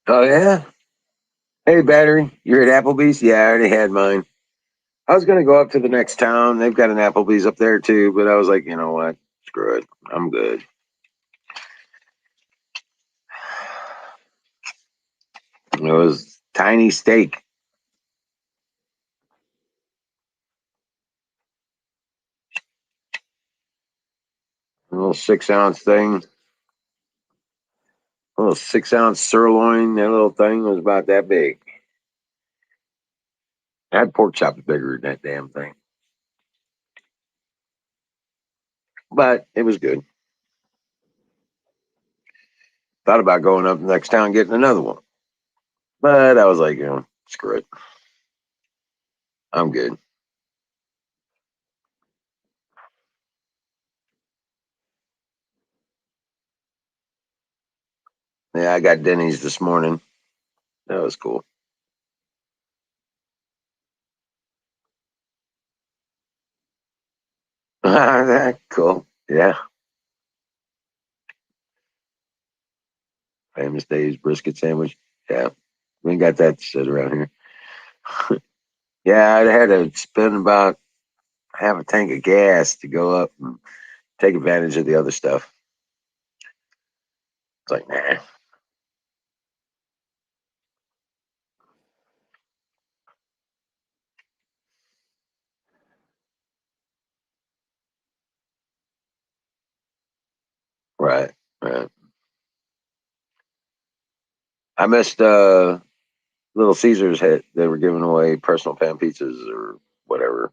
Oh yeah. Hey, battery, you're at Applebee's? Yeah, I already had mine. I was gonna go up to the next town. They've got an Applebee's up there too, but I was like, you know what? Screw it. I'm good. It was tiny steak, a little 6 ounce thing, a little 6 ounce sirloin. That little thing was about that big. That pork chop is bigger than that damn thing, but it was good. Thought about going up the next town and getting another one, but I was like, screw it. I'm good. Yeah, I got Denny's this morning. That was cool. Cool. Yeah. Famous Dave's brisket sandwich. Yeah. We ain't got that shit around here. Yeah, I had to spend about half a tank of gas to go up and take advantage of the other stuff. It's like, nah. Right. Right. I missed Little Caesars had they were giving away personal pan pizzas or whatever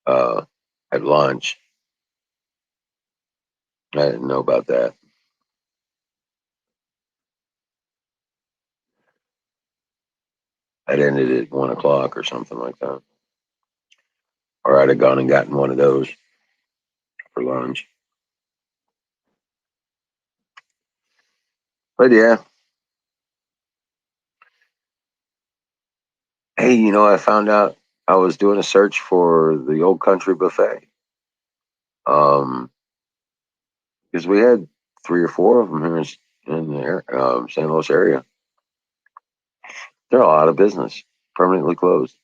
uh at lunch. I didn't know about that. That ended at 1 o'clock or something like that. Or I'd have gone and gotten one of those for lunch. But yeah, hey, I found out I was doing a search for the Old Country Buffet. Um, because we had three or four of them here in the St. Louis area. They're all out of business, permanently closed.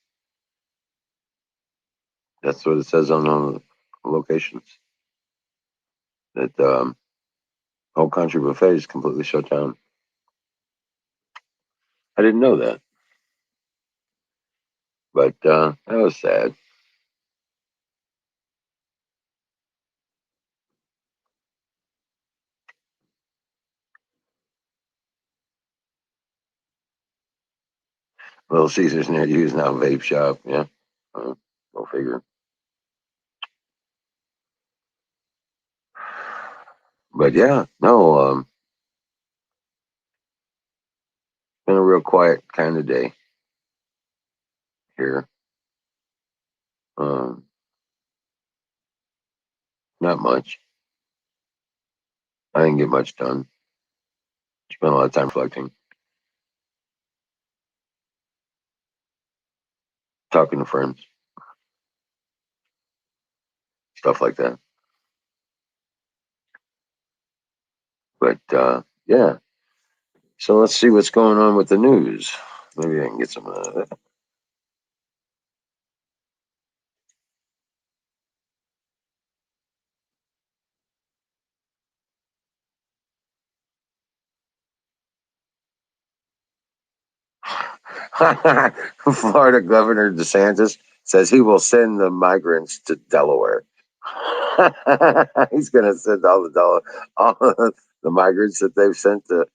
That's what it says on the locations. That Old Country Buffet is completely shut down. I didn't know that, but that was sad. Little Caesars near you is now a vape shop. Yeah, go figure. But yeah, no, been a real quiet kind of day here. Um, Not much. I didn't get much done. Spent a lot of time reflecting, talking to friends, stuff like that. But yeah, so let's see what's going on with the news. Maybe I can get some of that. Florida Governor DeSantis says he will send the migrants to Delaware. He's going to send all the migrants that they've sent to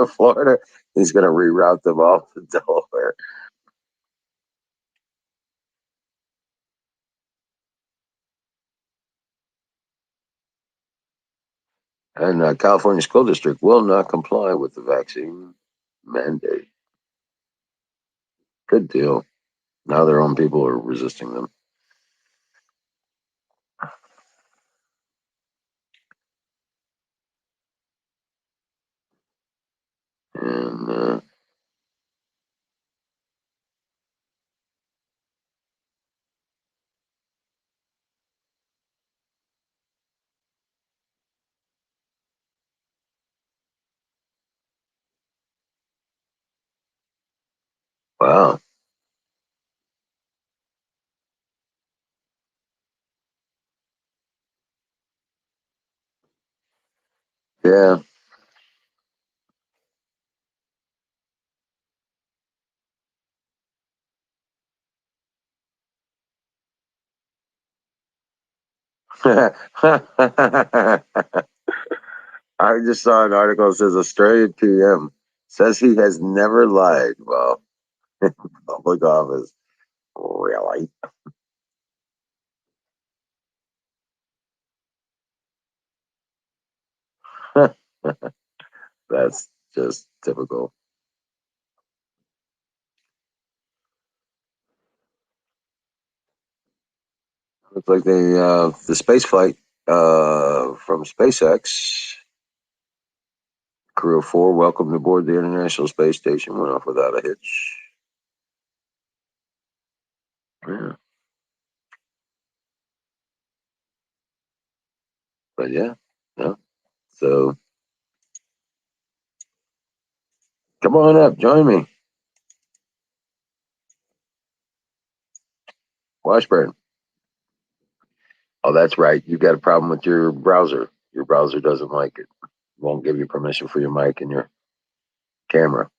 Florida. He's going to reroute them all to Delaware. And California School District will not comply with the vaccine mandate. Good deal. Now their own people are resisting them. And Wow. Yeah. I just saw an article that says Australian PM says he has never lied while in public office. Really? That's just typical. Looks like the space flight from SpaceX, crew of four welcomed aboard the International Space Station, went off without a hitch. Yeah. But yeah, yeah. So come on up, join me. Washburn. Oh, that's right. You got a problem with your browser. Your browser doesn't like it. Won't give you permission for your mic and your camera.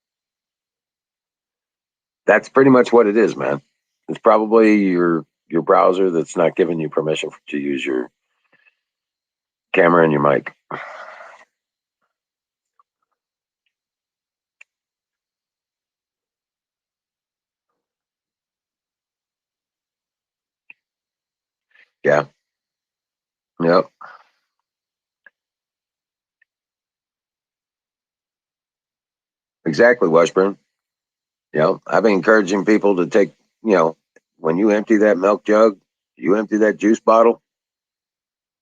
That's pretty much what it is, man. It's probably your browser that's not giving you permission to use your camera and your mic. Yeah. Yep. Exactly, Washburn. I've been encouraging people to take, when you empty that milk jug, you empty that juice bottle,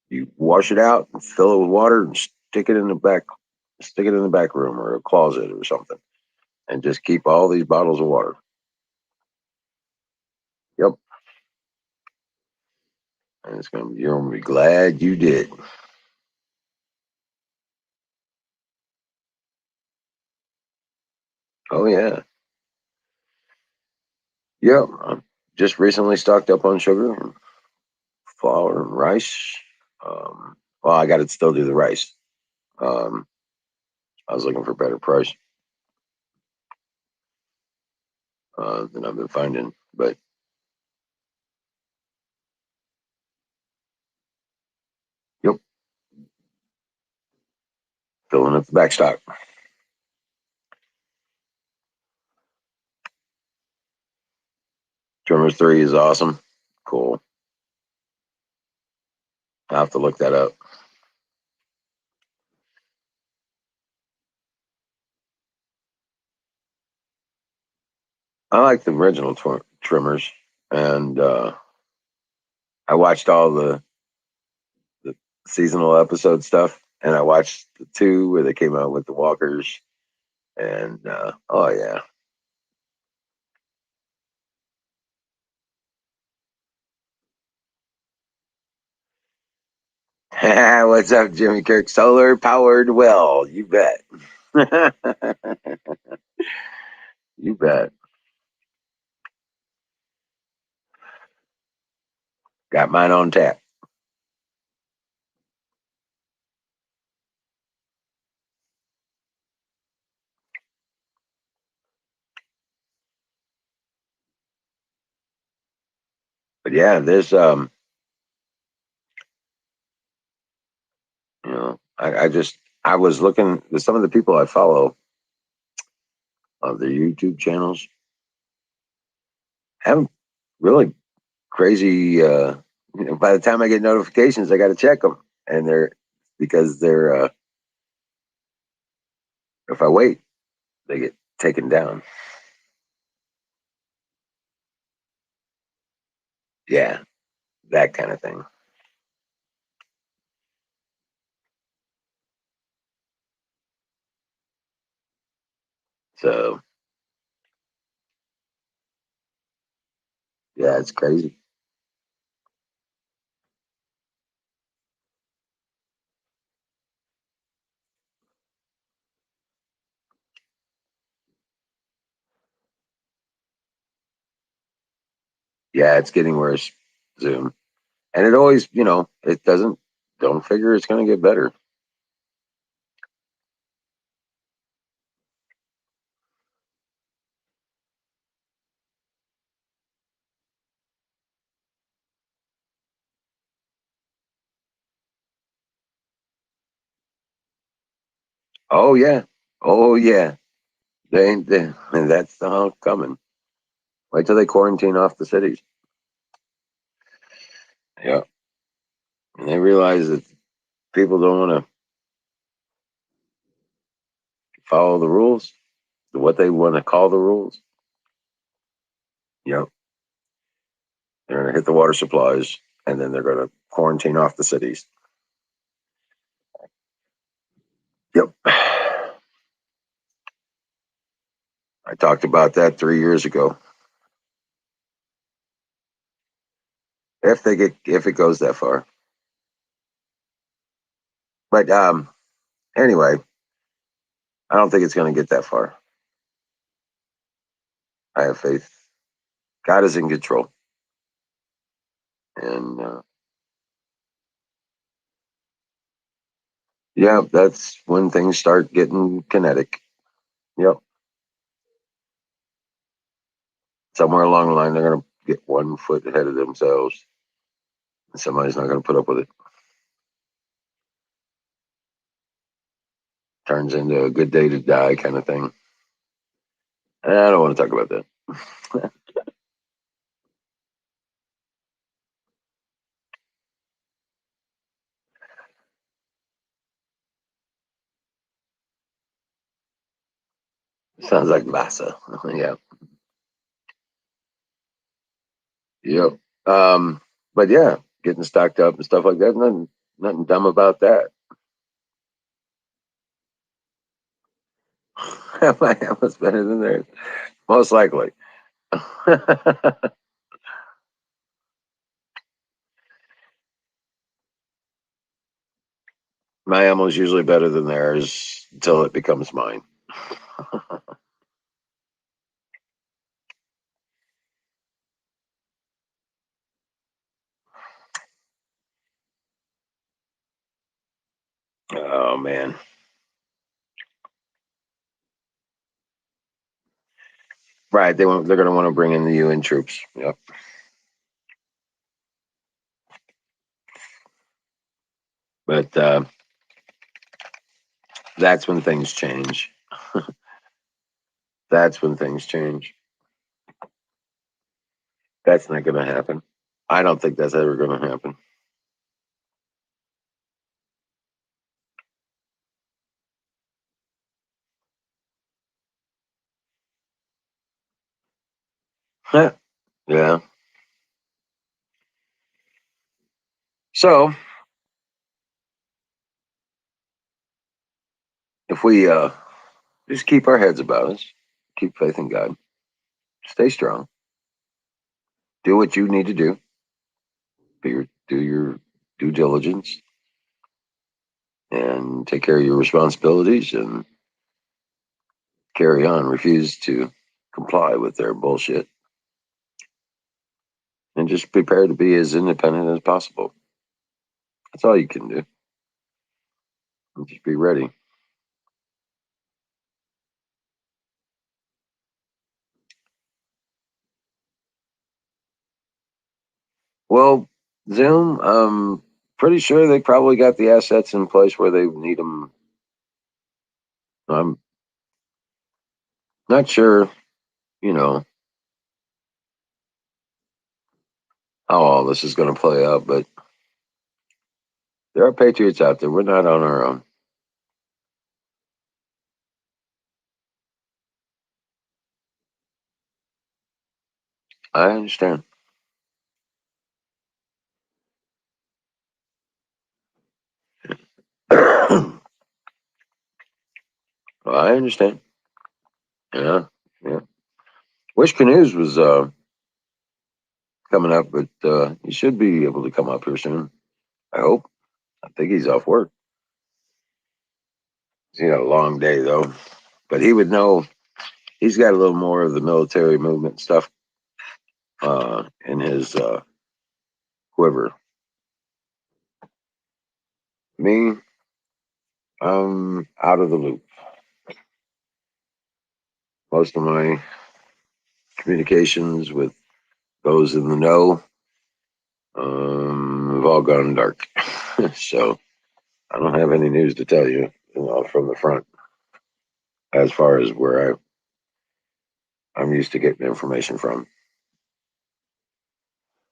you wash it out and fill it with water and stick it in the back room or a closet or something, and just keep all these bottles of water. Yep. And you're gonna be glad you did. Oh yeah. Yep. I'm just recently stocked up on sugar and flour and rice. Well, I got to still do the rice. Um, I was looking for a better price than I've been finding, but yep, filling up the back stock. Tremors 3 is awesome. Cool. I have to look that up. I like the original Tremors, and I watched all the seasonal episode stuff, and I watched the two where they came out with the walkers, and oh yeah. What's up, Jimmy Kirk? Solar powered well, you bet. You bet. Got mine on tap. But yeah, there's I was looking at some of the people I follow of their YouTube channels have really crazy by the time I get notifications, I got to check them, and they're if I wait, they get taken down. Yeah, that kind of thing. So yeah, it's crazy. Yeah, it's getting worse. Zoom, and it always, it doesn't. Don't figure it's going to get better. Oh yeah, oh yeah. They ain't. And that's the hell coming. Wait till they quarantine off the cities. Yeah, and they realize that people don't want to follow the rules, what they want to call the rules. Yep, they're going to hit the water supplies, and then they're going to quarantine off the cities. Yep. I talked about that 3 years ago. If it goes that far. But anyway, I don't think it's going to get that far. I have faith. God is in control, and yeah, that's when things start getting kinetic. Yep. Somewhere along the line, they're going to get 1 foot ahead of themselves, and somebody's not going to put up with it. Turns into a good day to die kind of thing. And I don't want to talk about that. Sounds like massa. Yeah. Yep. Um, but yeah, getting stocked up and stuff like that. Nothing dumb about that. My ammo's better than theirs, most likely. My ammo's usually better than theirs until it becomes mine. Oh man. Right. They're going to want to bring in the UN troops. Yep. But that's when things change. That's when things change. That's not going to happen. I don't think that's ever going to happen. Yeah. So if we just keep our heads about us, keep faith in God, stay strong, do what you need to do, do your due diligence, and take care of your responsibilities and carry on. Refuse to comply with their bullshit and just prepare to be as independent as possible. That's all you can do. And just be ready. Well, Zoom, pretty sure they probably got the assets in place where they need them. I'm not sure, you know, how all this is going to play out, but there are patriots out there. We're not on our own. I understand. I understand. Yeah, yeah. Wish Canoes was coming up, but he should be able to come up here soon. I hope. I think he's off work. He's got a long day though, but he would know. He's got a little more of the military movement stuff in his quiver. Me, I'm out of the loop. Most of my communications with those in the know have all gone dark. So I don't have any news to tell you, from the front as far as where I'm used to getting information from.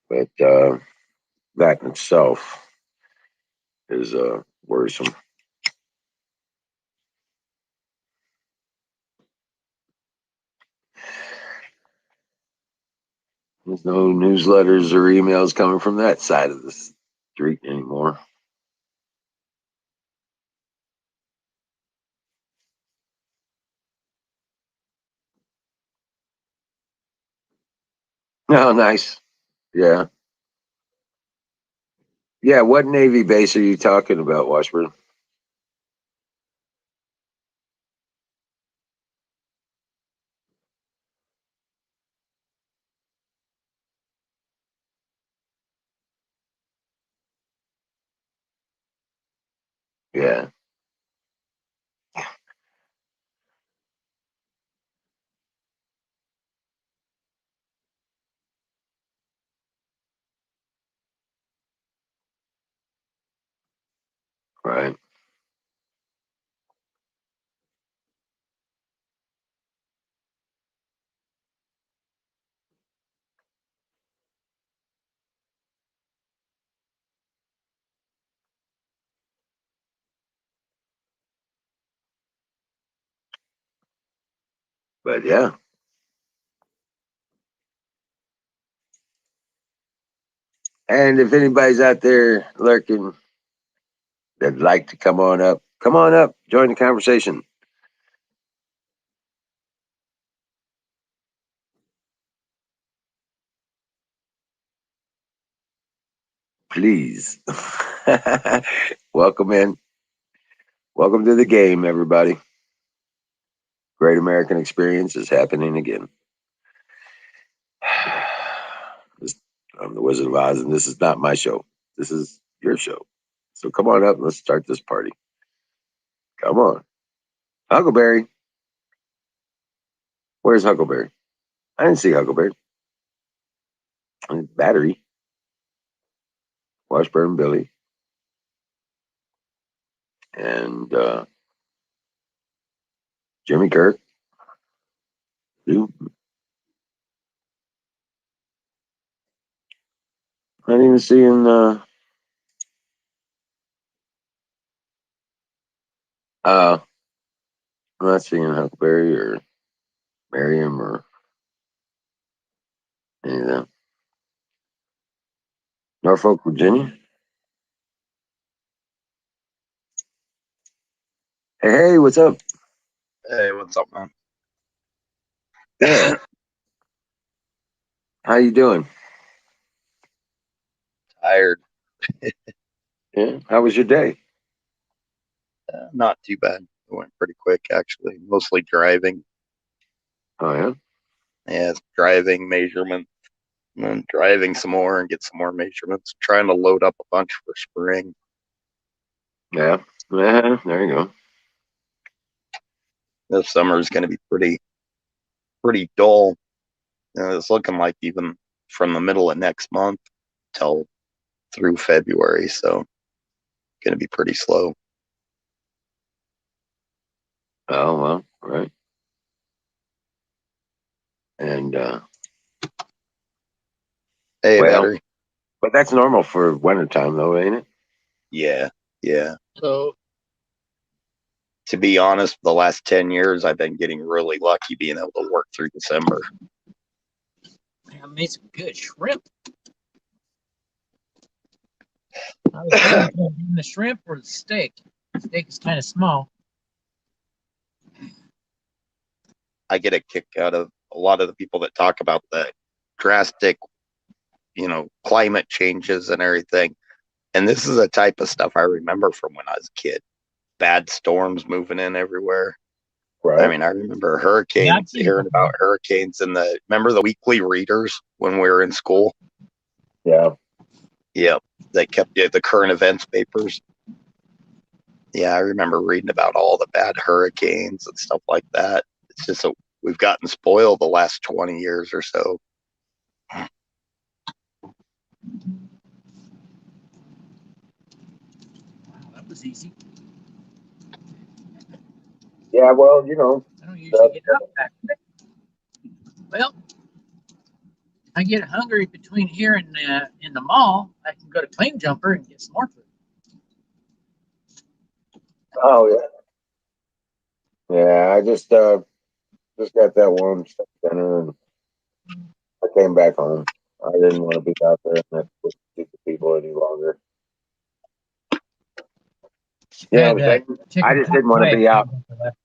But that in itself is worrisome. There's no newsletters or emails coming from that side of the street anymore. Oh, nice. Yeah. Yeah. What Navy base are you talking about, Washburn? Yeah. Right. But yeah. And if anybody's out there lurking that'd like to come on up, join the conversation. Please. Welcome in. Welcome to the game, everybody. Great American Experience is happening again. I'm the Wizard of Oz, and this is not my show. This is your show. So come on up and let's start this party. Come on. Huckleberry. Where's Huckleberry? I didn't see Huckleberry. Battery. Washburn Billy. And Jimmy Kirk. You. I didn't even see him. I'm not seeing Huckleberry or Miriam or any of them. Norfolk, Virginia. Hey, what's up? Hey, what's up, man? Yeah. How you doing? Tired. Yeah. How was your day? Not too bad. It went pretty quick, actually. Mostly driving. Oh yeah. Yeah, it's driving measurement, and then driving some more and get some more measurements. Trying to load up a bunch for spring. Yeah. Yeah. There you go. This summer is going to be pretty dull. It's looking like even from the middle of next month till through February, so going to be pretty slow. Oh well. Right. And Hey, well, battery. but that's normal for wintertime, though, ain't it? Yeah, yeah. So to be honest, the last 10 years, I've been getting really lucky being able to work through December. I made some good shrimp. I was thinking the shrimp or the steak. The steak is kind of small. I get a kick out of a lot of the people that talk about the drastic, climate changes and everything. And this is a type of stuff I remember from when I was a kid. Bad storms moving in everywhere. Right. I mean, I remember hurricanes, seen hearing it. about hurricanes remember the weekly readers when we were in school? Yeah. Yep. They kept the current events papers. Yeah, I remember reading about all the bad hurricanes and stuff like that. It's just we've gotten spoiled the last 20 years or so. Wow, that was easy. Yeah. Well, I don't usually that, get up that quick. Well, I get hungry between here and in the mall. I can go to Claim Jumper and get some more food. oh yeah. Yeah. I just got that warm stuff dinner and I came back home. I didn't want to be out there and have to speak to people any longer. You know what I'm saying? I Chicken just pot didn't want to pie be at out. Claim Jumper left.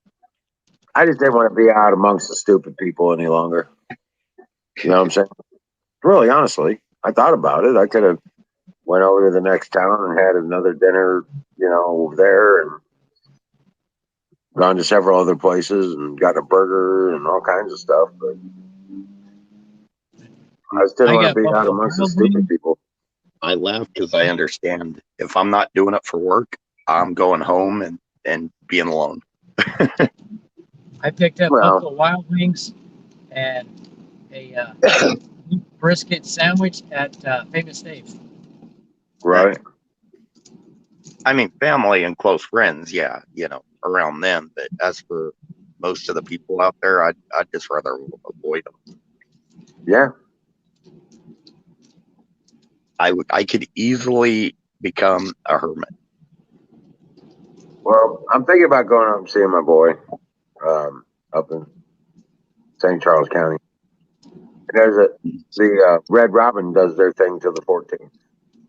I just didn't want to be out amongst the stupid people any longer. You know what I'm saying? Really, honestly, I thought about it. I could have went over to the next town and had another dinner, there and gone to several other places and gotten a burger and all kinds of stuff. But I just didn't I want to got be out Buffalo amongst the Wild stupid Wings. people. I laugh because I understand if I'm not doing it for work, I'm going home and being alone. I picked up Well, Buffalo Wild Wings and a brisket sandwich at Famous Dave's. right. I mean, family and close friends, yeah, around them. But as for most of the people out there, I'd just rather avoid them. Yeah. I could easily become a hermit. Well, I'm thinking about going up and seeing my boy up in St. Charles County. There's the Red Robin does their thing till the 14th,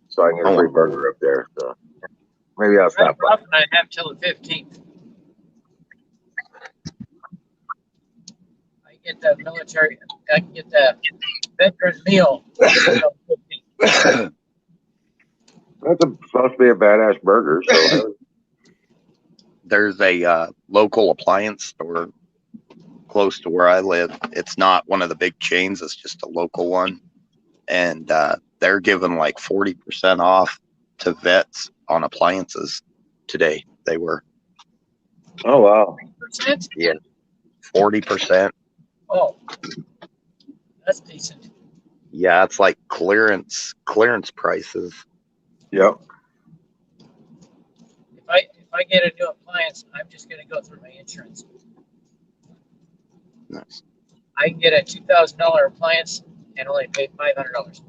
so I can get a Oh, free burger up there. So maybe I'll Red stop by. Robin I have till the 15th. I get the military. I can get the veteran meal till the 15th. That's supposed to be a badass burger. So there's a local appliance store close to where I live. It's not one of the big chains. It's just a local one. And they're giving like 40% off to vets on appliances today. They were. oh wow, 3%? Yeah. 40%. Oh, that's decent. Yeah, it's like clearance prices. yep. If I get a new appliance, I'm just going to go through my insurance. Nice. I can get a $2,000 appliance and only pay $500.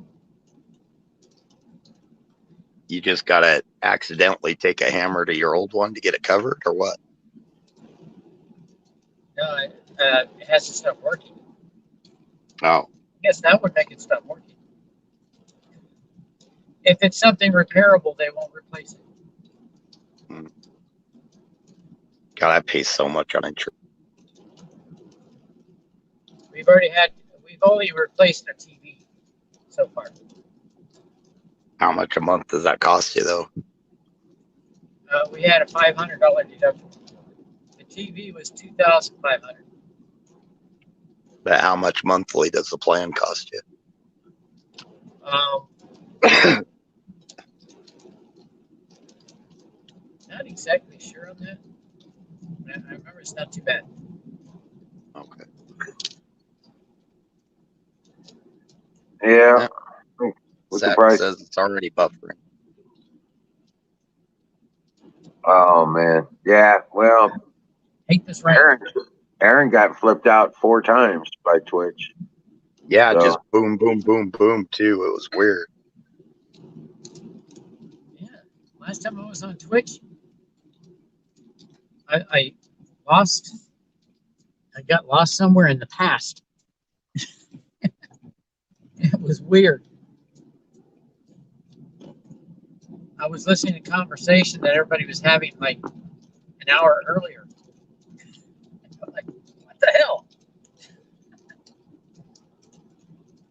You just gotta accidentally take a hammer to your old one to get it covered, or what? No, it has to stop working. Oh, I guess that would make it stop working. If it's something repairable, they won't replace it. God, I pay so much on insurance. We've only replaced a TV so far. How much a month does that cost you, though? We had a $500 deductible. The TV was $2,500. But how much monthly does the plan cost you? Not exactly sure on that. I remember it's not too bad. Okay. Yeah. Yeah. What's the Zach price? says it's already buffering. Oh man. Yeah. Well, Hate this rain. Aaron got flipped out 4 times by Twitch. Yeah, So, just boom, boom, boom, boom, too. It was weird. Yeah. Last time I was on Twitch, I lost. I got lost somewhere in the past. It was weird. I was listening to a conversation that everybody was having like an hour earlier. I'm like, what the hell?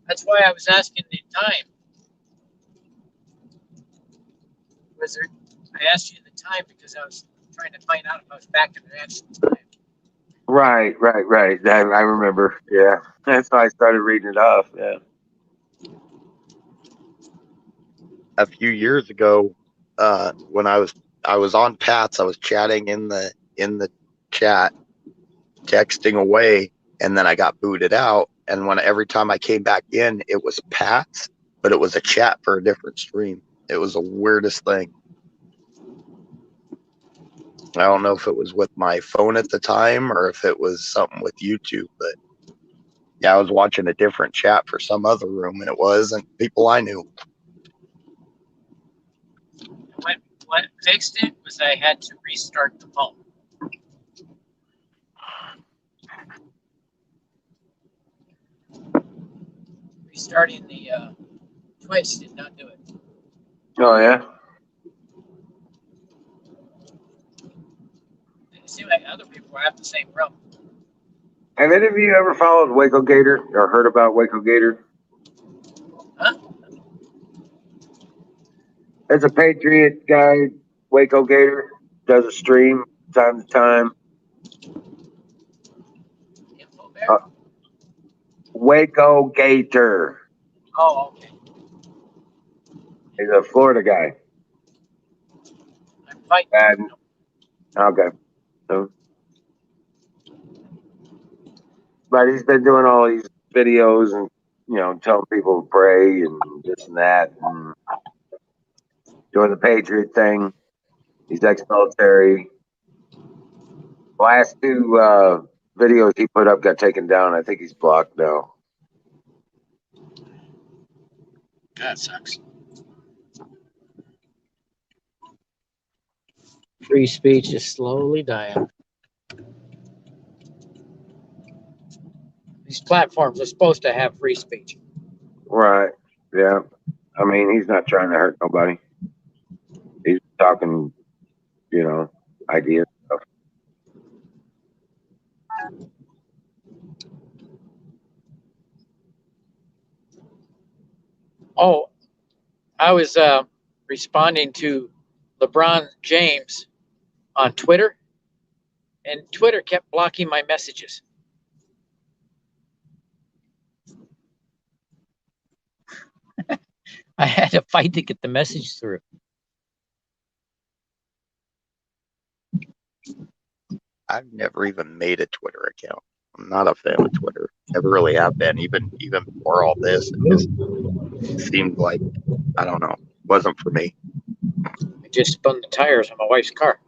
That's why I was asking the time. I asked you the time because I was trying to find out if I was back in the actual time. Right. I remember. Yeah, that's why I started reading it off. Yeah. A few years ago, when I was on Pat's, I was chatting in the chat, texting away, and then I got booted out. And when every time I came back in, it was Pat's, but it was a chat for a different stream. It was the weirdest thing. I don't know if it was with my phone at the time or if it was something with YouTube, but yeah, I was watching a different chat for some other room, and it wasn't people I knew. What fixed it was I had to restart the phone. Restarting the Twitch did not do it. Oh yeah. It seemed like other people were having the same problem. Have any of you ever followed Waco Gator or heard about Waco Gator? Huh? It's a Patriot guy. Waco Gator does a stream time to time. Info Bear? Waco Gator. Oh, okay. He's a Florida guy. I'm fighting. And okay. So, but he's been doing all these videos and telling people to pray and this and that and doing the Patriot thing. He's ex-military. Last two videos he put up got taken down. I think he's blocked now. That sucks. Free speech is slowly dying. These platforms are supposed to have free speech. Right. Yeah. I mean, he's not trying to hurt nobody. He's talking, ideas. Stuff. Oh, I was responding to LeBron James on Twitter, and Twitter kept blocking my messages. I had to fight to get the message through. I've never even made a Twitter account. I'm not a fan of Twitter. Never really have been. Even before all this, it just seemed like, I don't know, wasn't for me. I just spun the tires on my wife's car.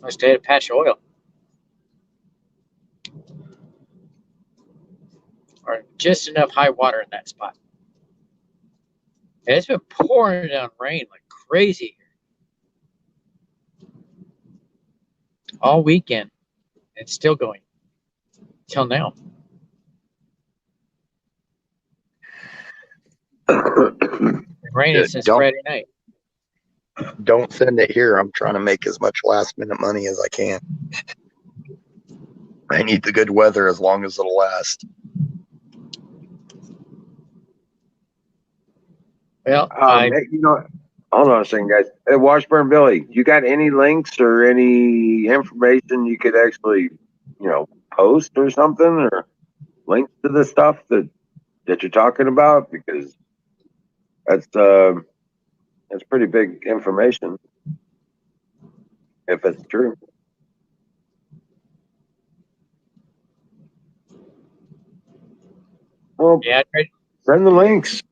Must have had a patch of oil. Or just enough high water in that spot. And it's been pouring down rain like crazy all weekend. It's still going till now. It's raining since Friday night. Don't send it here. I'm trying to make as much last minute money as I can. I need the good weather as long as it'll last. Well, hold on a second, guys. Hey, Washburn Billy, you got any links or any information you could actually, post or something or links to the stuff that you're talking about? Because that's pretty big information if it's true. Well, yeah, send the links.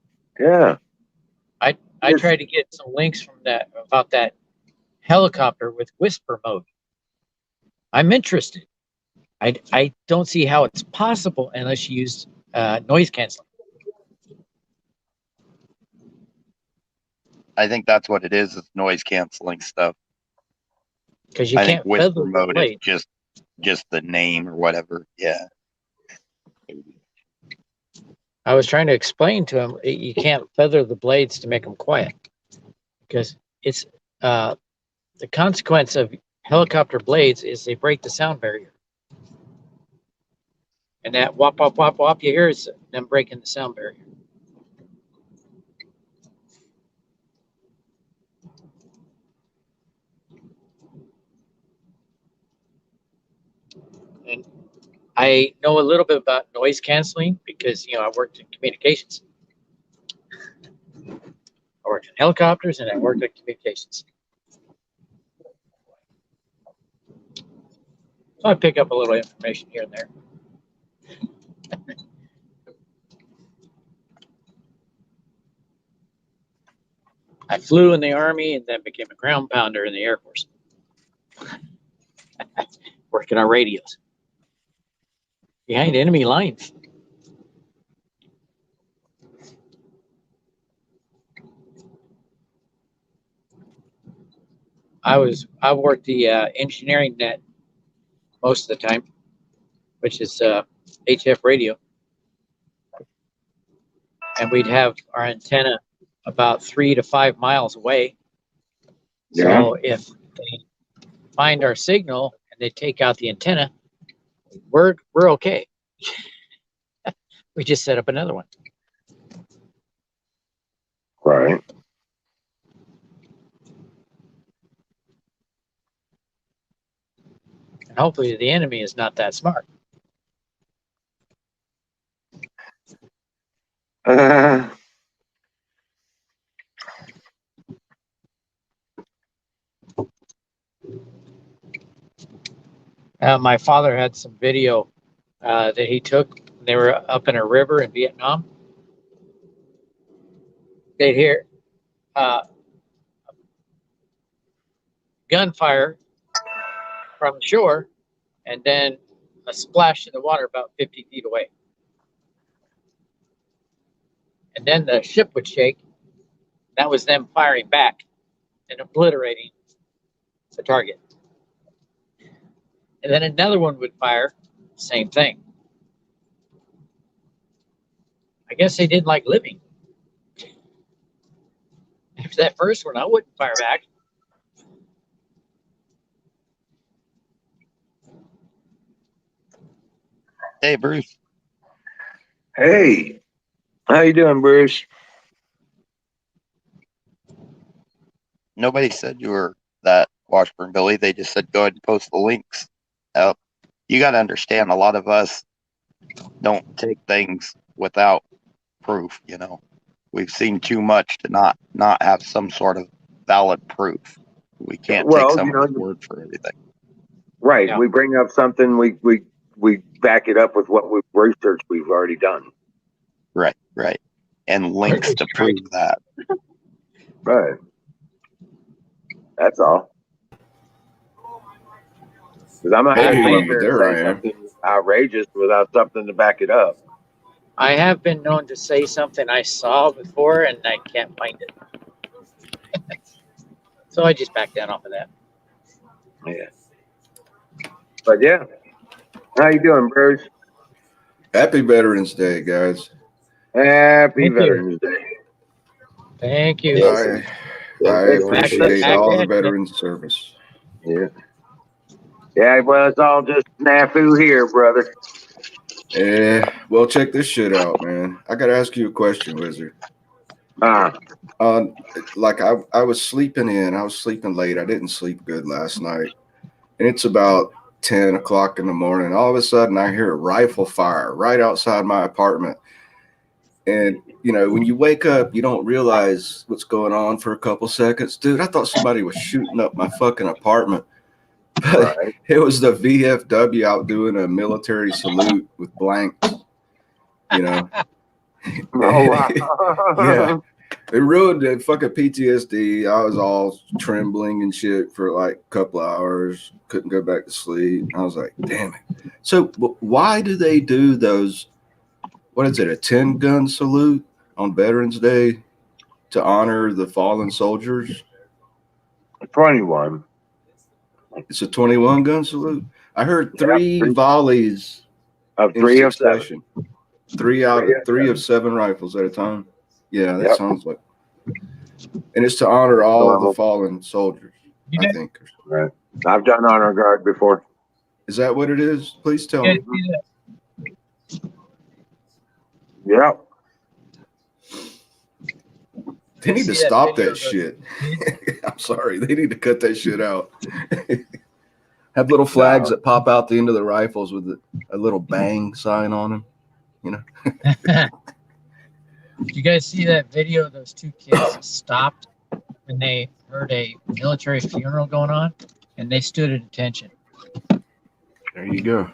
Yeah. I tried to get some links from about that helicopter with whisper mode. I'm interested. I don't see how it's possible unless you use noise canceling. I think that's what it is noise canceling stuff. Because you can't whisper feather mode the blade. is just the name or whatever. Yeah. I was trying to explain to him you can't feather the blades to make them quiet because it's the consequence of helicopter blades is they break the sound barrier. And that whop, whop, whop, whop you hear is them breaking the sound barrier. And I know a little bit about noise canceling because, I worked in communications. I worked in helicopters and I worked in communications. So I pick up a little information here and there. I flew in the Army and then became a ground pounder in the Air Force. Working on radios. Behind enemy lines. I worked the engineering net most of the time, which is HF radio. And we'd have our antenna about 3 to 5 miles away. So if they find our signal and they take out the antenna, we're okay. We just set up another one. Right. And hopefully the enemy is not that smart. My father had some video that he took. They were up in a river in Vietnam. They'd hear gunfire from shore and then a splash in the water about 50 feet away. And then the ship would shake. That was them firing back and obliterating the target. And then another one would fire, same thing. I guess they didn't like living. After that first one, I wouldn't fire back. Hey, Bruce. Hey, how you doing, Bruce? Nobody said you were that Washburn Billy. They just said go ahead and post the links. You got to understand, a lot of us don't take things without proof. We've seen too much to not have some sort of valid proof. We can't take someone's word for everything. Right. Yeah. We bring up something, we back it up with what we've researched we've already done. Right. And links to prove that. Right. That's all. Because I'm not Hey, going to there I say am. something outrageous without something to back it up. I have been known to say something I saw before and I can't find it. So I just backed down off of that. Yeah. But yeah. How you doing, Bruce? Happy Veterans Day, guys. Happy Thank you. Veterans Day. Thank you. I appreciate Back all the ahead. veterans' service. Yeah. Yeah, well, it's all just snafu here, brother. Well, check this shit out, man. I got to ask you a question, Wizard. Like I was sleeping in. I was sleeping late. I didn't sleep good last night. And it's about 10 o'clock in the morning. All of a sudden, I hear a rifle fire right outside my apartment. And, when you wake up, you don't realize what's going on for a couple seconds. Dude, I thought somebody was shooting up my fucking apartment. But Right. it was the VFW out doing a military salute with blanks, Oh, wow. Yeah. It ruined the fucking PTSD. I was all trembling and shit for like a couple of hours. Couldn't go back to sleep. I was like, damn it. So why do they do those, what is it, a 10-gun salute on Veterans Day to honor the fallen soldiers? 21. It's a 21-gun salute. I heard three volleys Of in 3 of 7. succession. Three of 7 rifles at a time. Yeah, that sounds like. And it's to honor all the fallen soldiers, I think. Right. I've done honor guard before. Is that what it is? Please tell me. Yeah. They need to stop that shit. I'm sorry. They need to cut that shit out. Have little flags that pop out the end of the rifles with a little bang sign on them. You guys see that video of those two kids stopped when they heard a military funeral going on, and they stood at attention. There you go.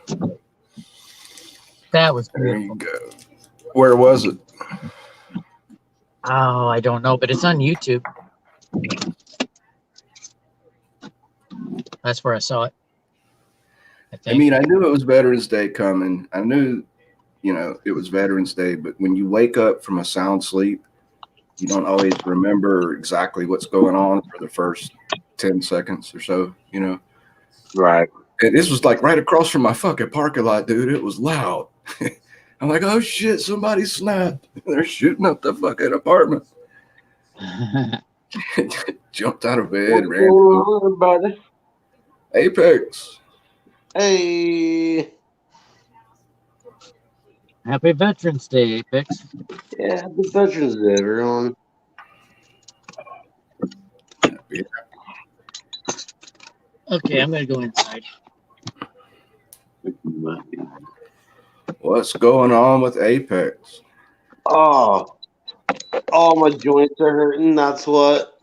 That was There beautiful. you go. Where was it? Oh, I don't know, but it's on YouTube. That's where I saw it. I I think. mean, I knew it was Veterans Day coming. I knew, it was Veterans Day, but when you wake up from a sound sleep, you don't always remember exactly what's going on for the first 10 seconds or so, Right. And this was like right across from my fucking parking lot, dude. It was loud. I'm like, oh shit, somebody snapped. They're shooting up the fucking apartment. Jumped out of bed, ran to everybody? Apex. Hey, Happy Veterans Day, Apex. yeah, happy Veterans Day, everyone. Okay, I'm gonna go inside. What's going on with Apex? Oh, all my joints are hurting. That's what.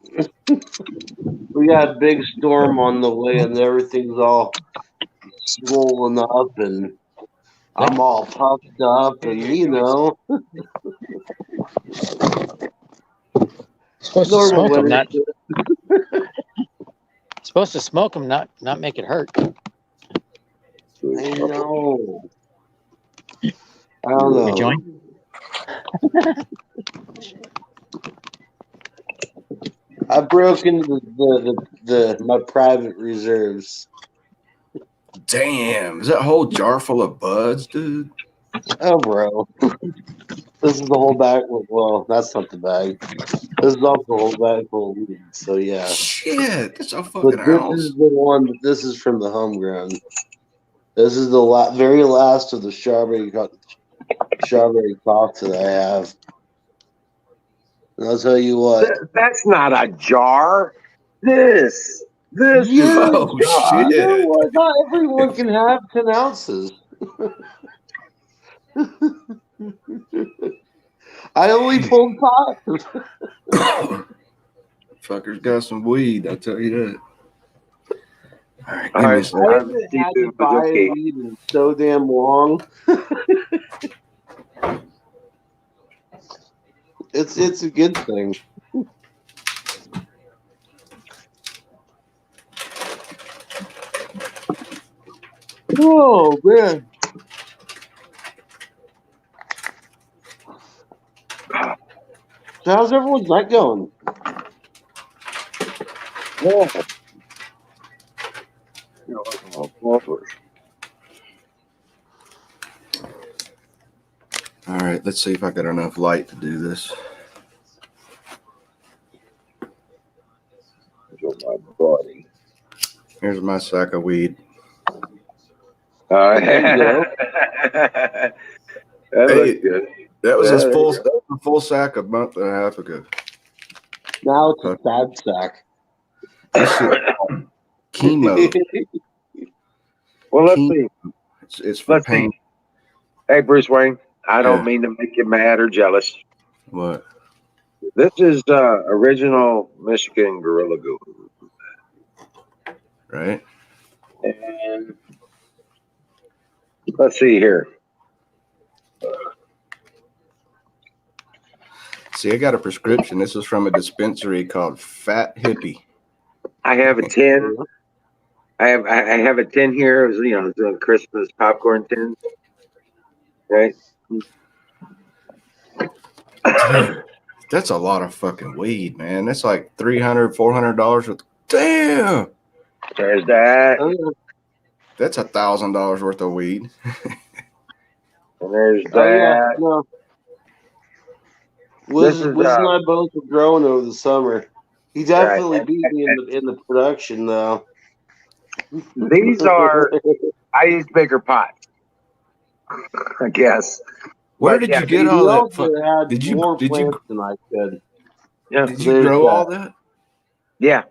We got a big storm on the way, and everything's all swollen up, and I'm all puffed up, and Supposed to normal smoke them, winter. not supposed to smoke them, not make it hurt. I know. I don't know. You join? I broke into the my private reserves. Damn, is that whole jar full of buds, dude? Oh, bro. This is the whole bag. Well, that's not the bag. This is also the whole bag full of weed. So, yeah. Shit, that's a But fucking this house. is the one. This is from the home ground. This is the very last of the strawberry cough that I have. And I'll tell you what. That's not a jar. This is Yeah, Oh, a jar. you know shit. what? Not everyone can have 10 ounces. I only pulled 5. Fucker's got some weed, I'll tell you that. All right, All give me a right. second. I I'm haven't Steve had to Doom, buy okay. weed in so damn long. It's a good thing. Oh man. So how's everyone's night going? All right, let's see if I got enough light to do this. My body. Here's my sack of weed. All right. There you go. That Hey. looks good. That was Yeah, a there full, you that was a full sack a month and a half ago. Now it's a sad sack. This shit chemo. Well, let's see. It's for Let's pain. see. Hey, Bruce Wayne, I don't Yeah. mean to make you mad or jealous. What? This is original Michigan Gorilla Glue. Right? And let's see here. See, I got a prescription. This is from a dispensary called Fat Hippie. I have a tin. I have a tin here. It was, it's a Christmas popcorn tin. Right? Dude, that's a lot of fucking weed, man. That's like $300, $400 worth. Damn, There's that. that's $1,000 worth of weed. And there's that. Oh yeah, no. Wiz This is, and I both were growing over the summer. He definitely Right. beat me in the production though. These are, I use bigger pots, I guess. Where But, did yeah, you get He all that? also had Did you- more did you- plants than I could. Yeah. Did you There's grow that. all that? Yeah.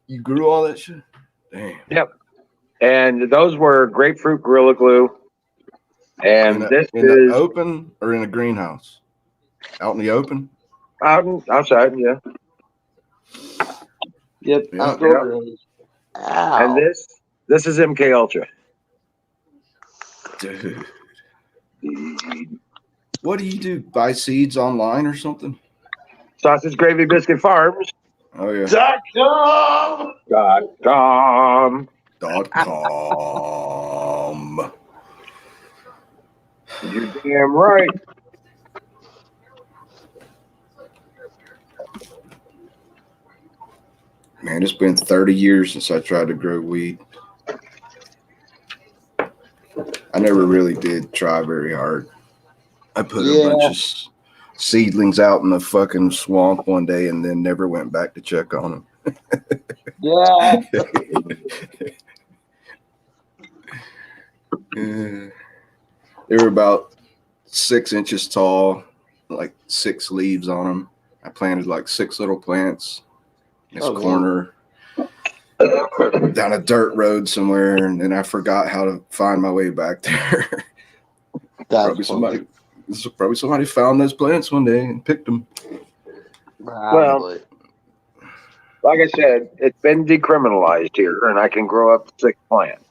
You grew all that shit? Damn. Yep. And those were grapefruit Gorilla Glue. And this in the is open or in a greenhouse? Out in the open? outside, yeah. Yep. Yeah. Outdoor grows. Ow. And this is MK Ultra. Dude. What do you do? Buy seeds online or something? Sausage Gravy Biscuit Farms. Oh yeah. .com. .com. .com. You're damn right. Man, it's been 30 years since I tried to grow weed. I never really did try very hard. I put a bunch of seedlings out in the fucking swamp one day and then never went back to check on them. Yeah. They were about 6 inches tall, like 6 leaves on them. I planted like 6 little plants in this corner down a dirt road somewhere, and then I forgot how to find my way back there. Probably somebody found those plants one day and picked them. Well, like I said, it's been decriminalized here, and I can grow up to 6 plants.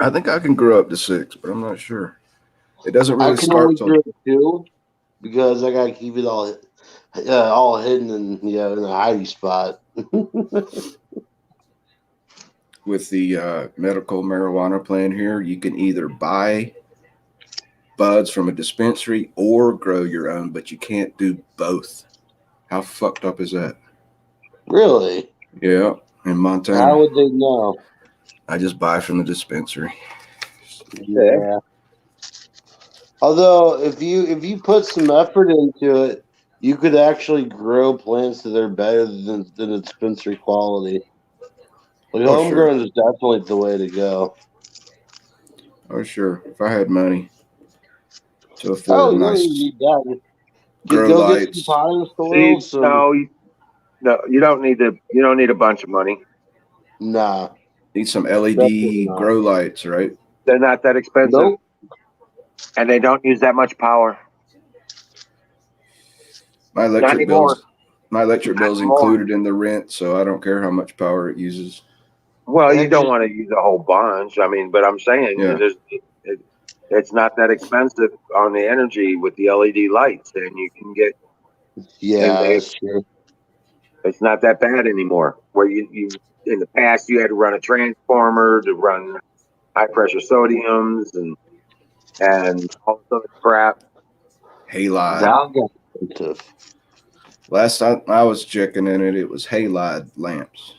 I think I can grow up to 6, but I'm not sure. It doesn't really I can start only till grow 2 because I gotta keep it all hidden in in a hiding spot. with the medical marijuana plan here. You can either buy buds from a dispensary or grow your own, but you can't do both. How fucked up is that? Really? Yeah, in Montana. How would they know? I just buy from the dispensary. Yeah. Although if you put some effort into it, you could actually grow plants that are better than the dispensary quality. Like Oh, homegrown is definitely the way to go. Oh, sure. If I had money to afford You don't nice even need that. grow Go lights. get some potting soil. See, no, you don't need a bunch of money. Nah. Need some Definitely LED not. grow lights, right? They're not that expensive, Nope. and they don't use that much power. My Not electric anymore. bill's included in the rent, so I don't care how much power it uses. Well, you don't want to use a whole bunch. I mean, but I'm saying it's not that expensive on the energy with the LED lights, and you can get. Yeah, that's true. It's not that bad anymore. Where you in the past you had to run a transformer to run high pressure sodiums and all this other crap. Halide. That got expensive. Last time I was checking in it, it was halide lamps.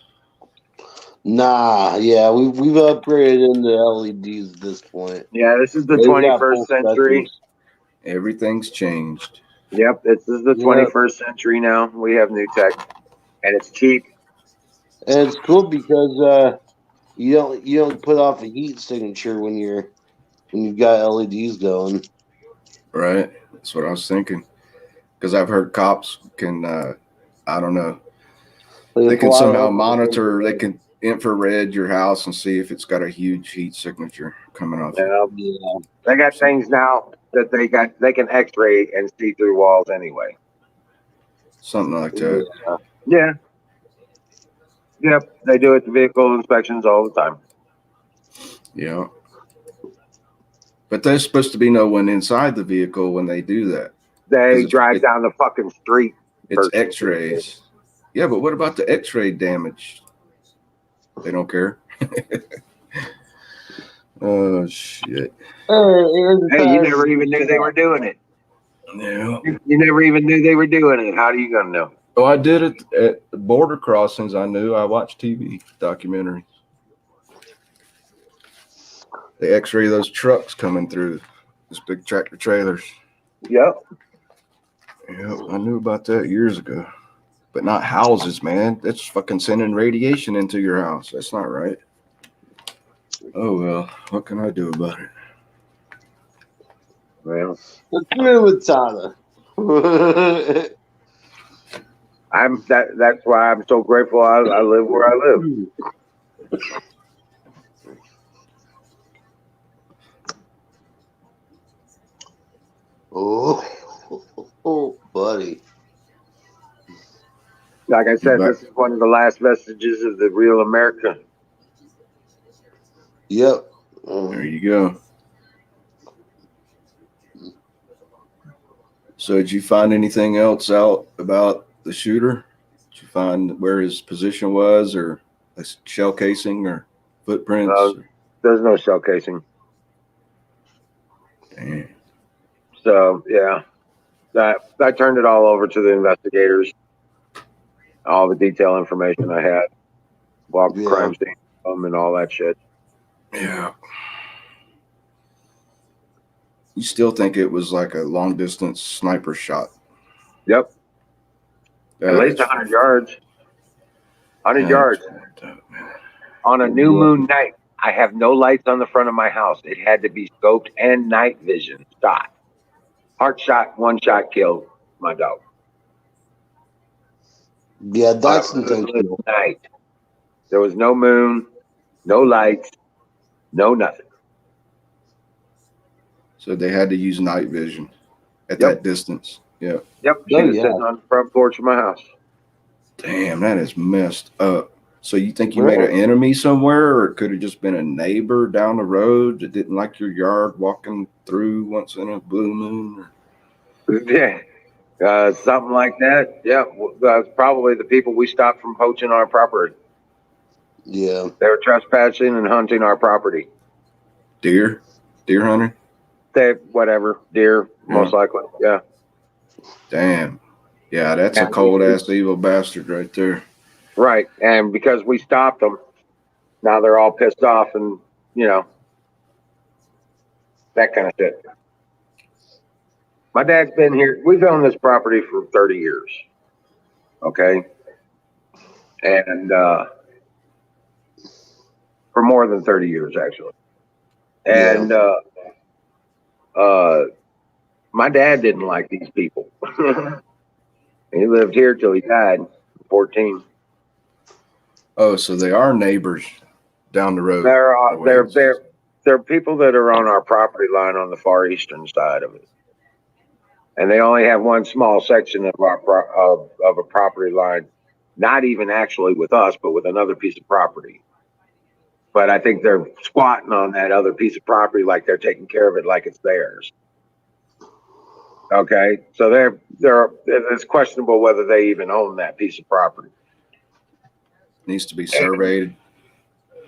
Nah, yeah, we've upgraded into LEDs at this point. Yeah, this is the They've got 21st full century. spectrums. Everything's changed. Yep, this is the 21st century now. We have new tech, and it's cheap. And it's cool because you don't put off a heat signature when you've got LEDs going. Right. That's what I was thinking. Because I've heard cops can, I don't know, they can somehow monitor, they can infrared your house and see if it's got a huge heat signature coming off. Yeah. They got things now that they can X-ray and see through walls anyway. Something like that. Yeah. Yep, they do it to vehicle inspections all the time. Yeah. But there's supposed to be no one inside the vehicle when they do that. They drive down the fucking street. It's X-rays. Yeah, but what about the X-ray damage? They don't care. Oh shit! Hey, you never even knew they were doing it. Yeah. You never even knew they were doing it. How are you gonna know? Oh, I did it at border crossings. I knew. I watched TV documentaries. They X-ray those trucks coming through, those big tractor trailers. Yep. Yeah, I knew about that years ago. But not houses, man. That's fucking sending radiation into your house. That's not right. Oh, well, what can I do about it? Well, let's do it with Tana. That's why I'm so grateful I live where I live. Oh, buddy. Like I said, Right. this is one of the last vestiges of the real America. Yep. There you go. So did you find anything else out about the shooter? Did you find where his position was, or a shell casing, or footprints? There's no shell casing. Damn. So yeah, I turned it all over to the investigators. All the detail information I had, walked the Yeah. crime scene, and all that shit. Yeah. You still think it was like a long distance sniper shot? Yep, That at least is- 100 yards. 100 that yards is fucked up, man. on a new Yeah. moon night. I have no lights on the front of my house. It had to be scoped and night vision shot. Heart shot, one shot killed my dog. Yeah, that's On a moonless intentional. night. There was no moon, no lights, no nothing. So they had to use night vision at Yep. that distance. Yeah. Yep, she Oh, was yeah. sitting on the front porch of my house. Damn, that is messed up. So you think you made an enemy somewhere, or it could have just been a neighbor down the road that didn't like your yard walking through once in a blue moon? Yeah, something like that. Yeah, probably the people we stopped from poaching our property. Yeah. They were trespassing and hunting our property. Deer hunting? Whatever, deer, most likely. Yeah. Damn. Yeah, that's a Yeah. cold ass evil bastard right there. Right. And because we stopped them, now they're all pissed off and, that kind of shit. My dad's been here. We've owned this property for 30 years. Okay. And, for more than 30 years, actually. And, my dad didn't like these people. He lived here till he died, 14. Oh, so they are neighbors down the road. They're people that are on our property line on the far eastern side of it, and they only have one small section of of a property line, not even actually with us, but with another piece of property. But I think they're squatting on that other piece of property like they're taking care of it like it's theirs. Okay, so it's questionable whether they even own that piece of property. Needs to be surveyed.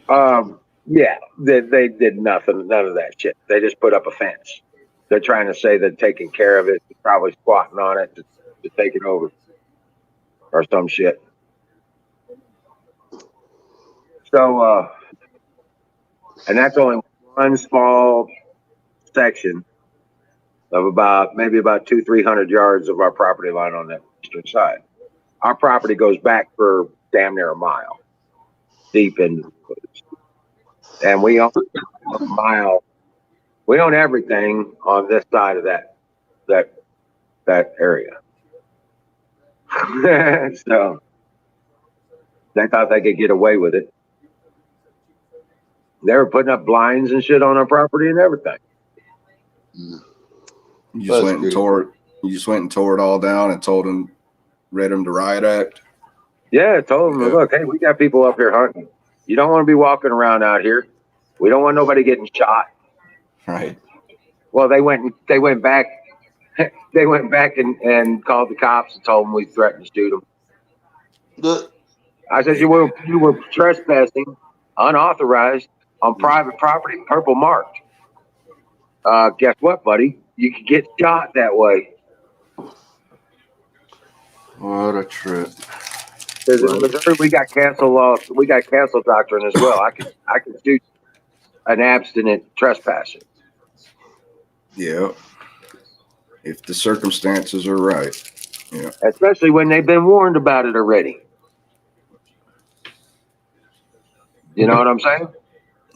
Yeah, they did nothing, none of that shit. They just put up a fence. They're trying to say they're taking care of it, probably squatting on it to take it over or some shit. So, and that's only one small section of maybe about 200-300 yards of our property line on that eastern side. Our property goes back for damn near a mile deep into the woods. And we own a mile. We own everything on this side of that area. So they thought they could get away with it. They were putting up blinds and shit on our property and everything. You just went and tore it all down and read them the riot act. Yeah, told them, look, hey, we got people up here hunting. You don't want to be walking around out here. We don't want nobody getting shot. Right. Well, they went back. They went back and called the cops and told them we threatened to shoot them. I said, you were trespassing, unauthorized, on private property, purple marked. Guess what, buddy? You could get shot that way. What a trip. In Missouri, we got cancel laws. We got cancel doctrine as well. I can shoot an abstinent trespasser. Yeah. If the circumstances are right. Yeah. Especially when they've been warned about it already. You know what I'm saying?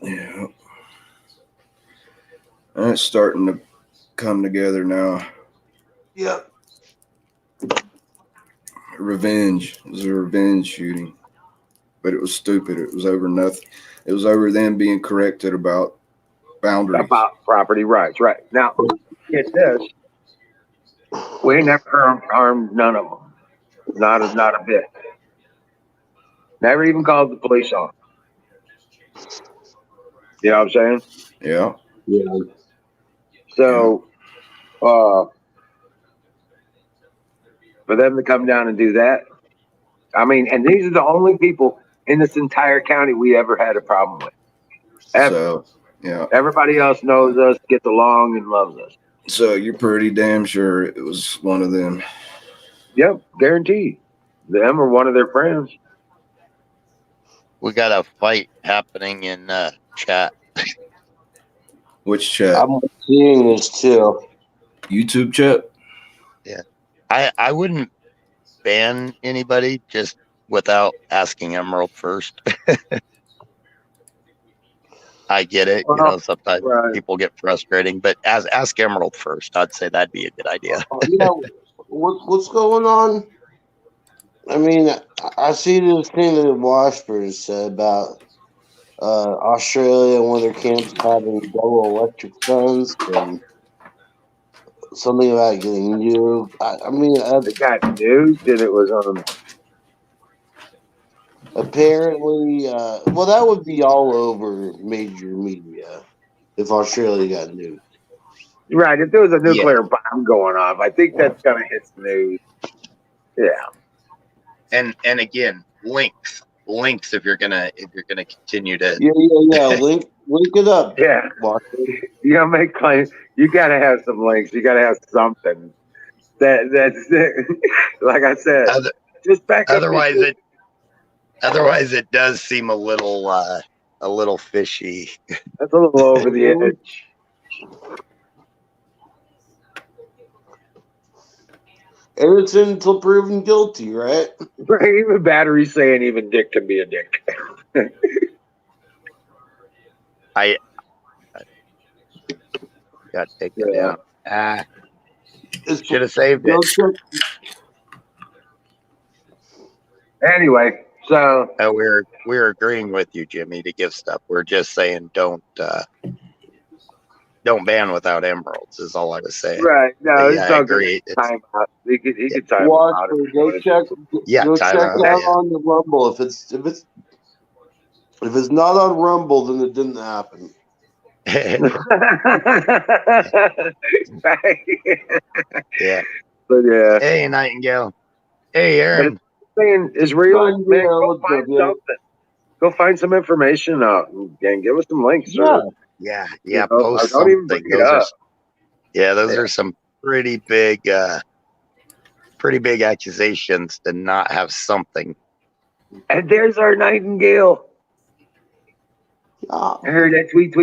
Yeah. It's starting to come together now. Yep. Revenge. It was a revenge shooting. But it was stupid. It was over nothing. It was over them being corrected about boundaries. About property rights, right. Now, get this. We never harmed none of them. Not a bit. Never even called the police on 'em. You know what I'm saying? Yeah. Yeah. So, for them to come down and do that, I mean, and these are the only people in this entire county we ever had a problem with. Ever. So, yeah. Everybody else knows us, gets along, and loves us. So you're pretty damn sure it was one of them. Yep, guaranteed. Them or one of their friends. We got a fight happening in chat. Which chat? I'm seeing this too. YouTube chat? I wouldn't ban anybody just without asking Emerald first. I get it. You know, sometimes Right. people get frustrating, but ask Emerald first. I'd say that'd be a good idea. Yeah, what's going on? I mean, I see this thing that Washburn said about Australia and one of their camps having double electric fence and something about getting nuked. I mean, They got nuked and it was on. apparently, well, that would be all over major media if Australia got nuked. Right, if there was a nuclear bomb going off, I think that's gonna hit the news. Yeah. And again, links if you're gonna continue to Yeah. Link it up. Yeah. Washburn. You gotta make claims. You gotta have some links. You gotta have something. That's like I said. Just back up. Otherwise it does seem a little fishy. That's a little over the edge. Innocent until proven guilty, right? Right, even Battery saying even Dick can be a dick. I got to take it down. Should have saved it. Anyway, so We're agreeing with you, Jimmy, to give stuff. We're just saying don't ban without emeralds is all I was saying. right, no, Yeah, it's I all agree. good. Time out. He could time out. Washburn, go check. Yeah, Go time check out, out yeah. on the Rumble. If it's not on Rumble, then it didn't happen. Yeah. But yeah, Hey, Nightingale. Hey, Aaron. saying is real. Fine, Man, yeah, go what's find up, yeah. something. Go find some information out and give us some links. Yeah. Yeah. You know, Post don't even something. bring it up. Those are some pretty big accusations to not have something. And there's our Nightingale. Yeah. I heard that tweet. How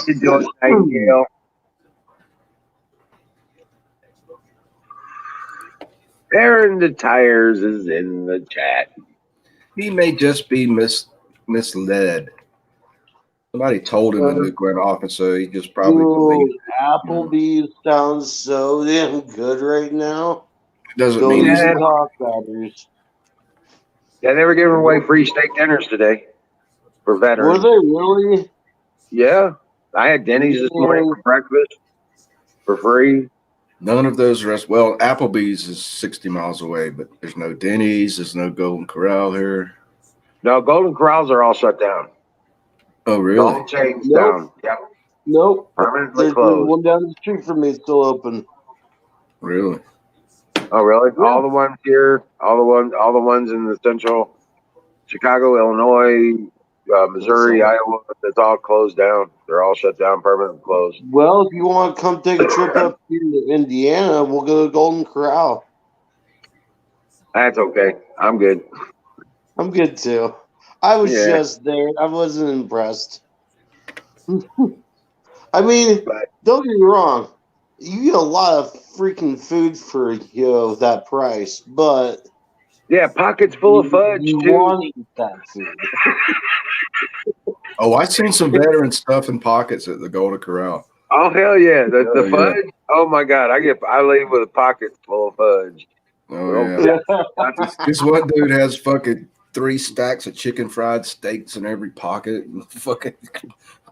you doing, Nightingale? Aaron the Tires is in the chat. He may just be misled. Somebody told him the nuke went off, and so he just probably believed. Dude, Applebee's sounds so damn good right now. Doesn't Go mean to he's Yeah. the hot batteries. Yeah, they were giving away free steak dinners today for Were veterans. they really? Yeah, I had Denny's this morning for breakfast for free. none of those rest. Well, Applebee's is 60 miles away, but there's no Denny's. There's no Golden Corral here. No, Golden Corrals are all shut down. Oh, The really? whole chain's Nope. down. Yep, Nope. permanently There's closed. one down the street from me still open. Really? Oh, really? Yeah. All the ones here, all the ones in the central Chicago, Illinois, Missouri, Iowa. It's all closed down. They're all shut down, permanently closed. Well, if you want to come take a trip up here to Indiana, we'll go to Golden Corral. That's okay. I'm good. I'm good too. I was Yeah. just there. I wasn't impressed. I mean, Right. don't get me wrong. You get a lot of freaking food for that price, but Yeah, pockets full of fudge you too. want to eat that food. Oh, I've seen some veteran stuff in pockets at the Golden Corral. Oh hell yeah, the Oh, yeah. fudge. Oh my god, I leave with a pocket full of fudge. Oh, yeah. This one dude has fucking 3 stacks of chicken fried steaks in every pocket. And fucking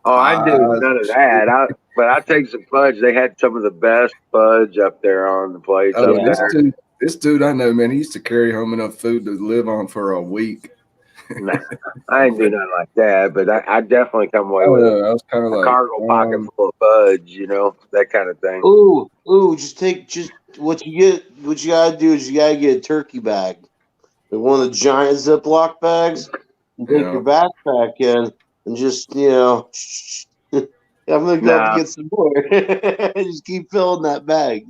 Oh, I do none of that. But I take some fudge. They had some of the best fudge up there on the place Oh, up there. this dude I know, man, he used to carry home enough food to live on for a week. Nah, I ain't do nothing like that. But I definitely come away I with know, I was kind of a like, cargo pocket full of fudge. You know, that kind of thing. Ooh, just what you get. What you gotta do is you gotta get a turkey bag, like one of the giant Ziploc bags, and take your backpack in, and just I'm gonna go up and Nah, get some more. Just keep filling that bag.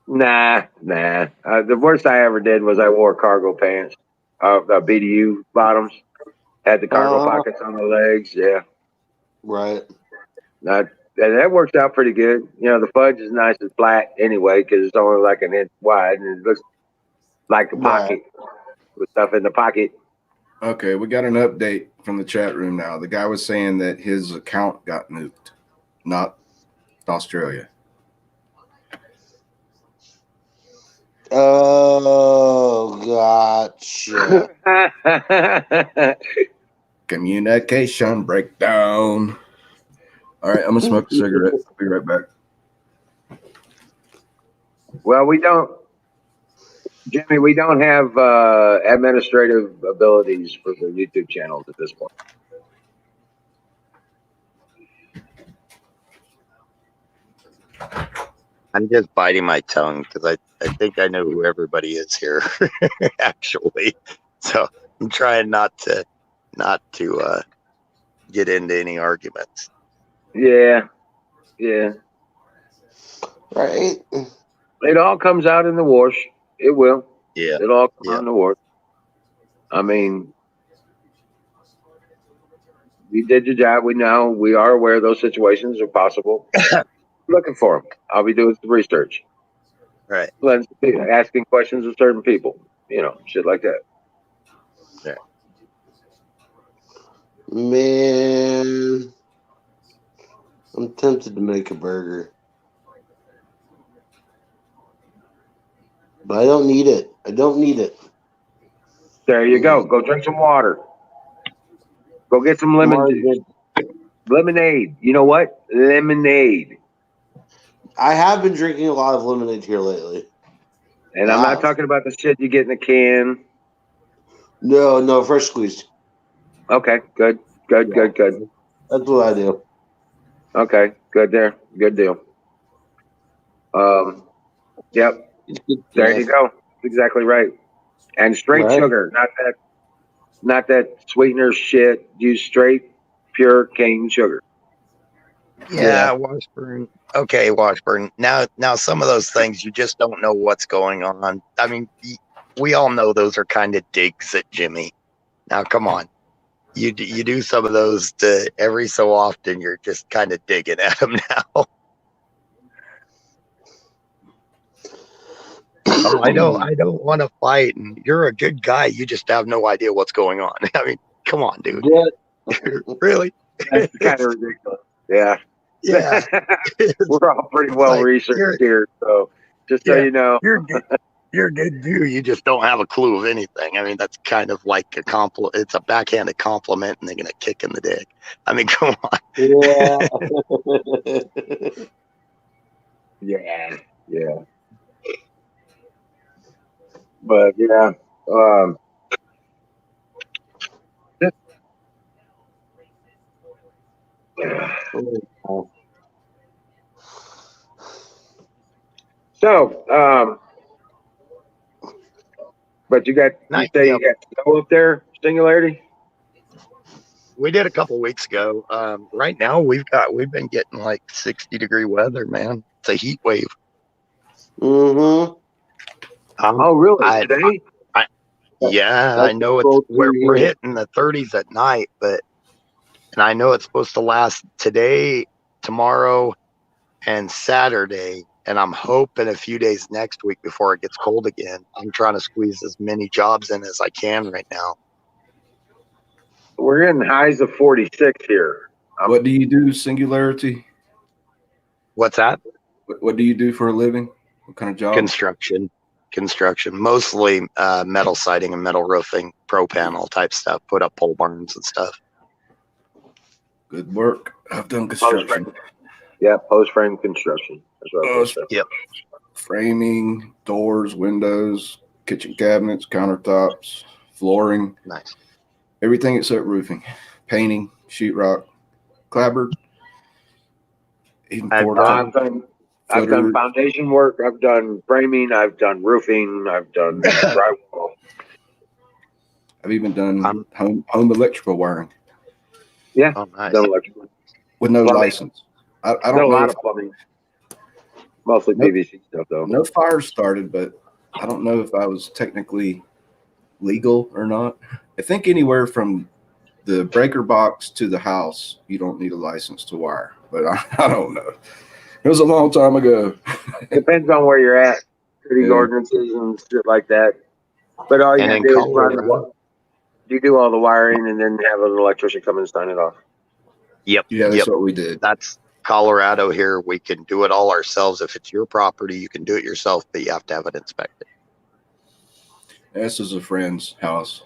nah. The worst I ever did was I wore cargo pants, BDU bottoms. Had the cargo pockets on the legs. Yeah, Right. and that works out pretty good. You know, the fudge is nice and flat anyway because it's only like an inch wide and it looks like a pocket with stuff in the pocket. Okay, we got an update from the chat room now. The guy was saying that his account got nuked, not Australia. Oh, gotcha. Communication breakdown. All right, I'm gonna smoke a cigarette. I'll be right back. Well, Jimmy, we don't have administrative abilities for the YouTube channels at this point. I'm just biting my tongue because I think I know who everybody is here, actually. So I'm trying not to get into any arguments. Yeah. Right. It all comes out in the wash. It will. Yeah. It all comes out in the wash. I mean, you did your job. We are aware those situations are possible. Looking for them. I'll be doing some research. Right. Asking questions of certain people. You know, shit like that. Yeah. Man, I'm tempted to make a burger. But I don't need it. There you go. Go drink some water. Go get some lemon juice. Lemonade. You know what? Lemonade. I have been drinking a lot of lemonade here lately. And I'm not talking about the shit you get in a can. No, fresh squeezed. Okay, good. Good. That's what I do. Okay, good there. Good deal. Yep. There you go. Exactly right. And straight sugar, not that sweetener shit. Use straight, pure cane sugar. Yeah, Washburn. Okay, Washburn. Now, some of those things you just don't know what's going on. I mean, we all know those are kind of digs at Jimmy. Now, come on, you do some of those every so often. You're just kind of digging at him now. I don't want to fight, and you're a good guy. You just have no idea what's going on. I mean, come on, dude. Really? That's kind of ridiculous. Yeah. Yeah. We're all pretty well researched here, so just so you know. You're a good dude. You just don't have a clue of anything. I mean, that's kind of like a compliment. It's a backhanded compliment, and they're gonna kick in the dick. I mean, come on. Yeah. But yeah, so but you say you got snow up there, Singularity? We did a couple weeks ago. Right now we've been getting like 60-degree weather, man. It's a heat wave. Mm-hmm. Oh, really? Today? I know we're hitting the 30s at night, and I know it's supposed to last today, tomorrow, and Saturday. And I'm hoping a few days next week before it gets cold again. I'm trying to squeeze as many jobs in as I can right now. We're getting highs of 46 here. What do you do, Singularity? What's that? What do you do for a living? What kind of job? Construction, mostly metal siding and metal roofing, pro panel type stuff. Put up pole barns and stuff. Good work. I've done Post construction. frame. Yeah, post frame construction. That's what I was gonna say. Yep. Framing, doors, windows, kitchen cabinets, countertops, flooring, Nice. everything except roofing, painting, sheetrock, clapboard, even I've porta I've potties, I've done footers. foundation work. I've done framing. I've done roofing. I've done drywall. I've even done I'm- home electrical wiring Oh, nice. Done electrical. with no Plumbing. license. I Done a don't know lot if of plumbing. Mostly Nope. PVC stuff though. no fires started, but I don't know if I was technically legal or not. I think anywhere from the breaker box to the house, you don't need a license to wire, but I don't know. It was a long time ago. Depends on where you're at. City Yeah. ordinances and shit like that. But all you And gotta in do is run Colorado? you do all the wiring and then have an electrician come and sign it off. Yep. Yeah, that's Yep. what we did. That's Colorado here. We can do it all ourselves. If it's your property, you can do it yourself, but you have to have it inspected. This is a friend's house.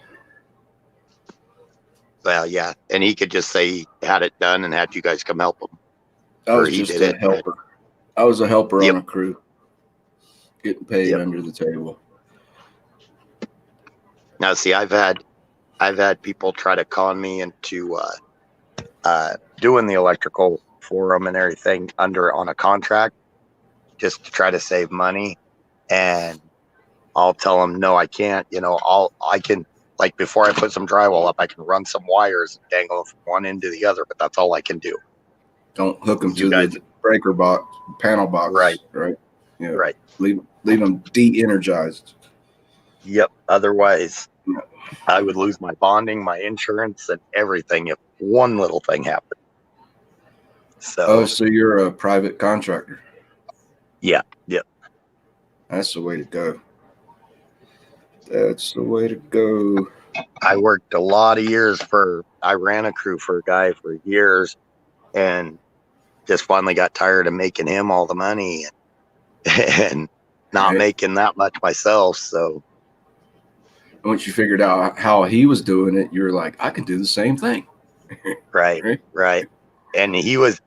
Well, yeah. And he could just say he had it done and had you guys come help him. I Or was he just did a it. helper. I was a helper Yep. on a crew, getting paid Yep. under the table. Now, see, I've had people try to con me into doing the electrical for them and everything on a contract, just to try to save money. And I'll tell them, no, I can't. I can, like, before I put some drywall up, I can run some wires and dangle them from one end to the other, but that's all I can do. Don't hook them You to guys- the breaker box, panel box. Right. Right. Yeah. Right. Leave them de-energized. Yep. Otherwise, I would lose my bonding, my insurance, and everything if one little thing happened. So, Oh, so you're a private contractor. yeah. Yep. That's the way to go. That's the way to go. I worked a lot of years I ran a crew for a guy for years and just finally got tired of making him all the money and not Right. making that much myself. So, Once you figured out how he was doing it, you're like, I can do the same thing. right. And he was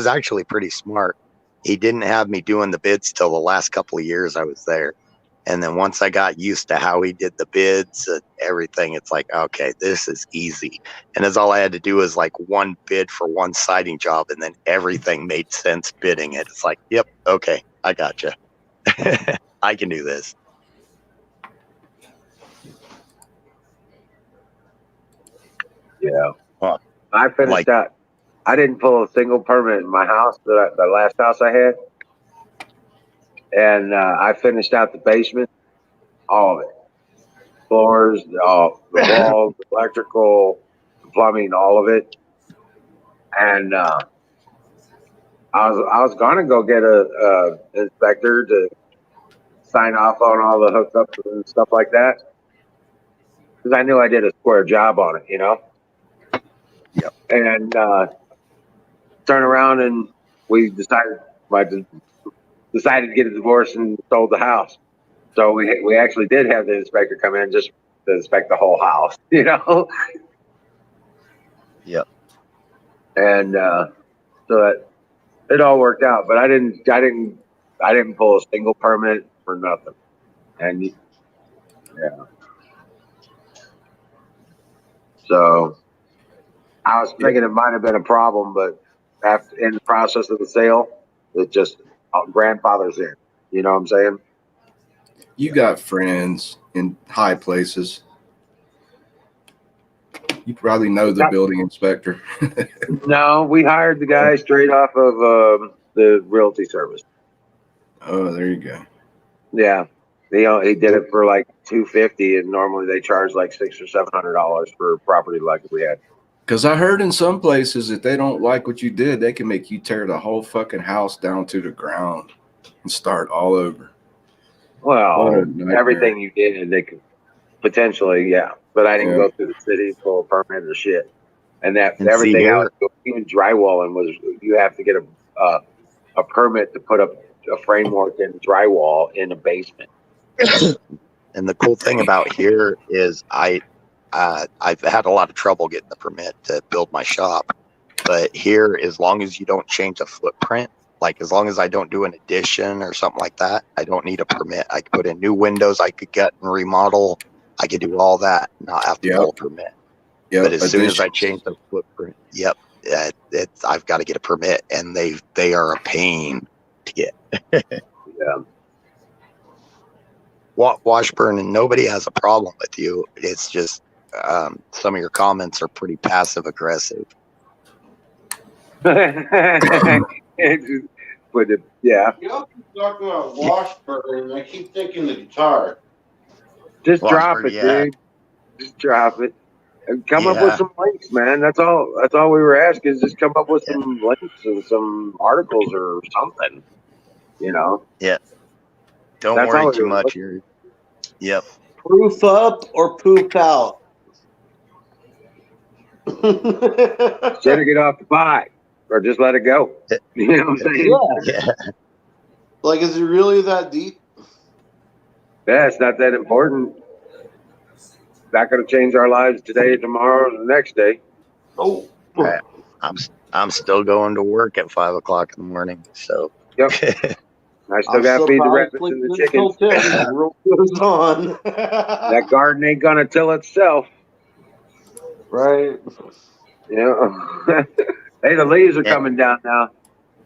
actually pretty smart. He didn't have me doing the bids till the last couple of years I was there. And then once I got used to how he did the bids and everything, it's like, okay, this is easy. And that's all I had to do was like one bid for one siding job. And then everything made sense bidding it. It's like, yep. Okay. I gotcha. I can do this. Yeah. Huh. I finished Like- that. I didn't pull a single permit in my house, the last house I had. And I finished out the basement, all of it. Floors, the walls, electrical, plumbing, all of it. And I was gonna go get a inspector to sign off on all the hookups and stuff like that. Because I knew I did a square job on it, Yep. And turn around and we decided to get a divorce and sold the house. So we actually did have the inspector come in just to inspect the whole house, Yep. And so that it all worked out. But I didn't pull a single permit for nothing. And yeah. So I was thinking it might have been a problem, but after in the process of the sale, it just grandfather's in. You know what I'm saying? You got friends in high places. You probably know the building inspector. No, we hired the guy straight off of the realty service. Oh, there you go. Yeah, he did it for like $250, and normally they charge like $600 or $700 for property like we had. Because I heard in some places if they don't like what you did, they can make you tear the whole fucking house down to the ground and start all over. What Well, a nightmare. everything you did, they could potentially, yeah. But I didn't Yeah. go through the city for a permit or shit. And that And everything see I here- was doing, even drywalling was you have to get a permit to put up a framework and drywall in a basement. And the cool thing about here is I've had a lot of trouble getting the permit to build my shop. But here, as long as you don't change the footprint, like as long as I don't do an addition or something like that, I don't need a permit. I could put in new windows, I could gut and remodel, I could do all that, not have to Yep. pull a permit. Yeah. But as soon as I change the footprint, yep, I've got to get a permit, and they are a pain to get. Yeah. Washburn, and nobody has a problem with you. It's just some of your comments are pretty passive aggressive. But yeah, You know, keep talking about Washburn, and I keep thinking the guitar. just drop Washburn, it, yeah. dude. Just drop it. And come up with Yeah. some links, man. That's all we were asking is just come up with Yeah. some links and some articles or something. You know? Don't That's all worry we too were much. looking- Yep. Proof up or poop out? Instead of get off the bike or just let it go. You know what I'm saying? Yeah. Yeah. Like, is it really that deep? Yeah, it's not that important. Not going to change our lives today, tomorrow, and the next day. Oh. Right. I'm still going to work at 5 o'clock in the morning. So Yep. I still got to feed the rabbits and the chickens. The world goes on. That garden ain't going to till itself. Right. You know? Hey, the leaves are coming down now.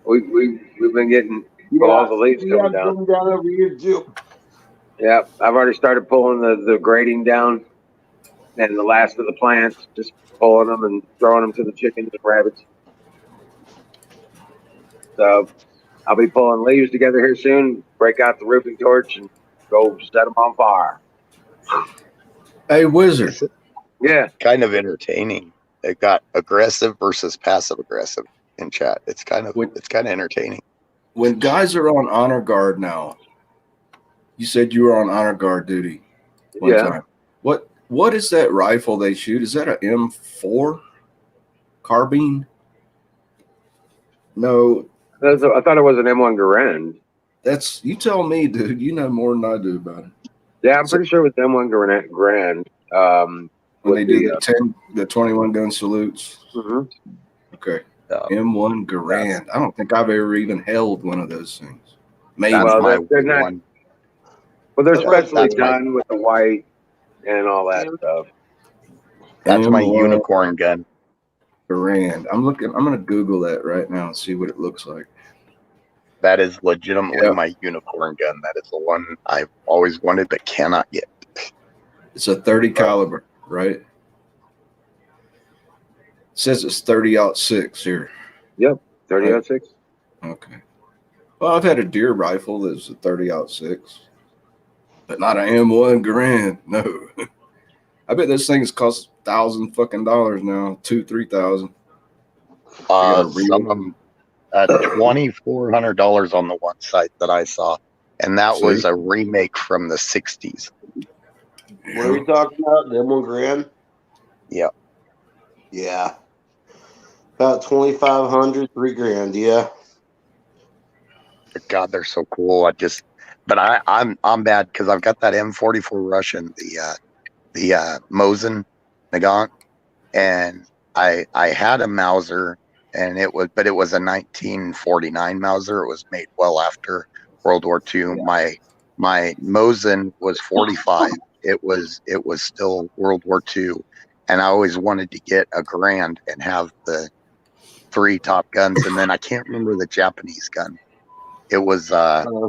We've been getting all the leaves coming down. Coming down over here too. Yeah, I've already started pulling the grading down and the last of the plants, just pulling them and throwing them to the chickens and rabbits. So I'll be pulling leaves together here soon, break out the roofing torch and go set them on fire. Hey, Wizard. Yeah, kind of entertaining. It got aggressive versus passive aggressive in chat. It's kind of entertaining. When guys are on honor guard now, you said you were on honor guard duty one Yeah. time. What is that rifle they shoot? Is that a M4 carbine? No, I thought it was an M1 Garand. that's, you tell me, dude. You know more than I do about it. Yeah, I'm pretty sure it was M1 Garand. When they do the, the 21 gun salutes. mhm. Okay. Uh, M1 Garand. I don't think I've ever even held one of those things. Maybe. That's Well, my they're not- one. Well, they're That's right, specially that's my- done with the white and all that stuff. That's my M1 unicorn gun. Garand. I'm gonna Google that right now and see what it looks like. That is legitimately Yeah. my unicorn gun. That is the one I've always wanted but cannot get. It's a 30 caliber, right? It says it's 30-06 here. 30-06? Okay. Well, I've had a deer rifle that's a 30-06, but not an M1 Garand. No. I bet those things cost $1,000 now, $2,000-3,000. gotta read Some of them, $2,400 on the one site that I saw, and that was See? a remake from the '60s. What are we talking about? The M1 Grand? Yeah. Yeah. About 2,500, $3,000. Yeah. God, they're so cool. But I'm bad because I've got that M44 Russian, the Mosin Nagant, and I had a Mauser, and it was a 1949 Mauser. It was made well after World War II. My Mosin was 45. It was still World War II, and I always wanted to get a Garand and have the 3 top guns, and then I can't remember the Japanese gun. It was The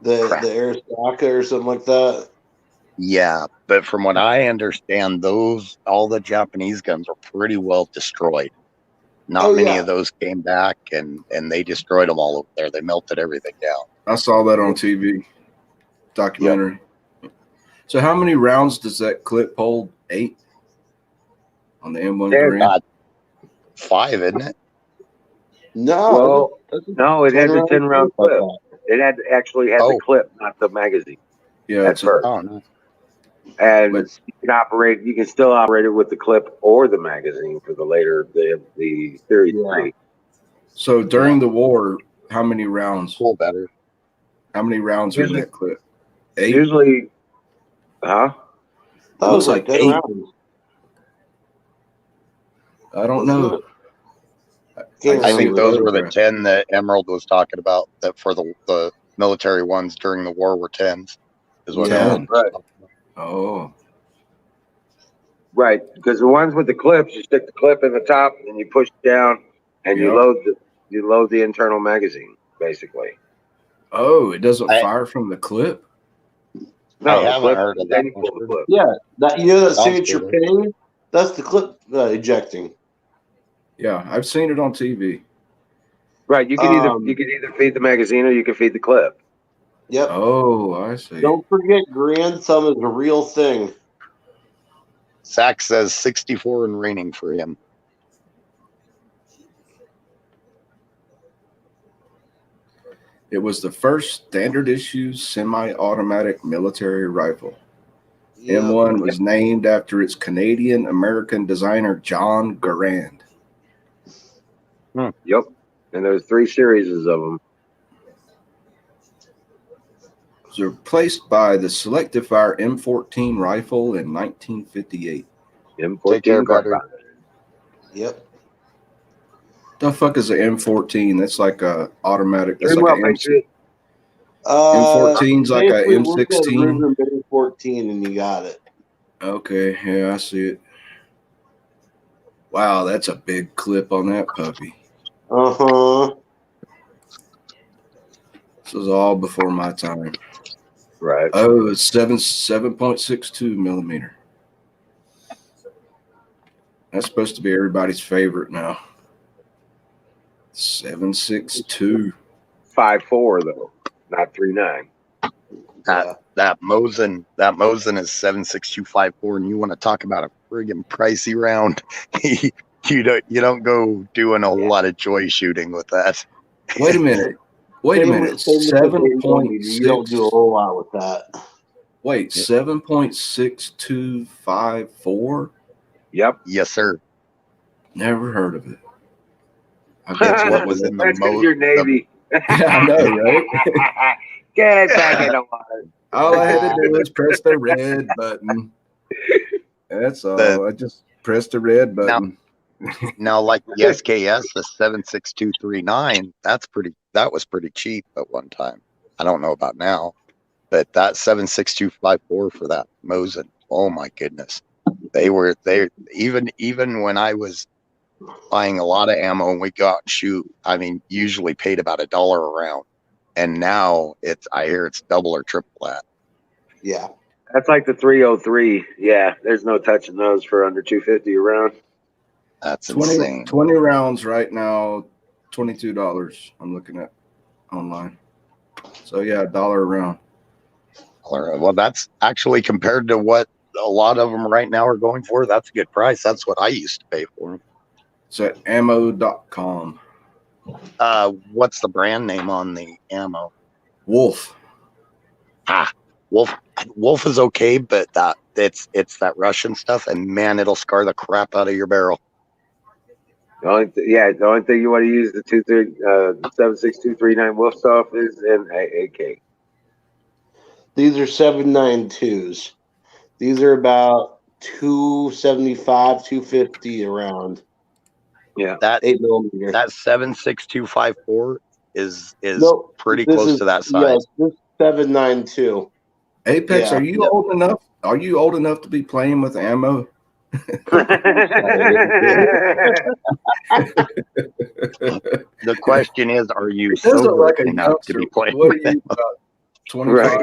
Crap. Aristaka or something like that. yeah, but from what I understand, all the Japanese guns were pretty well destroyed. Not Oh, many yeah. of those came back, and they destroyed them all over there. They melted everything down. I saw that on TV documentary. So how many rounds does that clip hold? 8 on the M1 Yeah, Garand? 5, isn't it? No. Well, no, it had the 10 round clip. clip. It actually had the Oh. clip, not the magazine Yeah, at it's first. Oh no. And But- you can still operate it with the clip or the magazine for the later, the Series Yeah. 3. so during the war, how many rounds? Cool better. How many rounds are in Usually- that clip? 8. Usually, huh? That Looks was like like 10 8. rounds. I don't Wasn't know. it? Can't I just think see those the were the photograph. 10 that Emerald was talking about. That for the military ones during the war were 10s. Is what Yeah. Emerald was Right. talking about. Oh, Right, because the ones with the clips, you stick the clip in the top and you push down, and Yep. you load the internal magazine, basically. oh, it doesn't I- fire from the clip. I No, the haven't clip, heard of then that. you pull the clip. Yeah, that you know that Sounds signature cool. ping. That's the clip ejecting. Yeah, I've seen it on TV. Right, you could either feed the magazine or you could feed the clip. Yep. Oh, I see. Don't forget, grandson is a real thing. Zach says 64 and raining for him. It was the first standard issue semi-automatic military rifle. Yep. M1 was named after its Canadian-American designer John Garand. Yep, and there's 3 series of them. It was replaced by the selective fire M14 rifle in 1958. M14 Take care, buddy. carbine. Yep. The fuck is the M14? That's like a automatic. That's Very like well, a Patriot. M14's like a basically look at M16. Ruger Mini 14 and you got it. Okay, yeah, I see it. Wow, that's a big clip on that puppy. Uh-huh. This was all before my time. Right. Oh, it's 7.62 millimeter. That's supposed to be everybody's favorite now. 7.62. 5.4 though, not 3.9. That Mosin is 7.6254, and you want to talk about a friggin' pricey round? you don't go doing a whole lot of joy shooting with that. Wait a minute. Wait a minute. Same with the Daytona. You don't do a 7.6. whole lot with that. Wait, 7.6254? Yep. Yes, sir. Never heard of it. I That's bet what was in the That's because most. you're Navy. Yeah, I know, right? Get back in the water. All I had to do was press the red button. That's all. I just pressed the red button. Now, like the SKS, the 7.6239, that was pretty cheap at one time. I don't know about now, but that 7.6254 for that Mosin, oh my goodness, they even when I was buying a lot of ammo and we go out and shoot, I mean, usually paid about $1 a round, and now I hear it's double or triple that. Yeah. That's like the 303. Yeah, there's no touching those for under 250 a round. That's 20 insane. 20 rounds right now, $22. I'm looking at online. So yeah, $1 a round. Well, that's actually compared to what a lot of them right now are going for. That's a good price. That's what I used to pay for them. It's at ammo.com. What's the brand name on the ammo? Wolf. Wolf is okay, but it's that Russian stuff, and man, it'll scar the crap out of your barrel. The only thing you want to use the 7.6239 Wolf stuff is an AK. These are 7.92s. These are about 275, 250 around. Yeah. That 8 millimeter. 7.6254 is Nope, pretty this close is- to that size. Yes, this is 7.92. Apex, Yeah. are you old enough? Are you old enough to be playing with ammo? The question is, are you It does look sober like a enough to youngster. be playing What with are it? you, about 25?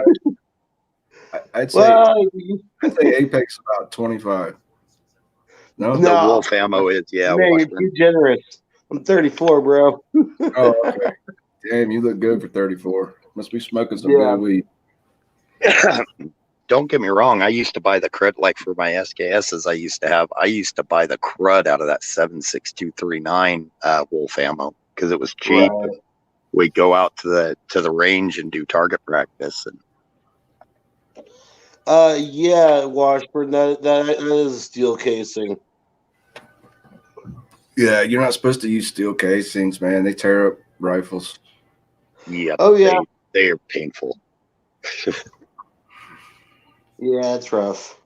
Right. I'd say I'd say Apex about 25. No? The No. Wolf ammo is, yeah. Man, you're Washburn. too generous. I'm 34, bro. Oh, okay. Damn, you look good for 34. Must be smoking some Yeah. good weed. Don't get me wrong. I used to buy the crud, like for my SKSs I used to buy the crud out of that 7.6239 Wolf ammo because it was cheap. Right. We'd go out to the range and do target practice. And Yeah, Washburn, that is a steel casing. Yeah, you're not supposed to use steel casings, man. They tear up rifles. yeah, Oh, yeah. they are painful. Yeah, it's rough.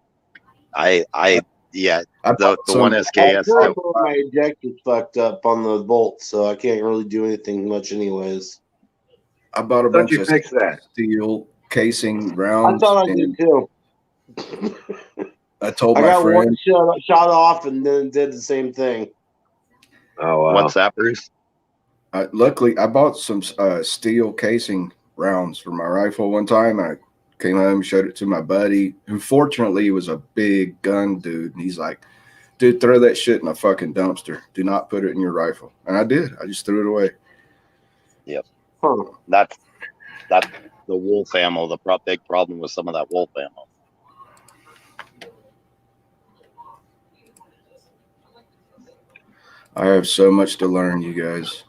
Yeah, I the bought one some- SKS. My ejector's fucked up on the bolt, so I can't really do anything much, anyways. I bought a Thought bunch you of fixed that. steel casing I rounds. thought I did and too. I told I my got friend, one shot off and then did the same thing. Oh wow. What's that, Bruce? luckily, I bought some steel casing rounds for my rifle one time. I came home, showed it to my buddy, who fortunately was a big gun dude. And he's like, dude, throw that shit in a fucking dumpster. Do not put it in your rifle. And I did. I just threw it away. Huh. That's the wolf ammo. The big problem with some of that wolf ammo. I have so much to learn, you guys.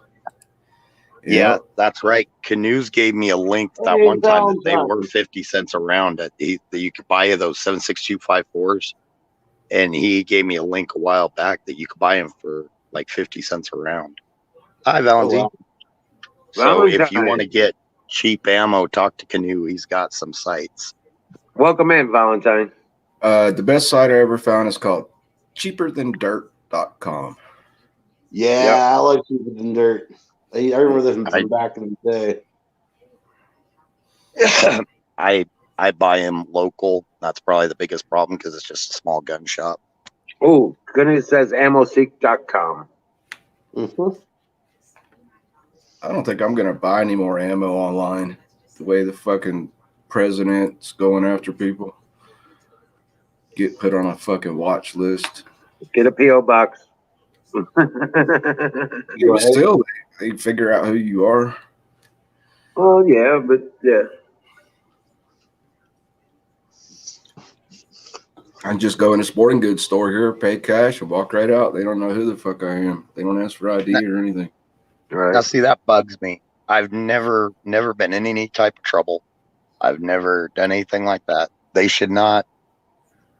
Yeah, that's right. Canoes gave me a link that Okay, one time that they sounds were nice. 50 cents a round. That you could buy those 7.6254s, and he gave me a link a while back that you could buy them for like 50 cents a round. Hi, Valentine. wow. So if you Valentine. want to get cheap ammo, talk to Canoe. He's got some sites. Welcome in, Valentine. The best site I ever found is called cheaperthandirt.com. Yeah, Yep. I like Cheaper Than Dirt. I remember them from back in the day. I buy him local. That's probably the biggest problem because it's just a small gun shop. Oh, goodness says ammoseek.com. Mm-hmm. I don't think I'm going to buy any more ammo online. The way the fucking president's going after people. Get put on a fucking watch list. Get a P.O. box. Even still, they figure out who you are. Well, yeah, but yeah. I just go in a sporting goods store here, pay cash, and walk right out. They don't know who the fuck I am. They don't ask for ID or anything. Now, Right. see, that bugs me. I've never been in any type of trouble. I've never done anything like that. They should not.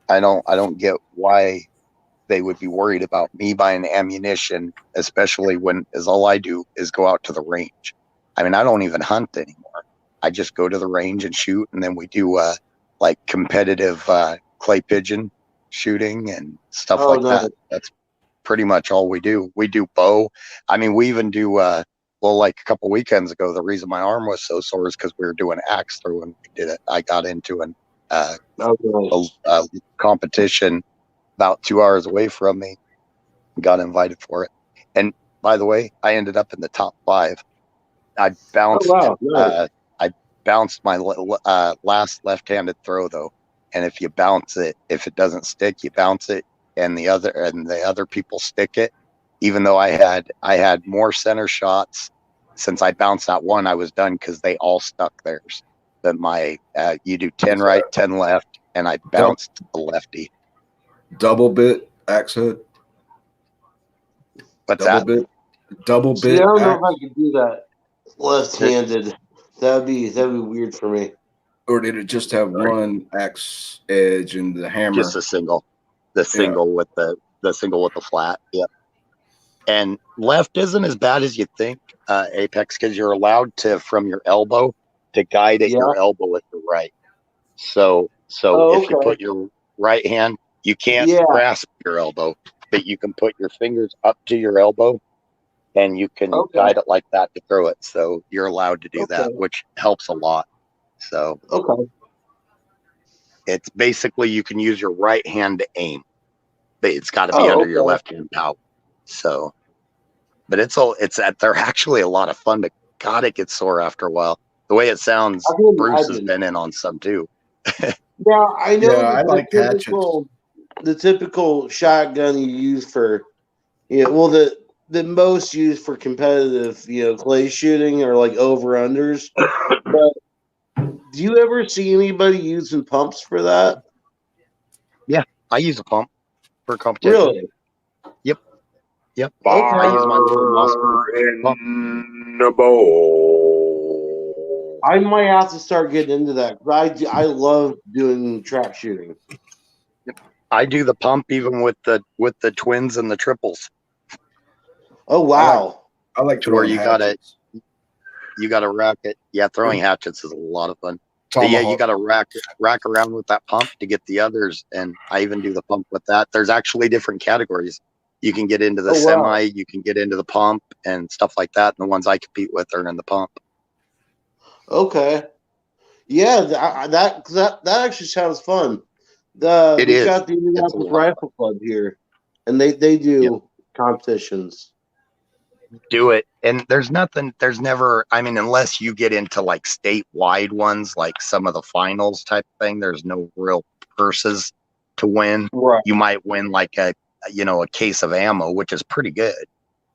I don't get why they would be worried about me buying ammunition, especially when as all I do is go out to the range. I mean, I don't even hunt anymore. I just go to the range and shoot, and then we do like competitive clay pigeon shooting and stuff Oh, like nice. that. That's pretty much all we do. We do bow. I mean, we even do well, like a couple weekends ago, the reason my arm was so sore is because we were doing axe throw, and we did it. I got into Oh, nice. a competition about 2 hours away from me and got invited for it. And by the way, I ended up in the top 5. I bounced. Oh, wow. Nice. I bounced my last left-handed throw though, and if you bounce it, if it doesn't stick, you bounce it, and the other people stick it. Even though I had more center shots, since I bounced that one, I was done because they all stuck theirs. Then my you do 10 right, 10 left, and I bounced a lefty. Double bit axe hood. What's Double that? bit. Double See, bit. I don't know axe, if I could do that left-handed. That'd be weird for me. or did it just have one axe edge and the hammer? Just a single, the single with the single with the flat. Yep. And left isn't as bad as you think, Apex, because you're allowed to from your elbow to guide at your elbow with the right. So if you put your right hand, you can't grasp your elbow, but you can put your fingers up to your elbow, and you can guide it like that to throw it. So you're allowed to do that, which helps a lot. So it's basically you can use your right hand to aim, but it's got to be under your left hand out. So, but they're actually a lot of fun. But God, it gets sore after a while. The way it sounds, Bruce has been in on some too. Yeah, I know. Yeah, I like hatchets. The typical shotgun you use for, the most used for competitive, clay shooting or like over unders. But do you ever see anybody using pumps for that? Yeah, I use a pump for competition. Really? Yep. Fire I use mine for muscle. in the bowl. I might have to start getting into that. I love doing trap shooting. I do the pump even with the twins and the triples. Oh wow! I like where throwing you hatchets. got to rack it. Yeah, throwing hatchets is a lot of fun. But yeah, you Tomahawk. got to rack around with that pump to get the others, and I even do the pump with that. There's actually different categories. You can get into the Oh, wow. semi, you can get into the pump and stuff like that. And the ones I compete with are in the pump. Okay. Yeah, that actually sounds fun. It We've is. got the It's a Indianapolis lot. Rifle Club here, and they do competitions. Do it. And there's never, I mean, unless you get into like statewide ones, like some of the finals type thing, there's no real purses to win. Right. You might win like a case of ammo, which is pretty good.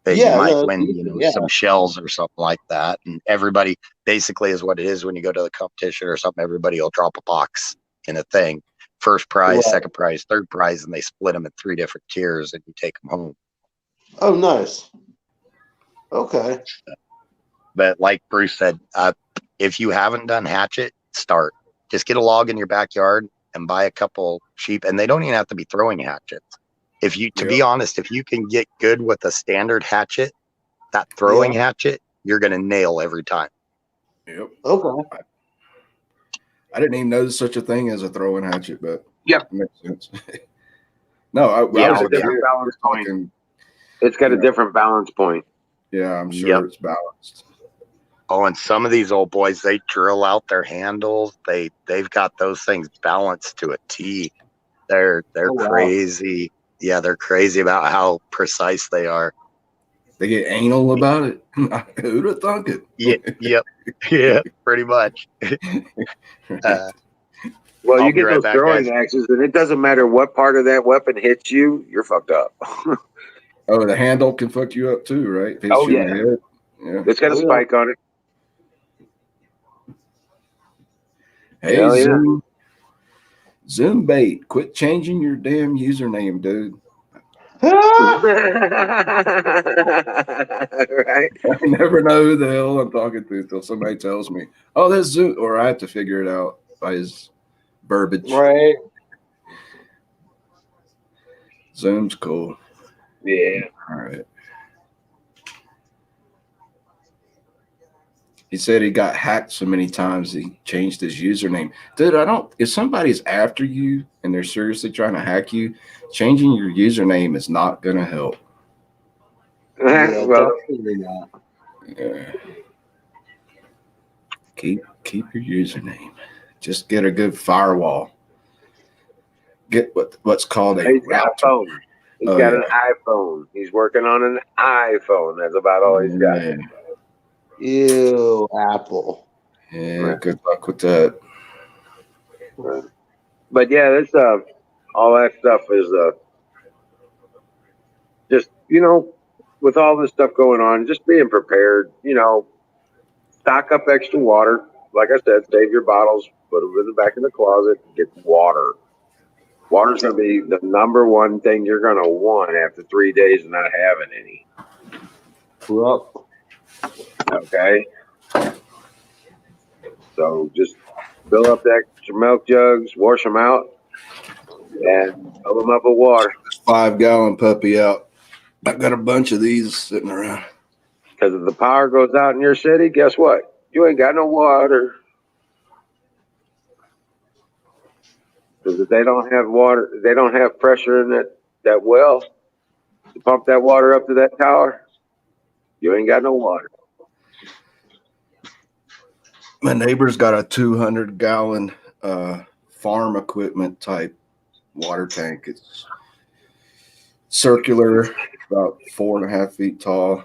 But you Yeah, might no, win, yeah. some shells or something like that. And everybody basically is what it is when you go to the competition or something. Everybody will drop a box in a thing. First prize, Right. second prize, third prize, and they split them in 3 different tiers and you take them home. Oh, nice. Okay. But like Bruce said, if you haven't done hatchet, start. Just get a log in your backyard and buy a couple cheap, and they don't even have to be throwing hatchets. To be honest, if you can get good with a standard hatchet, that throwing hatchet, you're going to nail every time. Yep. Okay. I didn't even know there's such a thing as a throwing hatchet, but Yep. it makes sense. No, I Yeah, was it's a different balance point. talking. It's got a Yeah. different balance point. Yeah, I'm sure Yep. it's balanced. Oh, and some of these old boys, they drill out their handles. They've got those things balanced to a T. They're Oh, wow. crazy. Yeah, they're crazy about how precise they are. They get anal about it. Who'd have thunk it? Yep. Yeah, pretty much. Well, I'll you be get right those back, throwing guys. axes, and it doesn't matter what part of that weapon hits you, you're fucked up. Oh, the handle can fuck you up too, right? If it hits Oh, you in yeah. the head. Yeah. It's got a Oh, yeah. spike on it. Hey, Hell yeah. Zoom bait, quit changing your damn username, dude. Right? I never know who the hell I'm talking to until somebody tells me, oh, that's Zoom, or I have to figure it out by his verbiage. Right. Zoom's cool. Yeah. All right. He said he got hacked so many times he changed his username. Dude, if somebody's after you and they're seriously trying to hack you, changing your username is not going to help. Yeah, Well, definitely not. Yeah. Keep your username. Just get a good firewall. Get what's called a he's got a router. phone. He's Oh, got yeah. an iPhone. He's working on an iPhone. That's about all he's got. Yeah. Ew, Apple. Yeah, good luck with that. But yeah, this all that stuff is just with all this stuff going on, just being prepared. Stock up extra water. Like I said, save your bottles, put them in the back of the closet, get water. Water's going to be the number one thing you're going to want after 3 days of not having any. Well, Okay? So just fill up the extra milk jugs, wash them out, and fill them up with water. 5-gallon puppy out. I got a bunch of these sitting around. Because if the power goes out in your city, guess what? You ain't got no water. Because if they don't have water, they don't have pressure in that well to pump that water up to that tower, you ain't got no water. My neighbor's got a 200-gallon farm equipment type water tank. It's circular, about 4.5 feet tall.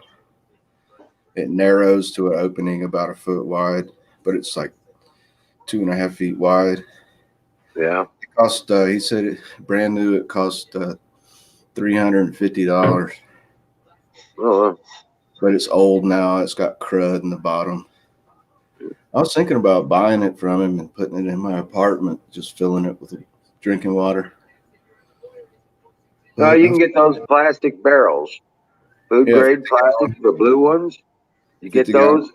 It narrows to an opening about 1 foot wide, but it's like 2.5 feet wide. Yeah. It cost, he said, brand new, it cost $350. Oh, But it's old now. It's got crud in the bottom. I was thinking about buying it from him and putting it in my apartment, just filling it with drinking water. no, you can get those plastic barrels, food grade plastic, the blue ones. You get 50 those.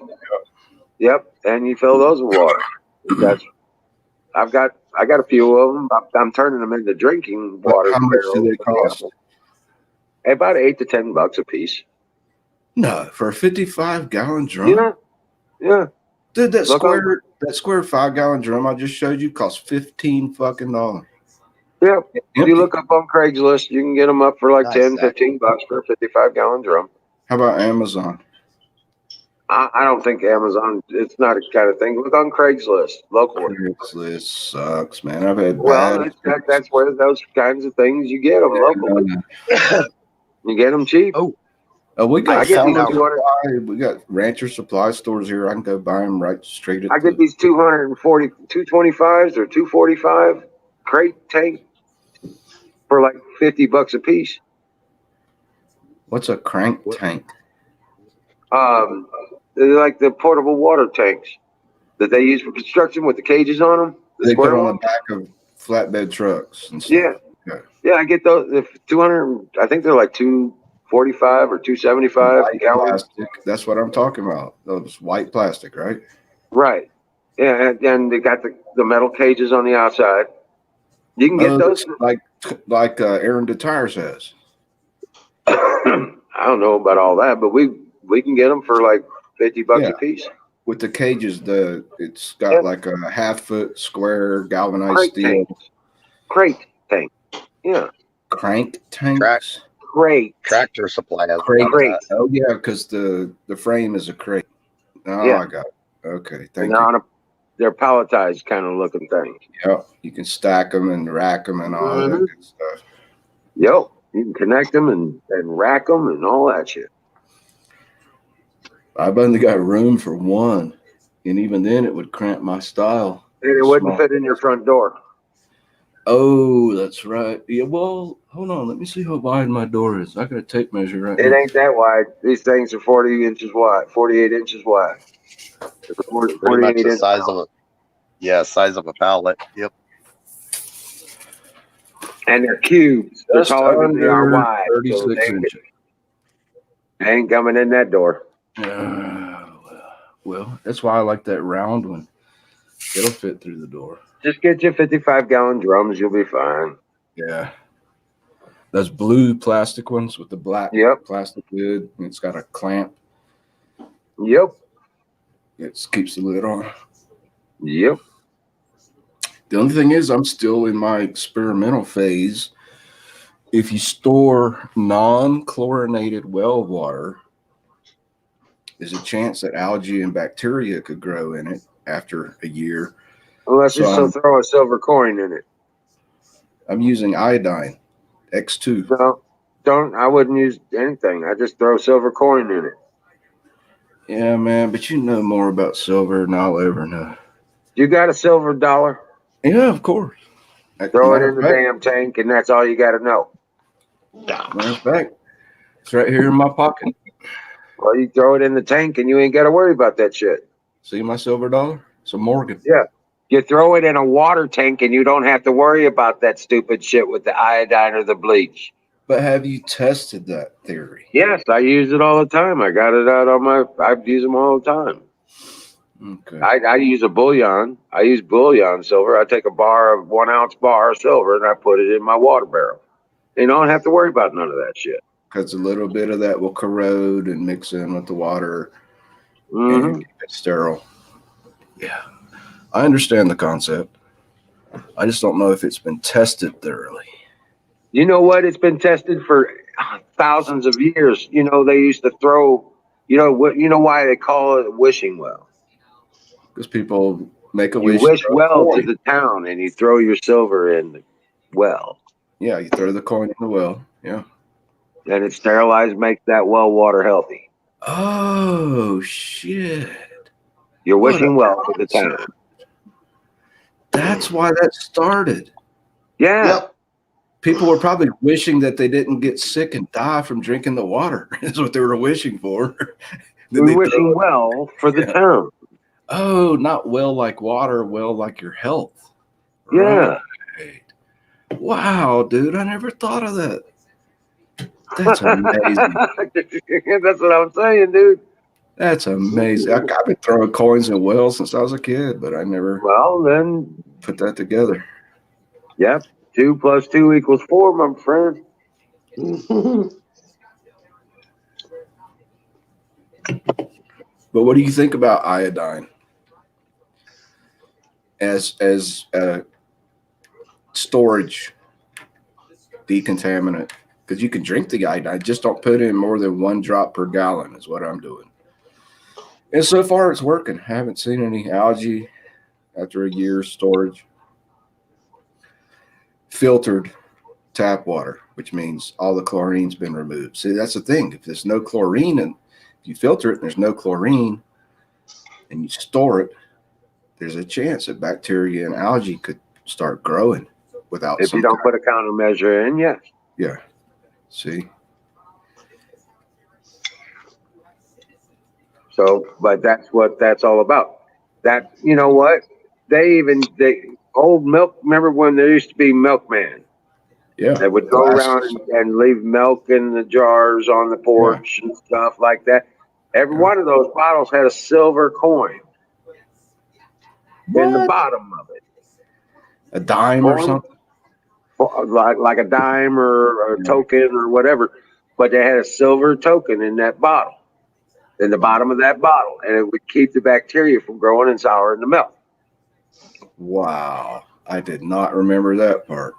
Yep, and you fill those with water. I got a few of them. I'm turning them into drinking water. How much do they barrels. cost? About $8 to $10 a piece. No, for a 55-gallon drum. Yeah. Dude, that Look that square 5-gallon drum I just showed you costs $15 fucking dollars. Yeah. If Empty. you look up on Craigslist, you can get them up for like Nice, 10, Zach. $15 for a 55-gallon drum. How about Amazon? I don't think Amazon, it's not a kind of thing. Look on Craigslist locally. Craigslist sucks, man. I've had Well, bad. that's where those kinds of things you get them locally. You get them cheap. Oh, We got I get these found out. 200. we got Rancher Supply stores here. I can go buy them right straight at I get these 240, 225s or 245 crate tank for like $50 a piece. What's a crank tank? They're like the portable water tanks that they use for construction with the cages on them. They put square on the ones. back of flatbed trucks and stuff. Yeah. Okay. Yeah, I get those. If 200, I think they're like 245 or 275 White gallons. plastic. That's what I'm talking about. Those white plastic, right? Right. Yeah, and they got the metal cages on the outside. You can get those. like Aaron DeTire says. I don't know about all that, but we can get them for like $50 a piece. With the cages, it's got like a half-foot square galvanized steel Crate tank. Yeah. crank tanks. Crate. Tractor Supply has Crate. one of that. Oh yeah, because the frame is a crate. Oh, Yeah. I got it. Okay, And thank they're you. they're palletized kind of looking things. Yeah, you can stack them and rack them and all that good stuff. Yep. You can connect them and rack them and all that shit. I've only got room for one, and even then, it would cramp my style. And it wouldn't Small. fit in your front door. Oh, that's right. Yeah, well, hold on. Let me see how wide my door is. I got a tape measure right It now. ain't that wide. These things are 40 inches wide, 48 inches wide. Pretty 48 much the inches. size of size of a pallet. Yep. And they're cubes. They're Just taller than they are under wide. So 36 they inches. ain't coming in that door. Well, that's why I like that round one. It'll fit through the door. Just get your 55-gallon drums. You'll be fine. Yeah. Those blue plastic ones with the black Yep. plastic lid, and it's got a clamp. Yep. It keeps the lid on. Yep. The only thing is, I'm still in my experimental phase. If you store non-chlorinated well water, there's a chance that algae and bacteria could grow in it after a year. Unless you So still throw a silver coin in it. I'm using iodine, X2. No, don't. I wouldn't use anything. I just throw a silver coin in it. Yeah, man, but you know more about silver than I'll ever know. You got a silver dollar? Yeah, of course. Throw it in the damn tank, and that's all you got to know. Matter of fact, it's right here in my pocket. Well, you throw it in the tank, and you ain't got to worry about that shit. See my silver dollar? It's a Morgan. Yeah. You throw it in a water tank, and you don't have to worry about that stupid shit with the iodine or the bleach. But have you tested that theory? Yes, I use it all the time. I got it out on I use them all the time. Okay. I use a bullion. I use bullion silver. I take a 1 ounce bar of silver, and I put it in my water barrel. You don't have to worry about none of that shit. Because a little bit of that will corrode and mix in with the water Mm-hmm. and keep it sterile. Yeah. I understand the concept. I just don't know if it's been tested thoroughly. You know what? It's been tested for thousands of years. You know, they used to throw, you know why they call it a wishing well? Because people make a You wish. wish throw a well to coin. the town and you throw your silver in the well. Yeah, you throw the coin in the well. Yeah. And it sterilized, makes that well water healthy. Oh, shit. You're What wishing a well for the town. concept. That's why that started. Yeah. Yep. People were probably wishing that they didn't get sick and die from drinking the water. That's what they were wishing for. Then they You're wishing throw- well for the Yeah. town. Oh, not well like water, well like your health. Yeah. Right. Wow, dude, I never thought of that. That's amazing. That's what I'm saying, dude. That's amazing. I've been throwing coins in wells since I was a kid, but I never Well, then, put that together. yep. 2 + 2 = 4, my friend. But what do you think about iodine? as storage decontaminant, because you can drink the iodine. Just don't put in more than 1 drop per gallon is what I'm doing. And so far it's working. I haven't seen any algae after a year's storage. Filtered tap water, which means all the chlorine's been removed. See, that's the thing. If there's no chlorine and if you filter it and there's no chlorine and you store it, there's a chance that bacteria and algae could start growing without If you don't put a countermeasure in, yes. Yeah. See? So, but that's what that's all about. That, you know what? They old milk, remember when there used to be milkman? Yeah. They would go around and leave milk in the jars on the porch and stuff like that. Every one of those bottles had a silver coin in the bottom of it. A dime or something? Like a dime or a token or whatever. But they had a silver token in that bottle, in the bottom of that bottle. And it would keep the bacteria from growing and souring the milk. Wow. I did not remember that part.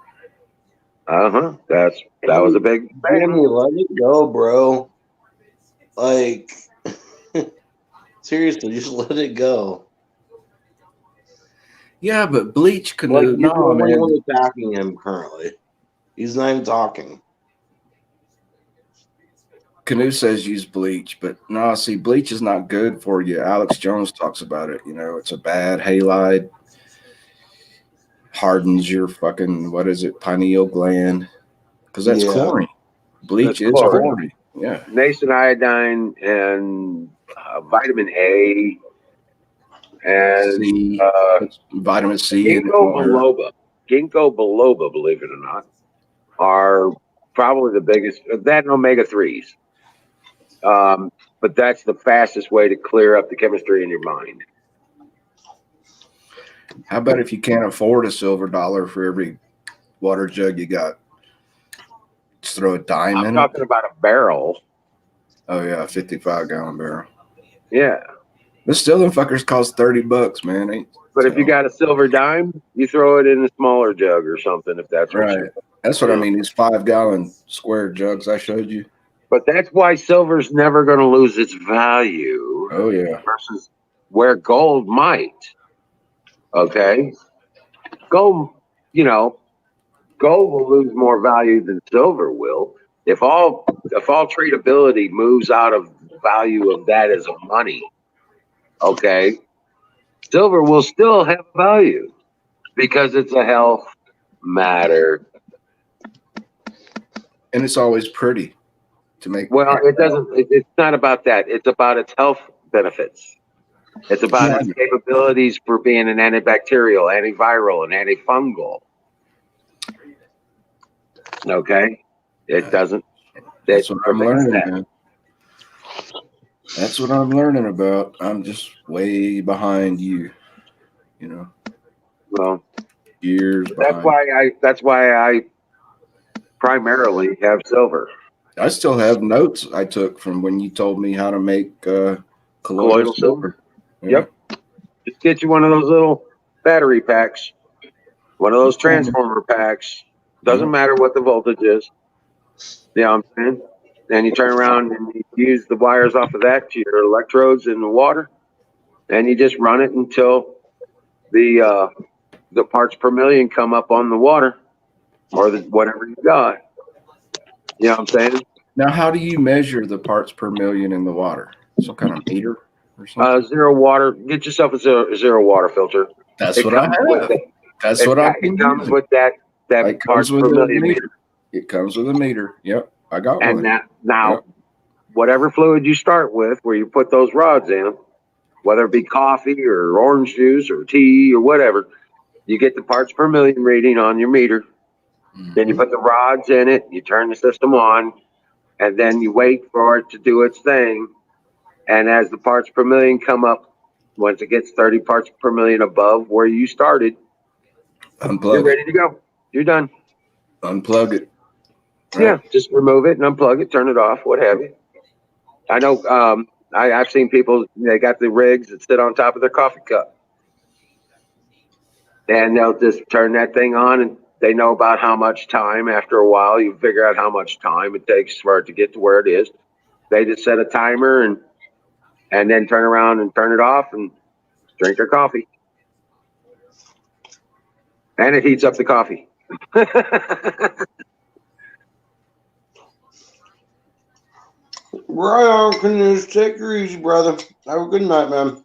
Uh-huh. That was a big Damn, you let it go, bro. Like, seriously, just let it go. Yeah, but bleach can Like, do. you're No, the only man. one attacking him currently. He's not even talking. Canoe says use bleach, but no, see, bleach is not good for you. Alex Jones talks about it. You know, it's a bad halide. Hardens your fucking, what is it, pineal gland. Because that's chlorine. Bleach is chlorine. Yeah. Nascent iodine and vitamin A and C, vitamin C. Ginkgo biloba, believe it or not, are probably the biggest. That and omega-3s. But that's the fastest way to clear up the chemistry in your mind. How about if you can't afford a silver dollar for every water jug you got? Just throw a dime in it. I'm talking about a barrel. Oh yeah, a 55-gallon barrel. Yeah. But still, them fuckers cost $30, man. But if you got a silver dime, you throw it in a smaller jug or something. If that's right. That's what I mean. These 5-gallon square jugs I showed you. But that's why silver's never going to lose its value. Oh yeah. Versus where gold might. Okay. Gold, gold will lose more value than silver will. If all tradability moves out of value of that as a money, okay, silver will still have value because it's a health matter. And it's always pretty to make. Well, it's not about that. It's about its health benefits. It's about its capabilities for being an antibacterial, antiviral, and antifungal. Okay? It doesn't. That's what I'm learning, man. That's what I'm learning about. I'm just way behind you, Well, years that's behind. that's why I primarily have silver. I still have notes I took from when you told me how to make colloidal silver. Yeah. Yep. Just get you one of those little battery packs, one of those transformer packs. Doesn't matter what the voltage is. You know what I'm saying? Then you turn around and you use the wires off of that to your electrodes in the water, and you just run it until the parts per million come up on the water, or whatever you got. You know what I'm saying? Now, how do you measure the parts per million in the water? Some kind of meter or something? Zero water. Get yourself a zero water filter. That's what I have. That's what I can. It comes with that parts per million meter. It comes with a meter. Yep, I got one. And now, whatever fluid you start with, where you put those rods in, whether it be coffee or orange juice or tea or whatever, you get the parts per million reading on your meter. Mm-hmm. Then you put the rods in it, you turn the system on, and then you wait for it to do its thing. And as the parts per million come up, once it gets 30 parts per million above where you started, you're ready to go. You're done. Unplug it. Right. Yeah, just remove it and unplug it, turn it off, what have you. I know I've seen people, they got the rigs that sit on top of their coffee cup. and they'll just turn that thing on, and they know about how much time. After a while, you figure out how much time it takes for it to get to where it is. They just set a timer and then turn around and turn it off and drink their coffee. And it heats up the coffee. Right on, Canoes. Take her easy, brother. Have a good night, man.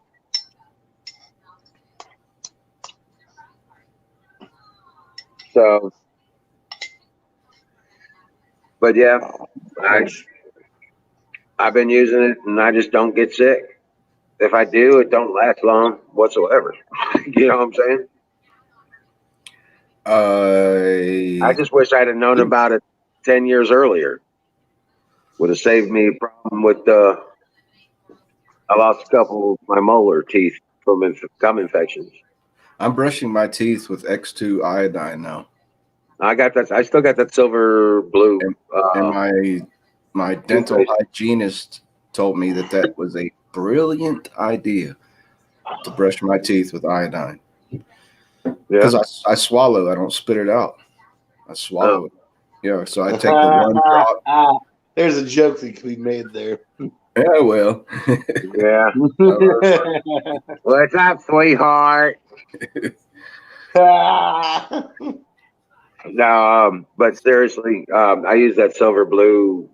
So, but yeah, I've been using it and I just don't get sick. If I do, it don't last long whatsoever. You know what I'm saying? I just wish I'd have known about it 10 years earlier. Would have saved me a problem with I lost a couple of my molar teeth from gum infections. I'm brushing my teeth with X2 iodine now. I got that. I still got that silver blue. And my dental hygienist told me that was a brilliant idea to brush my teeth with iodine. Because I swallow, I don't spit it out. I swallow it. Yeah, so I take the one drop. There's a joke that can be made there. Yeah, well. Yeah. What's up, sweetheart? No, but seriously, I use that silver blue,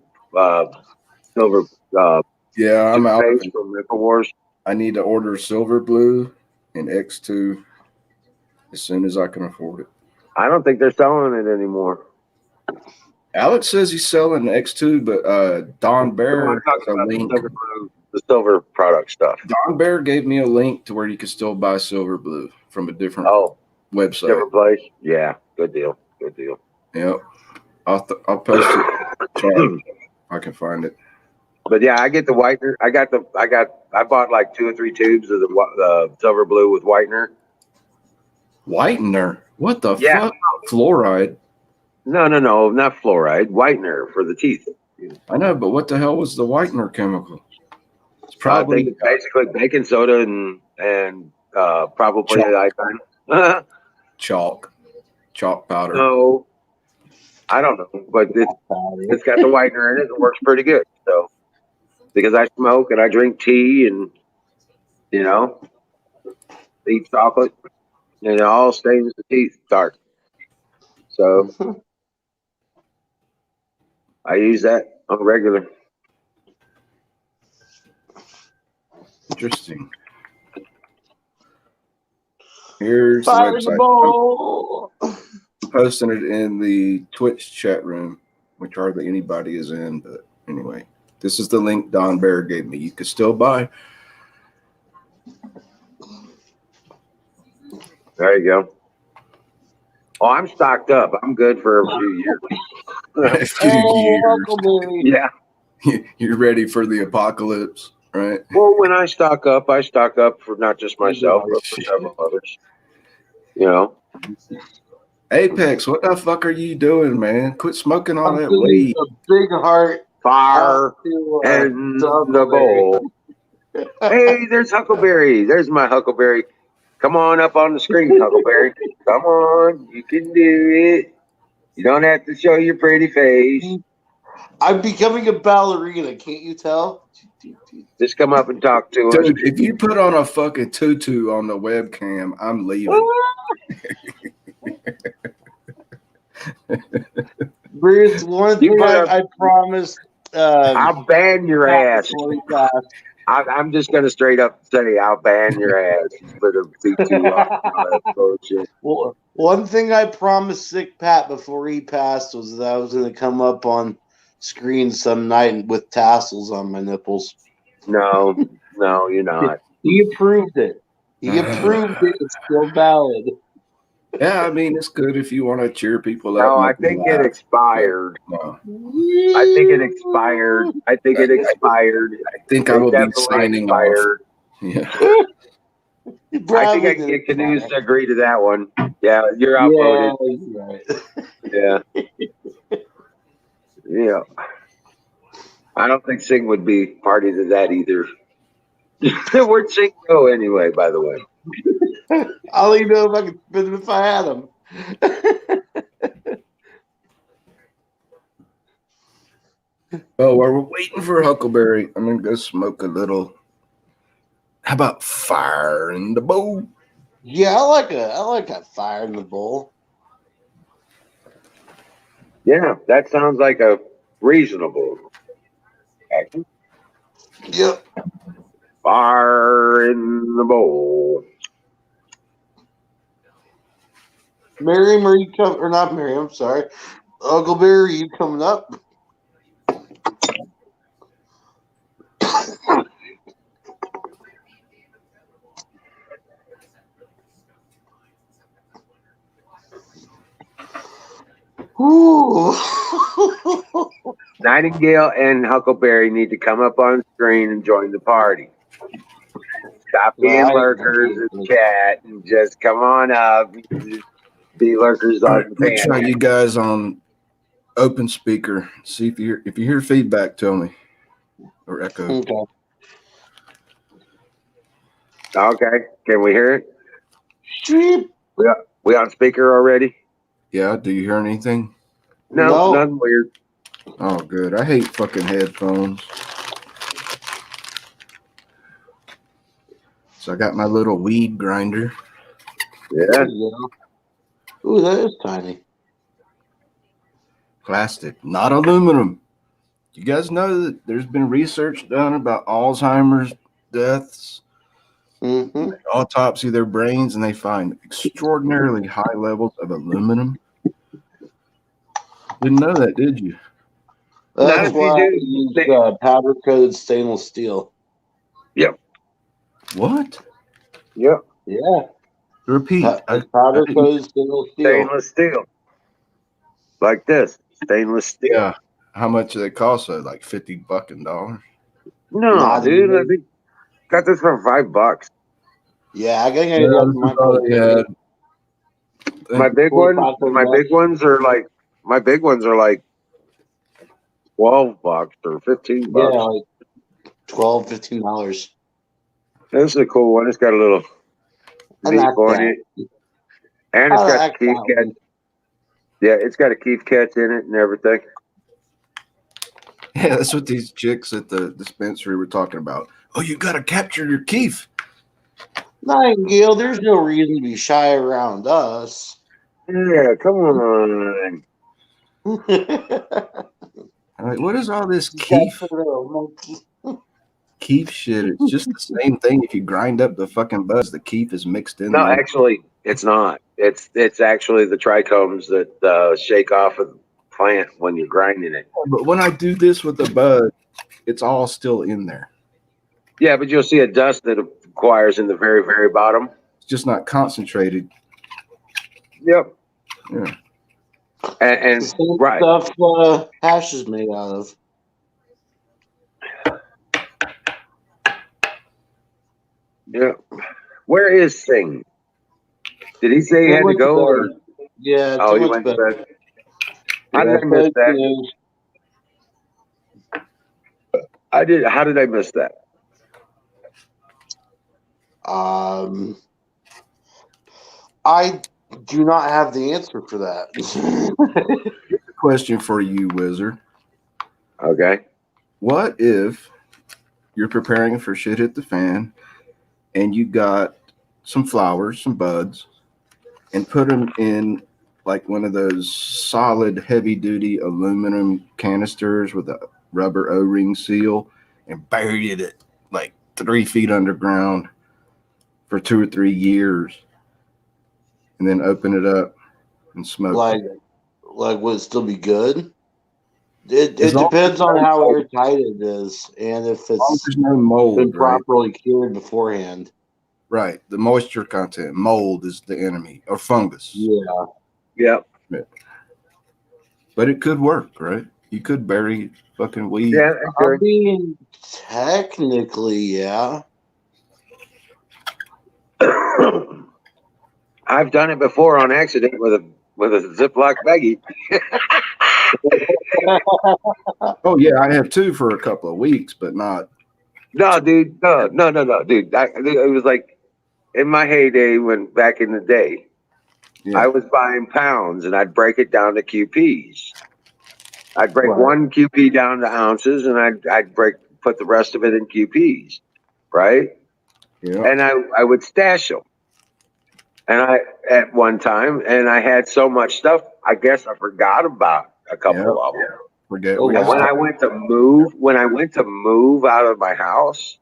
yeah, I'm out from InfoWars. I need to order silver blue and X2 as soon as I can afford it. I don't think they're selling it anymore. Alex says he's selling the X2, but Don Bear has a link. The silver product stuff. Don Bear gave me a link to where you can still buy silver blue from a different website. Different place? Yeah, good deal. Good deal. Yep. I'll post it. If I can find it. But yeah, I get the whitener. I bought like 2 or 3 tubes of the silver blue with whitener. Whitener? What the fuck? Fluoride? No, not fluoride. Whitener for the teeth. I know, but what the hell was the whitener chemical? It's probably basically baking soda and probably iodine. Chalk powder. No, I don't know, but it's got the whitener in it. It works pretty good. So because I smoke and I drink tea and eat chocolate, and it all stains the teeth dark. So I use that on a regular. Interesting. Here's the website. I'm posting it in the Twitch chat room, which hardly anybody is in, but anyway, this is the link Don Bear gave me. You can still buy. There you go. Oh, I'm stocked up. I'm good for a few years. A few years. Yeah. You're ready for the apocalypse, right? Well, when I stock up for not just myself, but for several others. Apex, what the fuck are you doing, man? Quit smoking all that weed. A big heart. Fire and the bowl. Hey, there's Huckleberry. There's my Huckleberry. Come on up on the screen, Huckleberry. Come on. You can do it. You don't have to show your pretty face. I'm becoming a ballerina. Can't you tell? Just come up and talk to us. Dude, if you put on a fucking tutu on the webcam, I'm leaving. Bruce, one thing I promised. I'll ban your ass. I'm just going to straight up say I'll ban your ass for the bullshit. Well, one thing I promised Sick Pat before he passed was that I was going to come up on screen some night with tassels on my nipples. No, you're not. He approved it. He approved it. It's still valid. Yeah, I mean, it's good if you want to cheer people up. No, I think it expired. No. I think it expired. I think I will be signing off. Yeah. I think I can get Canoes to agree to that one. Yeah, you're outvoted. Yeah. Yeah. I don't think Sing would be party to that either. Where'd Sing go anyway, by the way? I'll let you know if I could spin them if I had them. Oh, while we're waiting for Huckleberry, I'm gonna go smoke a little. How about fire in the bowl? Yeah, I like that fire in the bowl. Yeah, that sounds like a reasonable action. Yep. Fire in the bowl. Miriam, are you coming? Or not Miriam? Sorry, Huckleberry, are you coming up? Ooh. Nightingale and Huckleberry need to come up on screen and join the party. Stop being lurkers in chat and just come on up. Be lurkers All on right, the let me try fan. you guys on open speaker. See if you hear feedback, tell me. Or echo. Okay. Okay, can we hear it? Sheep. We on speaker already? Yeah, do you hear anything? No, nothing weird. Oh, good. I hate fucking headphones. So I got my little weed grinder. Yeah. Ooh, that is tiny. Plastic, not aluminum. You guys know that there's been research done about Alzheimer's deaths. Mm-hmm. They autopsy their brains and they find extraordinarily high levels of aluminum. Didn't know that, did you? That's if you why I do, use they- powder coated stainless steel. What? Yep. Yeah. Repeat. Powder coated stainless steel. Stainless steel. Like this. Stainless steel. Yeah. How much do they cost? Like $50. No, Not dude. even. I think got this for $5. Yeah, I think I Yeah, got this my is all they had. My big ones are like $12 or $15. Yeah, like $12, $15. This is a cool one. It's got a little I leaf like on that. it. And it's I got like the keef that catch. one. Yeah, it's got a keef catch in it and everything. Yeah, that's what these chicks at the dispensary were talking about. Oh, you got to capture your keef. Nightingale, there's no reason to be shy around us. Yeah, come on. I'm like, what is all this keef shit? It's just the same thing. If you grind up the fucking buds, the keef is mixed in No, there. actually, it's not. It's actually the trichomes that shake off of the plant when you're grinding it. But when I do this with the bud, it's all still in there. Yeah, but you'll see a dust that acquires in the very, very bottom. It's just not concentrated. Yep. Yeah. And the same right. stuff hash is made out of. Yeah. Where is Singh? Did he say he had to go? Or? Yeah, Oh, too he much went to better. bed. How did I miss that? How did I miss that? I do not have the answer for that. Question for you, Wizard. Okay. What if you're preparing for shit hit the fan and you got some flowers, some buds, and put them in like one of those solid heavy duty aluminum canisters with a rubber O-ring seal and buried it like 3 feet underground for 2 or 3 years and then open it up and smoke it? Like would it still be good? It As long depends as on there's how no mold. airtight it is and if As long as it's there's no mold, been right? properly cured beforehand. Right. The moisture content. Mold is the enemy, or fungus. Yeah. Yep. But it could work, right? You could bury fucking weed. Yeah. I mean, technically, yeah. I've done it before on accident with a Ziploc baggie. Oh yeah, I have too for a couple of weeks, but not. No, dude. No, dude. It was like in my heyday, when back in the day, Yeah. I was buying pounds and I'd break it down to QPs. I'd break Right. one QP down to ounces and I'd put the rest of it in QPs, right? Yeah. And I would stash them. And at one time, and I had so much stuff, I guess I forgot about a couple of them. Forget. Oh, we And wow. when I went to move out of my house,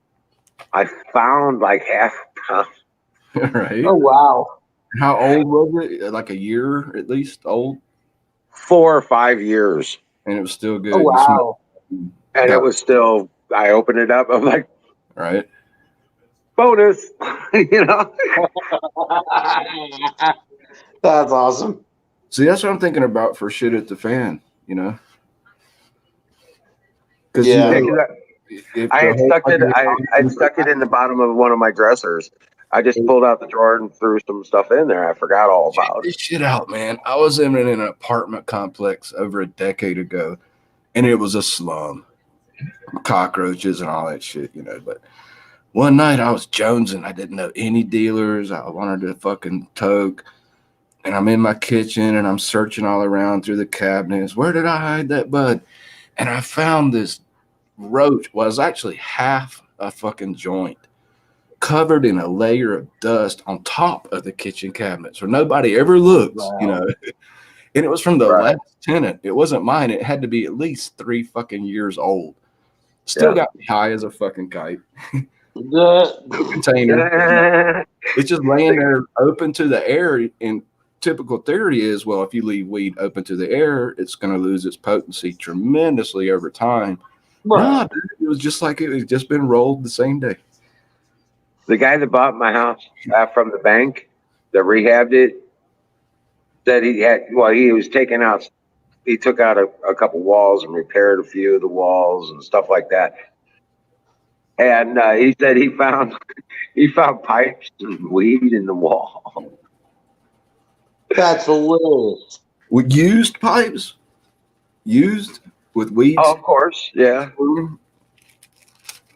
I found like half a pound. right. Oh, wow. How old was it? Like a year at least old, 4 or 5 years. and it was still good. Oh, You wow. And it was still, I opened it up. I'm like, right. bonus, you know? That's awesome. See, that's what I'm thinking about for shit at the fan. You know, because Yeah. I had stuck it in the bottom of one of my dressers. I just pulled out the drawer and threw some stuff in there. I forgot all about this it. shit out, man. I was in an apartment complex over a decade ago, and it was a slum, cockroaches and all that shit, you know. But one night I was jonesing. I didn't know any dealers. I wanted to fucking toke, and I'm in my kitchen and I'm searching all around through the cabinets. Where did I hide that bud? And I found this roach. Was actually half a fucking joint, covered in a layer of dust on top of the kitchen cabinets where nobody ever looks, you know. And it was from the Right. last tenant. It wasn't mine. It had to be at least 3 fucking years old. Still Yeah. got me high as a fucking kite. The- No container. It's just laying there open to the air. And typical theory is, well, if you leave weed open to the air, it's going to lose its potency tremendously over time. No, dude, it was just like it had just been rolled the same day. The guy that bought my house from the bank that rehabbed it said he took out a couple walls and repaired a few of the walls and stuff like that. And he said he found pipes and weed in the wall. That's hilarious. With used pipes, used with weeds. Oh, of course, yeah.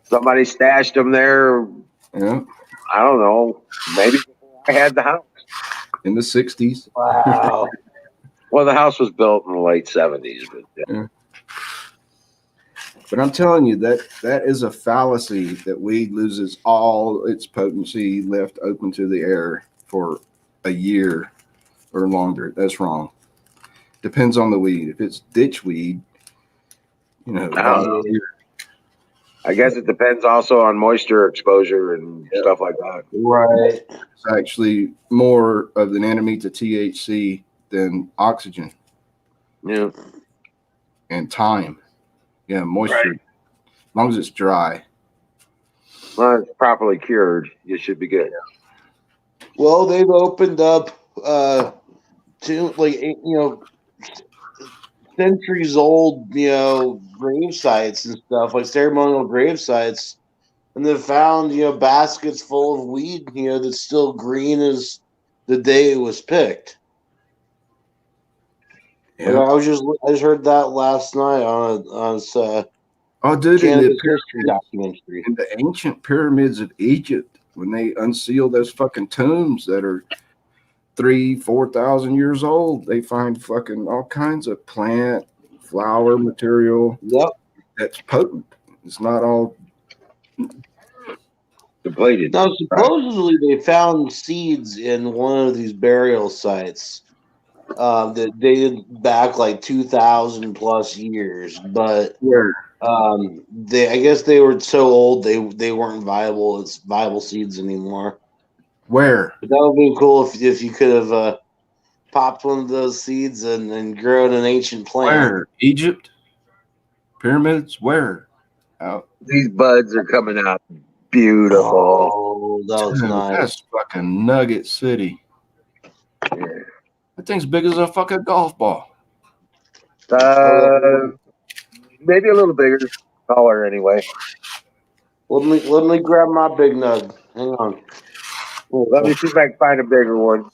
Somebody stashed them there. Yeah, I don't know, maybe before I had the house. in the 60s. Wow. Well, the house was built in the late 70s, but yeah. But I'm telling you that is a fallacy that weed loses all its potency left open to the air for a year or longer. That's wrong. Depends on the weed. If it's ditch weed, you know, I don't know. I guess it depends also on moisture exposure and stuff like that. Right. it's actually more of an enemy to THC than oxygen Yeah. and time. Yeah, moisture. Right. As long as it's dry. Well, it's properly cured. You should be good. Well, they've opened up centuries old, grave sites and stuff, like ceremonial grave sites, and they've found, baskets full of weed, that's still green as the day it was picked. Yeah. I just heard that last night on Oh, dude, Cannabis history documentary. in the ancient pyramids of Egypt, when they unseal those fucking tombs that are 3,000-4,000 years old, they find fucking all kinds of plant, flower material. Yep. That's potent. It's not all Depleted. Now, supposedly they found seeds in one of these burial sites that dated back like 2,000 plus years, but where. I guess they were so old they weren't viable as viable seeds anymore. Where? But that would be cool if you could have popped one of those seeds and grown an ancient plant. Where? Egypt? Pyramids? Where? Out. These buds are coming out beautiful. Oh, that was Dude, nice. that's fucking Nugget City. Yeah. That thing's big as a fucking golf ball. Maybe a little bigger, taller anyway. Let me grab my big nug. Hang on. Let me see if I can find a bigger one.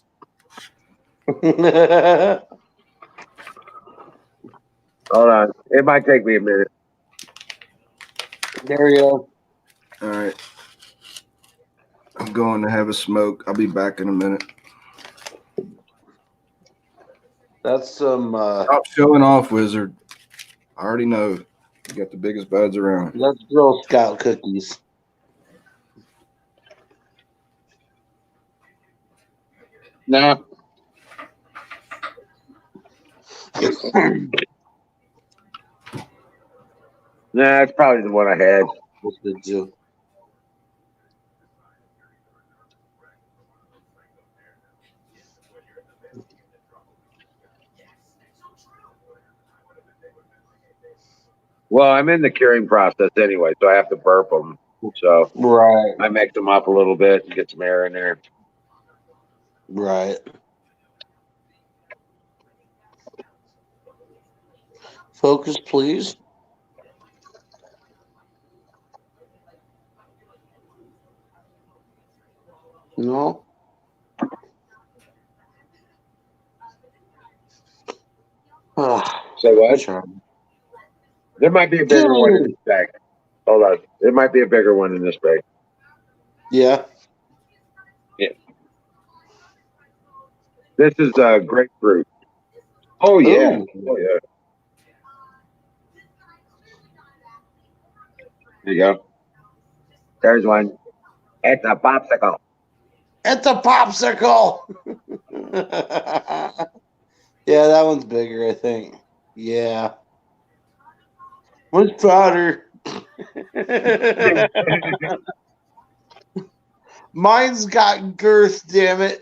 Hold on. It might take me a minute. There you go. All right. I'm going to have a smoke. I'll be back in a minute. That's some. Stop showing off, Wizard. I already know. You got the biggest buds around. That's Girl Scout cookies. No. Nah, it's probably the one I had. What's the deal? Well, I'm in the curing process anyway, so I have to burp them. So Right, I mix them up a little bit and get some air in there. right. Focus, please. No. Say what? There might be a bigger one in this bag. Hold on. There might be a bigger one in this bag. Yeah. This is grapefruit. Oh, yeah. Ooh. Oh, yeah. There you go. There's one. It's a popsicle. It's a popsicle. Yeah, that one's bigger, I think. Yeah. One's fatter. Mine's got girth, damn it.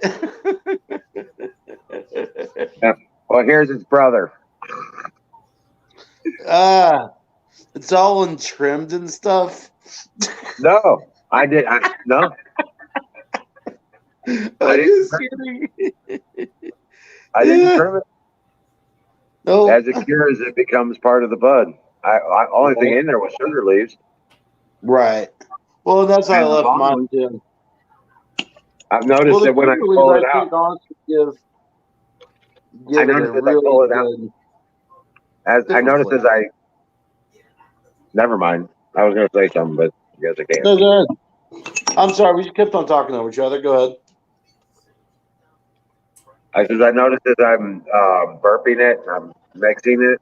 Well, here's his brother. It's all untrimmed and stuff. No, I did. No, I'm didn't- just kidding. I didn't trim it. No. As it cures, it becomes part of the bud. Only thing in there was sugar leaves. Right. Well, that's how I And the left long mine one. too. I've noticed that when I pull it out, honestly give I it a noticed as I really pull it out, good. as I different noticed flavor. as I. Never mind. I was going to say something, but I guess I can't. No, go ahead. I'm sorry, we just kept on talking over each other. Go ahead. I noticed as I'm burping it, I'm mixing it,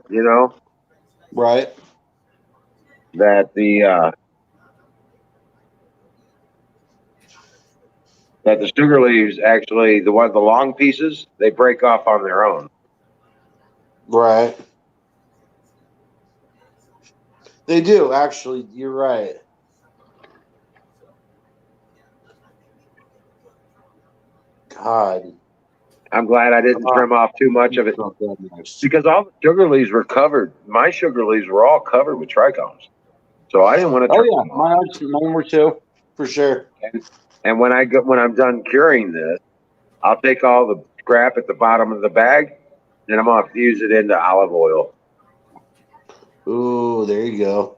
Right. that the sugar leaves actually, the long pieces, they break off on their own. Right. They do, actually. You're right. God. I'm glad I didn't trim off too much of it It's not that nice. because all the sugar leaves were covered. My sugar leaves were all covered with trichomes, so I didn't want to Oh, trim yeah. them off. Mine were too, for sure. And when I'm done curing this, I'll take all the scrap at the bottom of the bag and I'm gonna fuse it into olive oil. Ooh, there you go.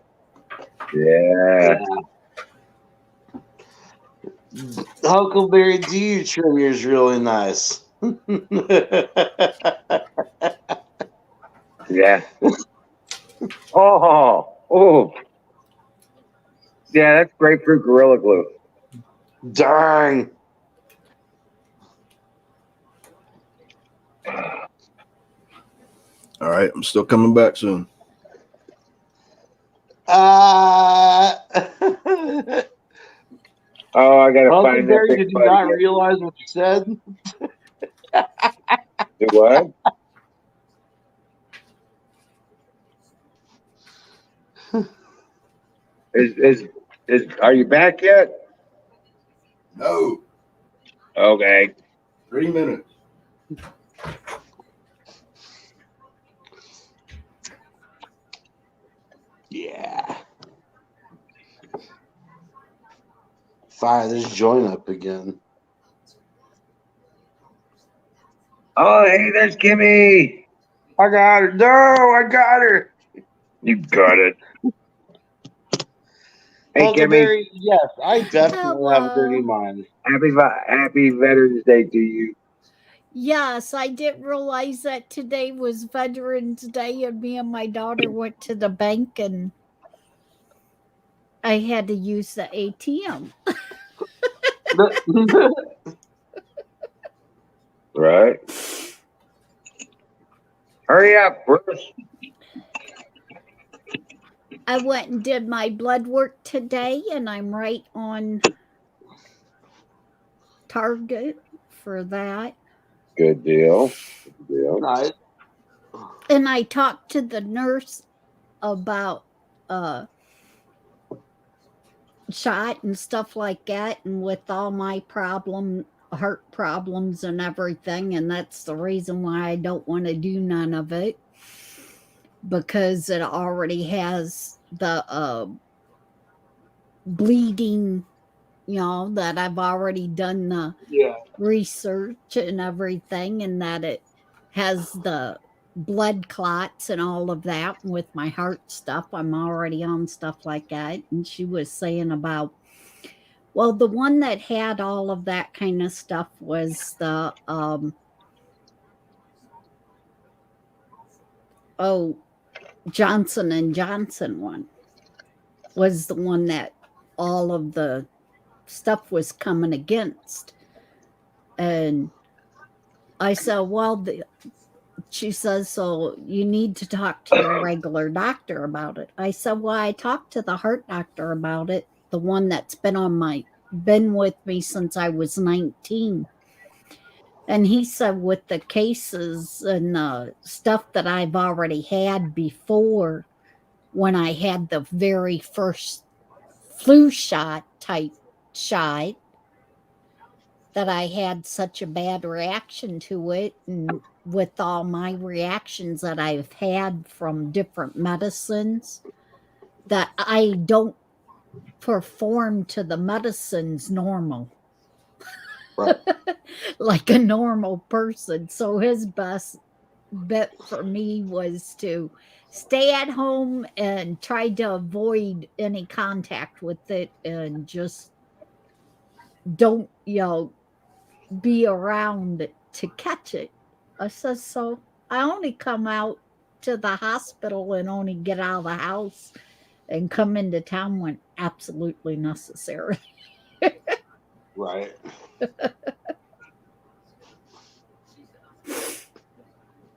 Yeah. Huckleberry, do you trim yours really nice? Yeah. Oh. Yeah, that's grapefruit Gorilla Glue. Darn. All right, I'm still coming back soon. Oh, I gotta find that Huckleberry, big did you buddy. not realize what you said? Do what? Are you back yet? No, Okay. 3 minutes. Yeah. Fire this joint up again. Oh, hey, there's Kimmy. I got her. No, I got her. You got it. Hey, Kimmy. Huckleberry, yes, I definitely have a dirty Hello. mind. Happy Veterans Day to you. Yes, I didn't realize that today was Veterans Day, and me and my daughter went to the bank and I had to use the ATM. Right? Hurry up, Bruce. I went and did my blood work today, and I'm right on target for that. Good deal. Good deal. Nice. And I talked to the nurse about shot and stuff like that, and with all my heart problems and everything, and that's the reason why I don't want to do none of it, because it already has the bleeding, that I've already done the Yeah. research and everything, and that it has the blood clots and all of that. With my heart stuff, I'm already on stuff like that. And she was saying about, well, the one that had all of that kind of stuff was the Johnson and Johnson one, was the one that all of the stuff was coming against. And I said, well, she says, so you need to talk to your regular doctor about it. I said, well, I talked to the heart doctor about it, the one that's been with me since I was 19. And he said, with the cases and the stuff that I've already had before, when I had the very first flu shot, that I had such a bad reaction to it, and with all my reactions that I've had from different medicines, that I don't perform to the medicines normal. Right. Like a normal person. So his best bet for me was to stay at home and try to avoid any contact with it, and just don't, be around to catch it. I said, so I only come out to the hospital and only get out of the house and come into town when absolutely necessary. Right.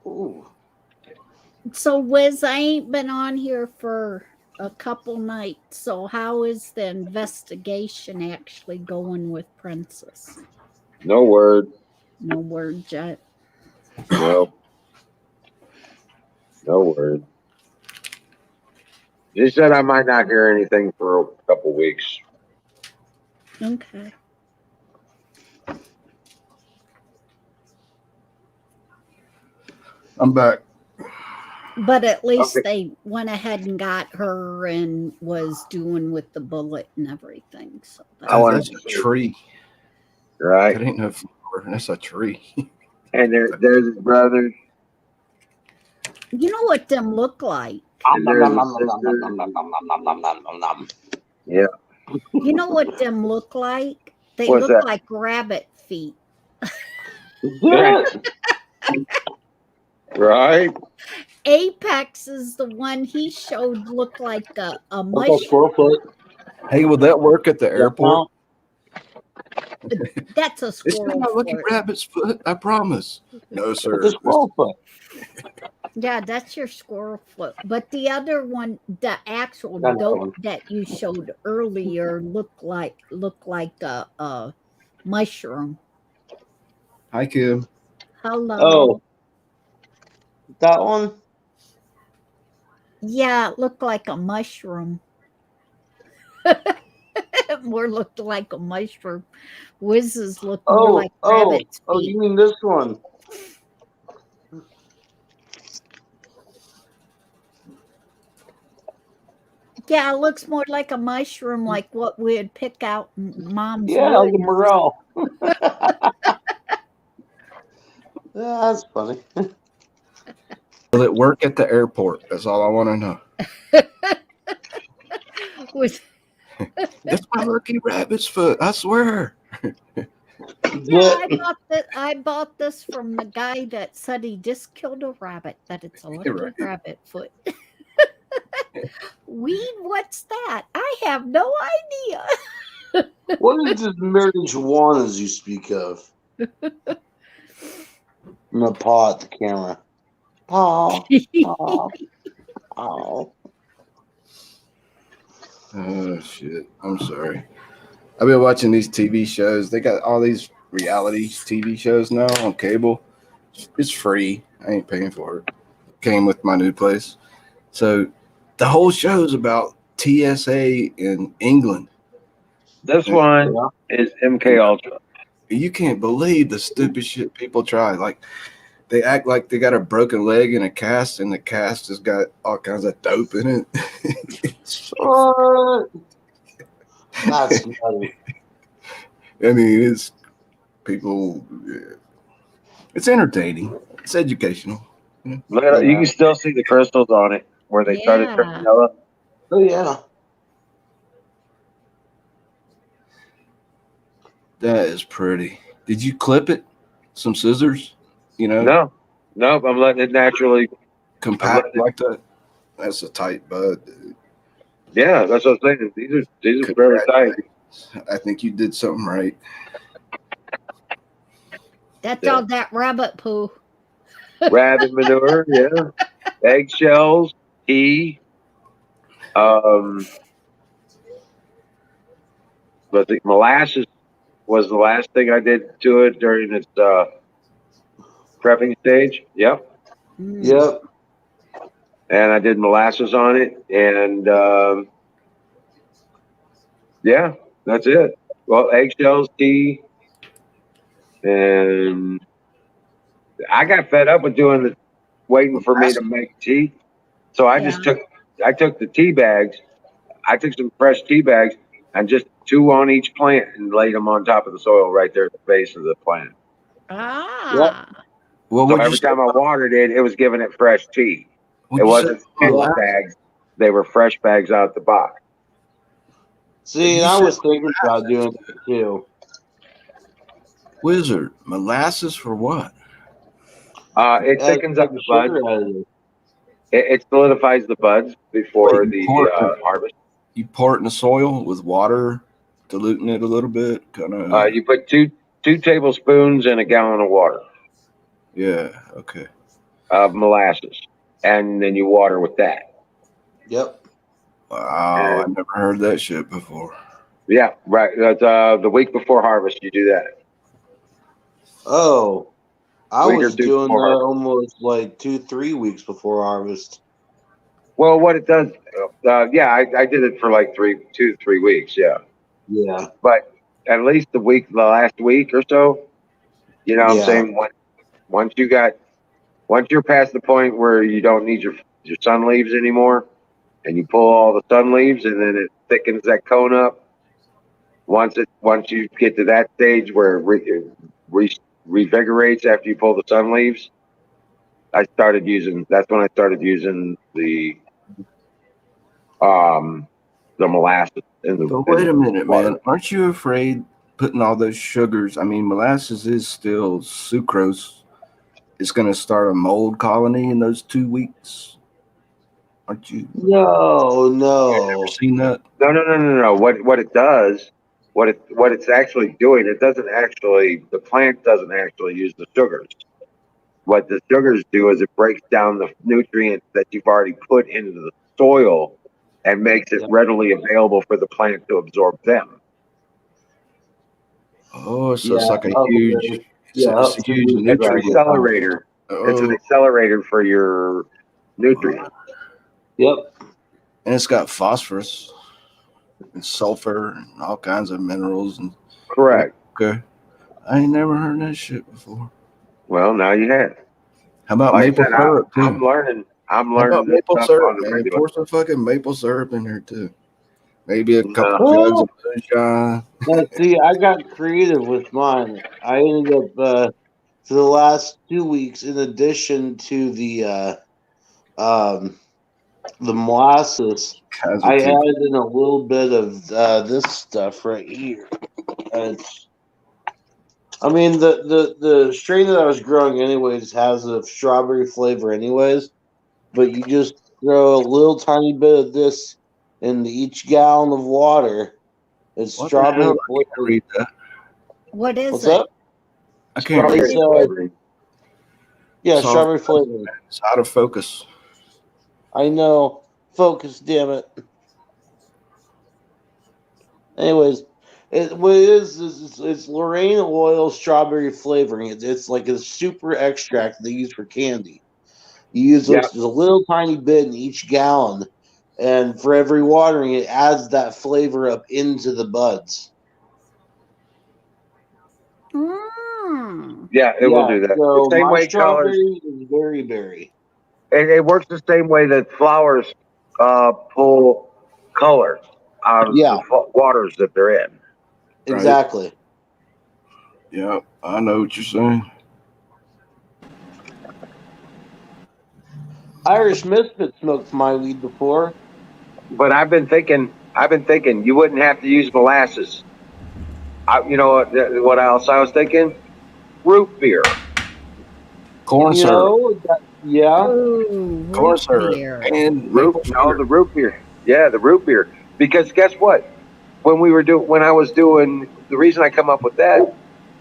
Ooh. So, Wiz, I ain't been on here for a couple nights. So, how is the investigation actually going with Princess? No word. No word yet. No. No word. She said I might not hear anything for a couple weeks. Okay. I'm back. But at least Okay. they went ahead and got her and was doing with the bullet and everything. So I wanted That's to a see. tree. Right? That ain't no flower. That's a tree. And there's his brothers. you know what them look like? And there's his sisters. Yeah. You know what them look like? They What's look that? like rabbit feet. Right? Apex is the one he showed looked like a That's a mushroom. squirrel foot. Hey, will that work at the airport? That's a It's squirrel not like a foot. rabbit's foot. I promise. No, It's sir. a squirrel foot. Yeah, that's your squirrel foot. But the other one, the actual Another dope one. that you showed earlier looked like a mushroom. Hi, Kim. Hello. Oh. That one? Yeah, it looked like a mushroom. It more looked like a mushroom. Wiz's looked more like rabbit's Oh, feet. you mean this one? Yeah, it looks more like a mushroom, like what we'd pick out in Mom's Yeah, like a woods. morel. Yeah, that's funny. Will it work at the airport? That's all I want to know. With That's my lucky rabbit's foot. I swear. yeah, I bought this from the guy that said he just killed a rabbit, that it's a lucky Right. rabbit foot. Weed, what's that? I have no idea. What is this marijuanas you speak of? I'm gonna paw at the camera. Paw, paw, paw. Oh shit! I'm sorry. I've been watching these TV shows. They got all these reality TV shows now on cable. It's free. I ain't paying for it. Came with my new place. So the whole show's about TSA in England. This one is MK Ultra. You can't believe the stupid shit people try. Like they act like they got a broken leg in a cast, and the cast has got all kinds of dope in it. It's so- What? That's funny. I mean, it's people. It's entertaining. It's educational. Look at it. You can still see the crystals on it where they started Yeah. turning yellow. Oh yeah. That is pretty. Did you clip it? Some scissors? You know, No, I'm letting it naturally. compact like that. That's a tight bud. Dude. Yeah, that's what I'm saying. These are very tight. I think you did something right. That's Yeah. all that rabbit poo. Rabbit manure, yeah. Eggshells, tea. But the molasses was the last thing I did to it during its prepping stage. Yep. Mm. Yep. And I did molasses on it, and yeah, that's it. Well, eggshells, tea, and I got fed up with waiting for me to make tea. So I just took the tea bags. I took some fresh tea bags and just 2 on each plant and laid them on top of the soil right there at the base of the plant. Ah. Well, So what'd every time I watered it, it was giving it fresh tea. what'd It you say? wasn't stitch bags; they were fresh bags out the box. See, You I said was thinking about doing it too. Wizard molasses for what? It As thickens up a the buds. sugar additive. It solidifies the buds before Wait, the pour- harvest. You pour it in the soil with water, diluting it a little bit, kind of. You put two tablespoons in a gallon of water Yeah. Okay. of molasses, and then you water with that. Yep. Wow, I never heard that shit before. Yeah, right. That's the week before harvest. You do that. Oh, I Week or was two doing that before harvest. almost like 2-3 weeks before harvest. Well, what it does, yeah, I did it for like 2 to 3 weeks, yeah. Yeah. But at least the last week or so, you know what I'm Yeah. saying? Once you're past the point where you don't need your sun leaves anymore, and you pull all the sun leaves, and then it thickens that cone up. Once you get to that stage where it revigorates after you pull the sun leaves, that's when I started using the molasses in the. But wait a minute, water. man. Aren't you afraid putting all those sugars? I mean, molasses is still sucrose. It's going to start a mold colony in those 2 weeks. Aren't you? No, no. Ever seen that? No. What it does, what it's actually doing, the plant doesn't actually use the sugars. What the sugars do is it breaks down the nutrients that you've already put into the soil and makes it readily available for the plant to absorb them. Oh, so it's Yeah, like a okay. huge, Yeah, it's a up to huge weeks, It's an right. nutrient. accelerator. It's an Oh, accelerator for your nutrients. Yep. and it's got phosphorus and sulfur and all kinds of minerals. And Correct. okay, I ain't never heard that shit before. Well, now you have. How about Like I maple said, syrup too? I'm learning. I'm How about learning this maple stuff syrup, on the man? regular. Pour some fucking maple syrup in there too. Maybe a couple No. jugs of moonshine. Now, see, I got creative with mine. I ended up for the last 2 weeks, in addition to the molasses, Kinds of I tea. added in a little bit of this stuff right here. I mean, the strain that I was growing anyways has a strawberry flavor anyways, but you just throw a little tiny bit of this in each gallon of water, It's What the hell? strawberry I can't flavored. read that. What is What's it? up? I can't Strawberry read It's, it. flavoring. Yeah, Soft- strawberry flavored. It's out of focus. I know. Focus, damn it. Anyways, what it is it's Lorraine oil strawberry flavoring. It's like a super extract they use for candy. You use Yeah. just a little tiny bit in each gallon, and for every watering, it adds that flavor up into the buds. Mm. Yeah, it will do that. So The same my way colors. strawberry is very berry. It works the same way that flowers pull color out of Yeah, the waters that they're in. exactly. Yeah, I know what you're saying. Irish Misfit smoked my weed before. But I've been thinking you wouldn't have to use molasses. You know what else I was thinking? Root beer. Corn You syrup. know, yeah. Ooh, Corn root syrup. beer. And Root, maple no, syrup. the root beer. Yeah, the root beer. Because guess what? When I was doing, the reason I come up with that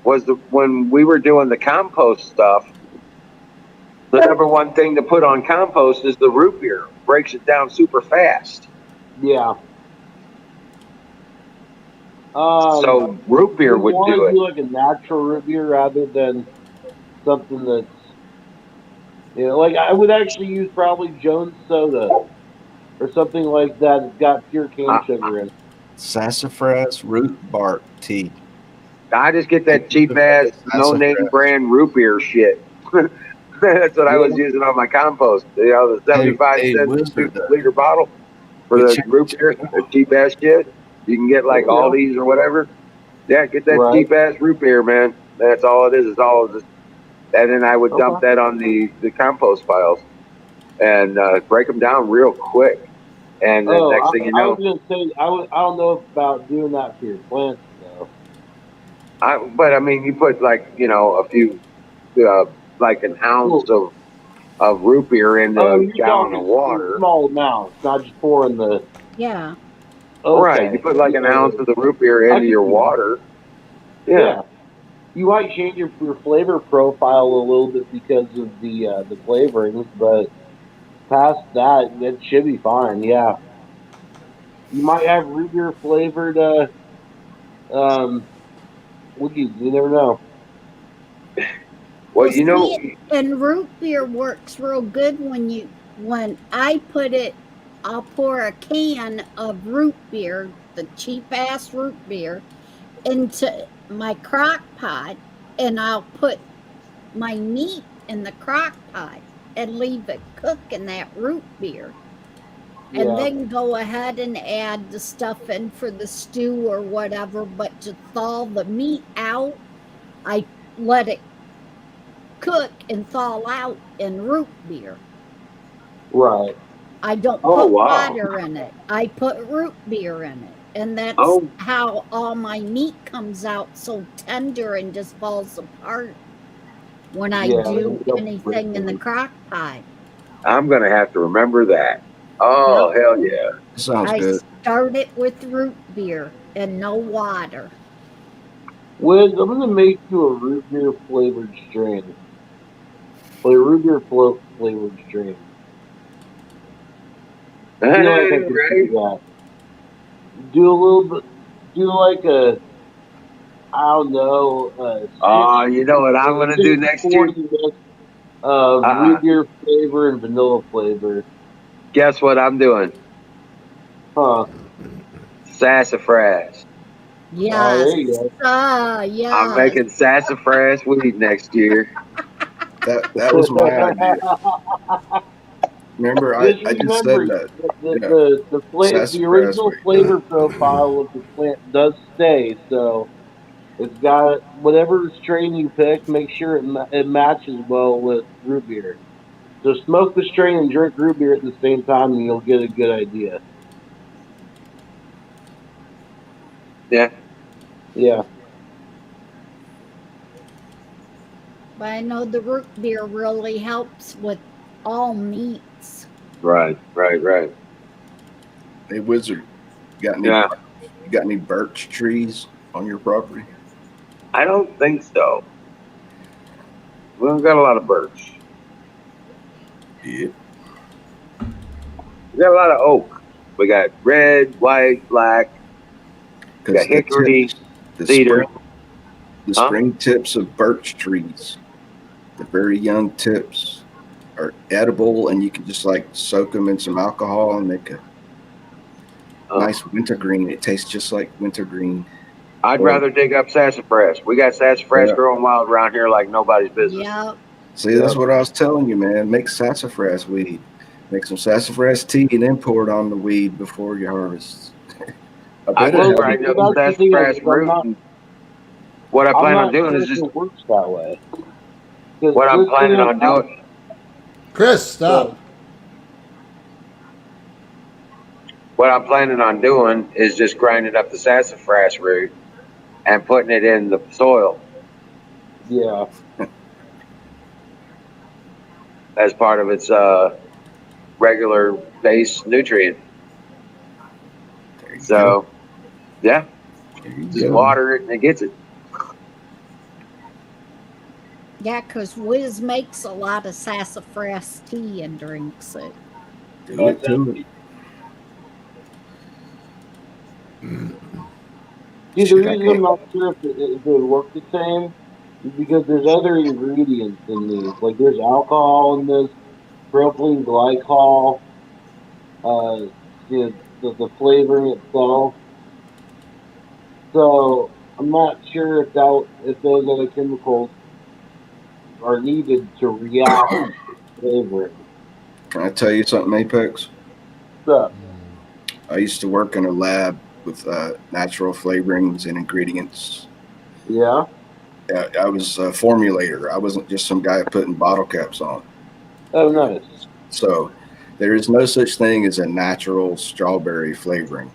was when we were doing the compost stuff. The number one thing to put on compost is the root beer. Breaks it down super fast. Yeah. So root beer would want do to it. do like a natural root beer rather than something that's, like I would actually use probably Jones Soda or something like that. It's got pure cane sugar in it. Sassafras root bark tea. I just get that cheap ass, no name brand root beer shit. That's what I was using on my compost. The 75 Hey, cent Wizard, 2-liter bottle for but the check- root beer, the cheap ass shit. You can get like Aldi's or whatever. Yeah, get that Right. cheap ass root beer, man. That's all it is. It's all of this. And then I would dump that on the compost piles and break them down real quick. And then next thing you I know, was gonna say I don't know about doing that for your plants though. but I mean, you put like a few, like an ounce of root beer into a gallon of water. Small amounts, not just pouring the. Yeah. Okay. Right, you put like an ounce of the root beer into your water. Yeah. You might change your flavor profile a little bit because of the flavorings, but past that, it should be fine. Yeah. You might have root beer flavored wookies. You never know. Well, see, and root beer works real good when I put it. I'll pour a can of root beer, the cheap ass root beer, into my crock pot, and I'll put my meat in the crock pot and leave it cook in that root beer. And then go ahead and add the stuff in for the stew or whatever. But to thaw the meat out, I let it cook and thaw out in root beer. Right. I don't put water in it. I put root beer in it. And that's how all my meat comes out so tender and just falls apart when I do anything in the crock pot. I'm going to have to remember that. Oh, hell yeah. Sounds good. I start it with root beer and no water. Wiz, I'm going to make you a root beer flavored strain. Like a root beer flavored strain. Right. Do a little bit, do like a, I don't know. You know what I'm going to do next year? Root beer flavor and vanilla flavor. Guess what I'm doing? Huh. Sassafras. Yes. Yeah. I'm making sassafras weed next year. That was my idea. Remember, I just said that. The original flavor profile of the plant does stay, so it's got whatever strain you pick. Make sure it matches well with root beer. So smoke the strain and drink root beer at the same time, and you'll get a good idea. Yeah. Yeah. But I know the root beer really helps with all meats. Right. Hey, Wizard, got any You got any birch trees on your property? I don't think so. We don't got a lot of birch. Yeah. We got a lot of oak. We got red, white, black. We got hickory, the cedar. the Huh? spring tips of birch trees, the very young tips, are edible, and you can just like soak them in some alcohol and make a nice wintergreen. It tastes just like wintergreen. I'd Or- rather dig up sassafras. We got sassafras Yeah. growing wild around here like nobody's business. Yeah. See, that's what I was telling you, man. Make sassafras weed. Make some sassafras tea and then pour it on the weed before you harvest. I I bet it just has- grind up That's the thing, sassafras I'm root. not- And what I I'm plan not on doing sure is if just it works that way. 'Cause what I'm this planning thing on doing. Chris, stop. What I'm planning on doing is just grinding up the sassafras root and putting it in the soil Yeah. as part of its regular base nutrient. There you go. So, yeah, There you just go. water it and it gets it. Yeah, because Wiz makes a lot of sassafras tea and drinks it. Do it to it. See, the Shit, I reason I'm can't- not sure if it would work the same is because there's other ingredients in these. Like there's alcohol in this, propylene glycol, the flavoring itself. So I'm not sure if those other chemicals are needed to react to flavoring. Can I tell you something, Apex? So, I used to work in a lab with natural flavorings and ingredients. yeah. I was a formulator. I wasn't just some guy putting bottle caps on. Oh, nice. So there is no such thing as a natural strawberry flavoring.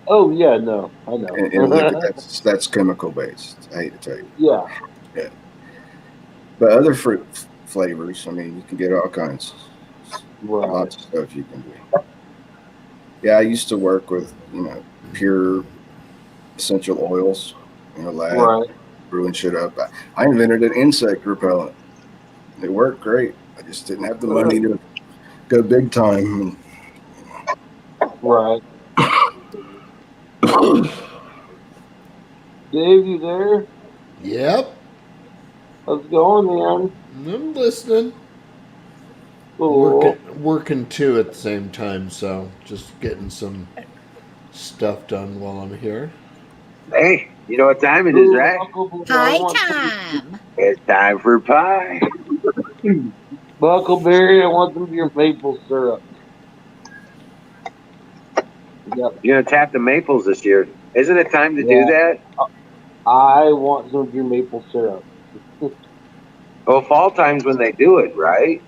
Oh, yeah, no, I know. And look, that's chemical based. I hate to tell you. Yeah. But other fruit flavors, I mean, you can get all kinds. Right. Lots of stuff you can do. Yeah, I used to work with, pure essential oils in a lab, Right. brewing shit up. I invented an insect repellent. It worked great. I just didn't have the money to go big time. Right. Dave, you there? Yep, How's it going, man? I'm listening. Cool. Working too at the same time, so just getting some stuff done while I'm here. Hey, you know what time it is, right? Pie time. It's time for pie. Buckleberry, I want some of your maple syrup. Yep. You're gonna tap the maples this year. Isn't it time to do Yeah. that? I want some of your maple syrup. Well, fall time's when they do it, right?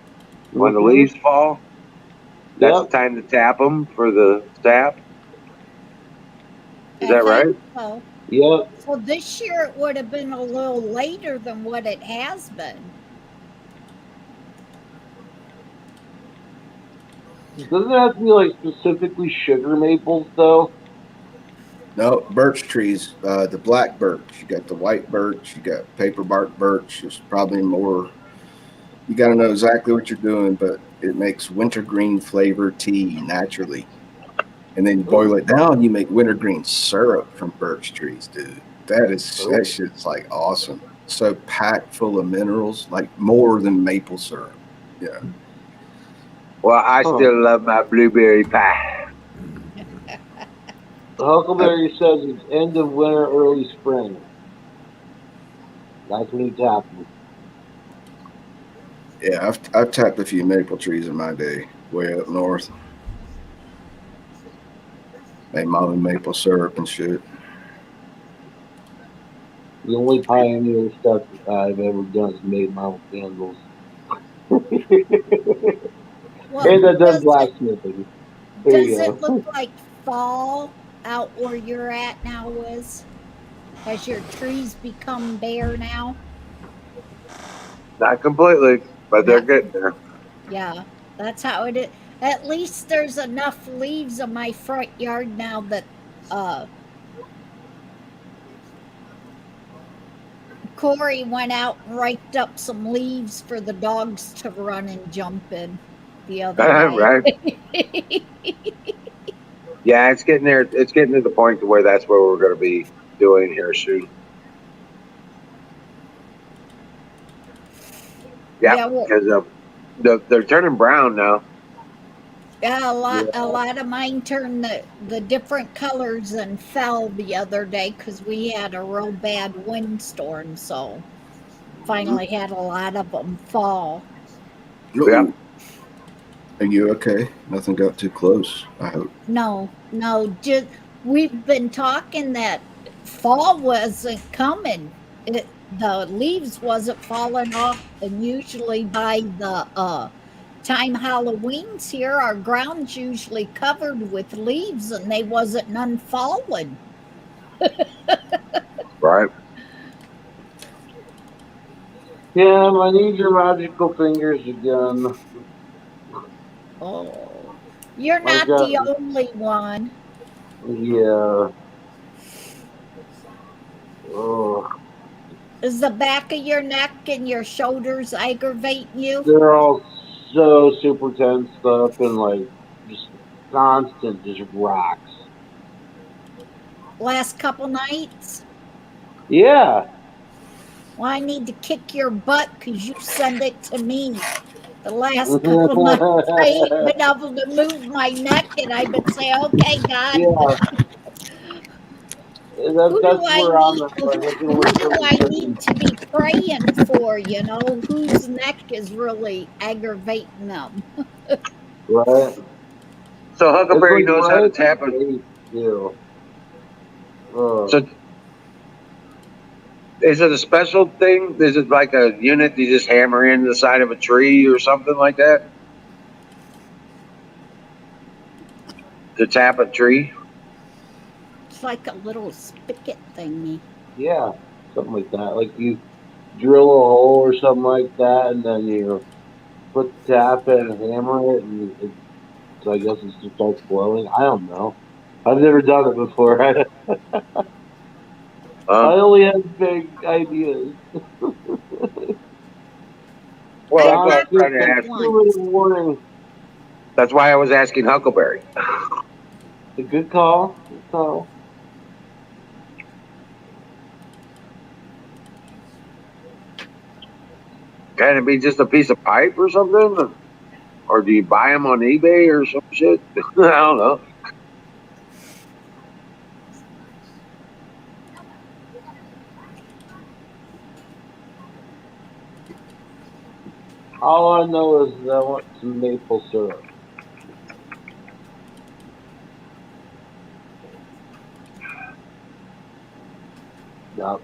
When the Mhm. leaves fall, that's Yep. the time to tap them for the sap. Is I that right? think So. Yep. So this year it would have been a little later than what it has been. Doesn't it have to be like specifically sugar maples though? No, birch trees, the black birch. You got the white birch, you got paper bark birch. It's probably more, you got to know exactly what you're doing, but it makes wintergreen flavor tea naturally. And then you boil it down, you make wintergreen syrup from birch trees, dude. That shit's like awesome. So packed full of minerals, like more than maple syrup. Yeah. Well, I still love my blueberry pie. Huckleberry says it's end of winter, early spring. That's when you tap them. Yeah, I've tapped a few maple trees in my day, way up north. Made my own maple syrup and shit. The only pioneer stuff I've ever done is made my own candles. Well, And I've done does blacksmithing. There you does go. it look like fall out where you're at now, Wiz? Has your trees become bare now? Not completely, but they're getting there. Yeah, that's how it is. At least there's enough leaves in my front yard now that Corey went out and raked up some leaves for the dogs to run and jump in the other Right. day. Yeah, it's getting there. It's getting to the point to where that's what we're going to be doing here soon. Yeah, well, because they're turning brown now. yeah, a lot of mine turned the different colors and fell the other day because we had a real bad windstorm. So finally had a lot of them fall. Yeah. Are you okay? Nothing got too close, I hope. No, just we've been talking that fall wasn't coming. The leaves wasn't falling off, and usually by the time Halloween's here, our ground's usually covered with leaves, and they wasn't none falling. Right. Yeah, I need your magical fingers again. Oh, you're I not got- the only one. Yeah. Oh, Is the back of your neck and your shoulders aggravating you? they're all so super tensed up and like just constant, just rocks. Last couple nights? Yeah. Well, I need to kick your butt because you send it to me. The last couple nights, I ain't been able to move my neck, and I've been saying, "Okay, God, Yeah. who That's do I where I'm need? at. Like, I can Who wait do for I the need to be praying for? You know, whose neck is really aggravating them?" right. So Huckleberry It's like knows how to right tap it. base, too. So is it a special thing? Is it like a unit you just hammer in the side of a tree or something like that? To tap a tree? It's like a little spigot thingy. Yeah, something like that. Like you drill a hole or something like that, and then you put the tap in and hammer it, and so I guess it just starts blowing. I don't know. I've never done it before. I only have big ideas. Well, I've that's what I was never trying to done ask. one. Warning. That's why I was asking Huckleberry. A good call. Good call. Can it be just a piece of pipe or something? Or do you buy them on eBay or some shit? I don't know. All I know is that I want some maple syrup. Yep.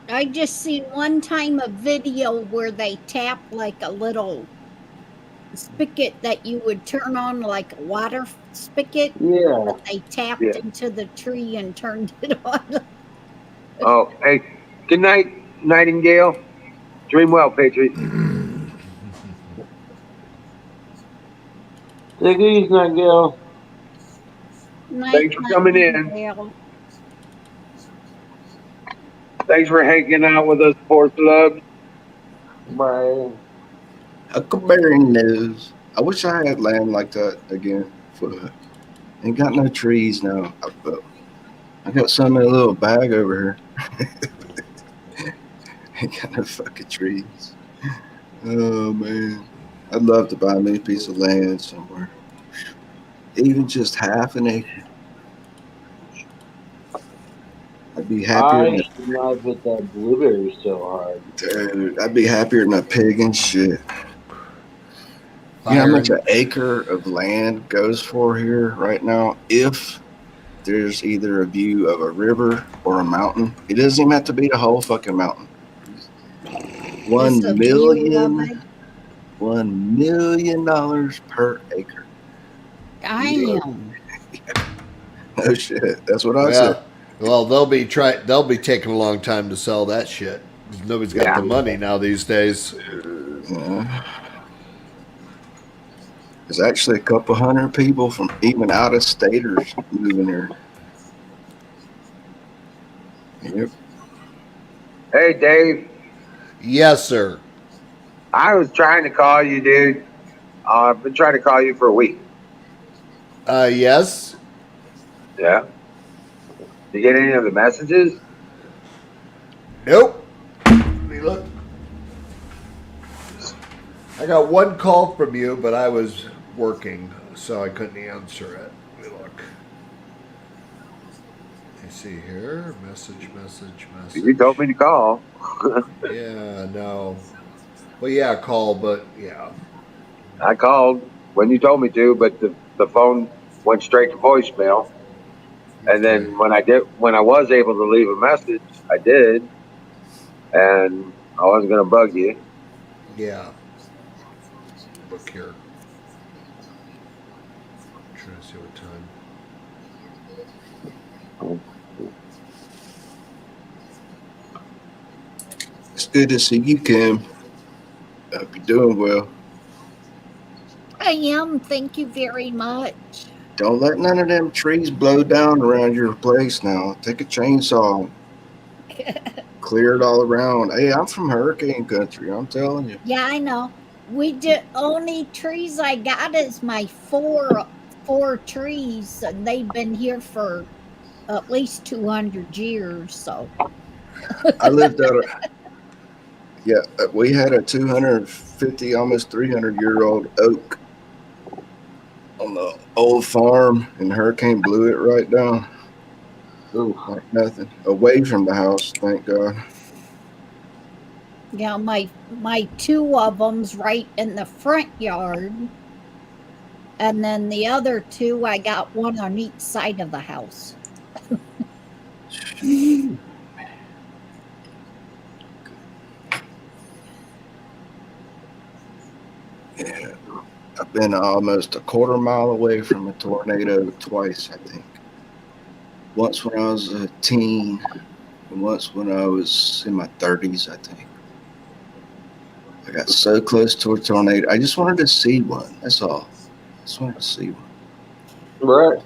I just seen one time a video where they tap like a little spigot that you would turn on like a water spigot. Yeah. But they tapped Yeah. into the tree and turned it on. Oh, hey, good night, Nightingale. Dream well, Patriot. Take it easy, Nightingale. Thanks for coming in. Nightingale. Thanks for hanging out with us, poor slugs. Bye. Huckleberry knows. I wish I had land like that again. Ain't got no trees now. I got some in a little bag over here. Ain't got no fucking trees. Oh man, I'd love to buy me a piece of land somewhere, even just half an acre. I'd be happier. I should not hit that blueberry so hard. Dude, I'd be happier than a pig and shit. You know how much an acre of land goes for here right now? If there's either a view of a river or a mountain, it doesn't even have to be the whole fucking mountain. Just a view of it. $1 million per acre. Damn. No shit. That's what I said. Well, they'll be taking a long time to sell that shit. Nobody's got the money now these days. There's actually a couple hundred people from even out of staters moving here. Yep. Hey, Dave. Yes, sir. I was trying to call you, dude. I've been trying to call you for a week. Yes. Yeah. You get any of the messages? Nope. Let me look. I got one call from you, but I was working, so I couldn't answer it. Let me look. Let me see here. Message. You told me to call. Yeah, no. Well, yeah, call, but yeah. I called when you told me to, but the phone went straight to voicemail. And Okay. then when I was able to leave a message, I did, and I wasn't gonna bug you. Yeah. Look here. I'm trying to see what time. It's good to see you, Kim. Hope you're doing well. I am. Thank you very much. Don't let none of them trees blow down around your place now. Take a chainsaw, clear it all around. Hey, I'm from hurricane country. I'm telling you. Yeah, I know. We did only trees I got is my four trees, and they've been here for at least 200 years. So I lived out of, yeah, we had a 250, almost 300-year-old oak on the old farm, and hurricane blew it right down Ooh. like nothing. Away from the house, thank God. yeah, my two of them's right in the front yard, and then the other two I got one on each side of the house. Yeah, I've been almost a quarter mile away from a tornado twice, I think. Once when I was a teen, and once when I was in my 30s, I think. I got so close to a tornado. I just wanted to see one. That's all. Just wanted to see one. Right.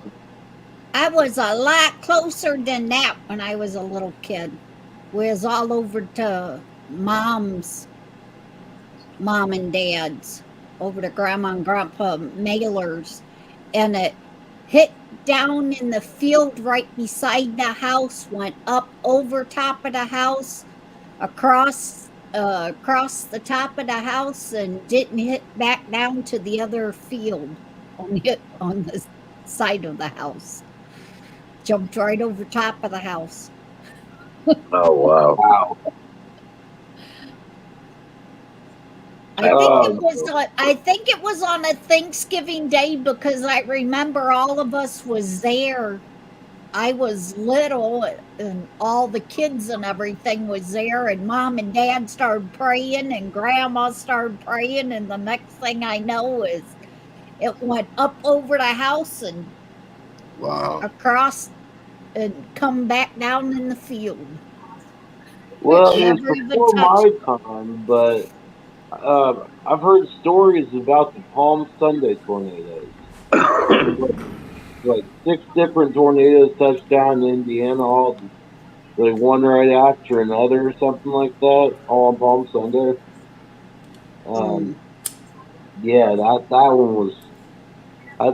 I was a lot closer than that when I was a little kid. We was all over to mom's mom and dad's, over to grandma and grandpa Mailer's, and it hit down in the field right beside the house, went up over top of the house, across the top of the house, and didn't hit back down to the other field on the side of the house. Jumped right over top of the house. Oh wow! Wow. I think it was on a Thanksgiving Day, because I remember all of us was there. I was little, and all the kids and everything was there, and mom and dad started praying, and grandma started praying, and the next thing I know is it went up over the house and Wow. across and come back down in the field. Well, it was Never even before touched. my time, but I've heard stories about the Palm Sunday tornadoes. Like 6 different tornadoes touched down in Indiana, all like one right after another, or something like that, all on Palm Sunday. Mm. Yeah, that one was. I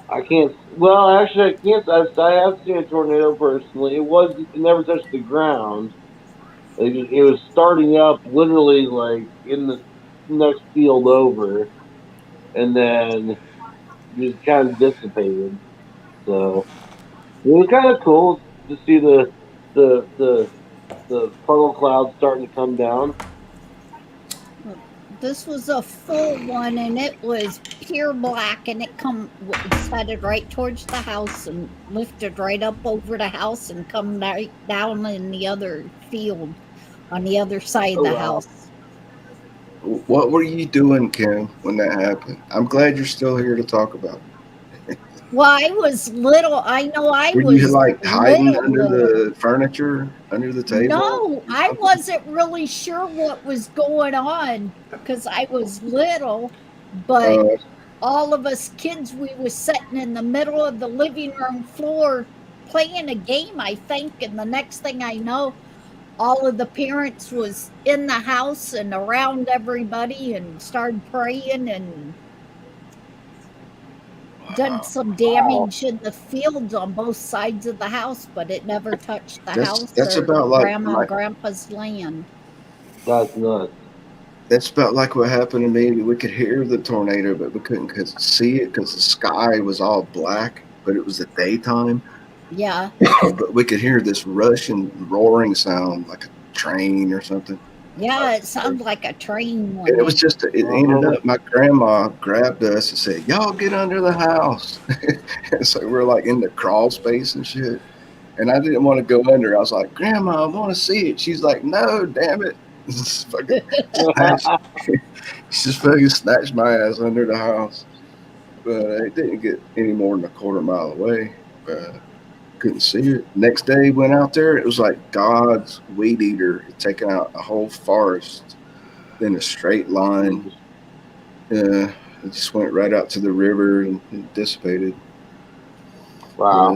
I can't. Well, actually, I can't. I have seen a tornado personally. It never touched the ground. It was starting up literally like in the next field over, and then just kind of dissipated. So it was kind of cool to see the the the puddle clouds starting to come down. This was a full one, and it was pure black, and it's headed right towards the house and lifted right up over the house and come right down in the other field on the other side of Oh the wow! house. What were you doing, Kim, when that happened? I'm glad you're still here to talk about it. Well, I was little. I know I Were you was like hiding little, under little. the furniture, under the table? No, Or I something? wasn't really sure what was going on because I was little, but Uh, all of us kids, we was sitting in the middle of the living room floor playing a game, I think, and the next thing I know, all of the parents was in the house and around everybody and started praying and done some damage in the fields on both sides of the house, but it never touched the house That's or about like grandma and grandpa's land. That's nuts. that's about like what happened to me. We could hear the tornado, but we couldn't see it because the sky was all black. But it was the daytime. Yeah. But we could hear this rushing, roaring sound like a train or something. Yeah, it sounds like a train when And it was just, it ended up, my grandma grabbed us and said, "Y'all get under the house." And so we're like in the crawl space and shit. And I didn't want to go under. I was like, "Grandma, I want to see it." She's like, "No, damn it." Just fucking she just fucking snatched my ass under the house. But it didn't get any more than a quarter mile away. But couldn't see it. Next day, went out there. It was like God's weed eater taking out a whole forest in a straight line. It just went right out to the river and it dissipated. Wow.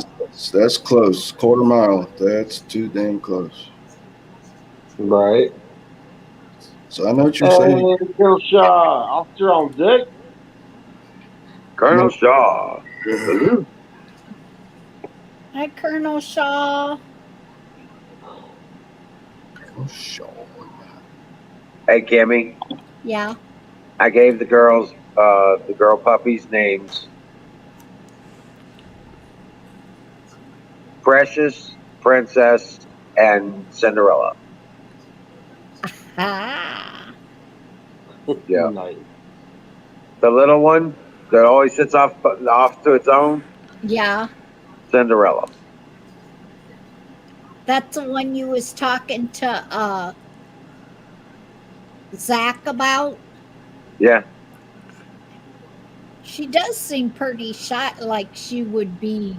That's close. Quarter mile. That's too damn close. Right. So I know what you're saying. Hey, Colonel Shaw, Officer on deck. Colonel Shaw. Hi, Colonel Shaw. Oh, sure. Hey, Kimmy, Yeah. I gave the girls, the girl puppies names. Precious, Princess, and Cinderella. Ah. Yeah. Nice. The little one that always sits off to its own, Yeah. Cinderella. That's the one you was talking to Zach about. Yeah. She does seem pretty shy, like she would be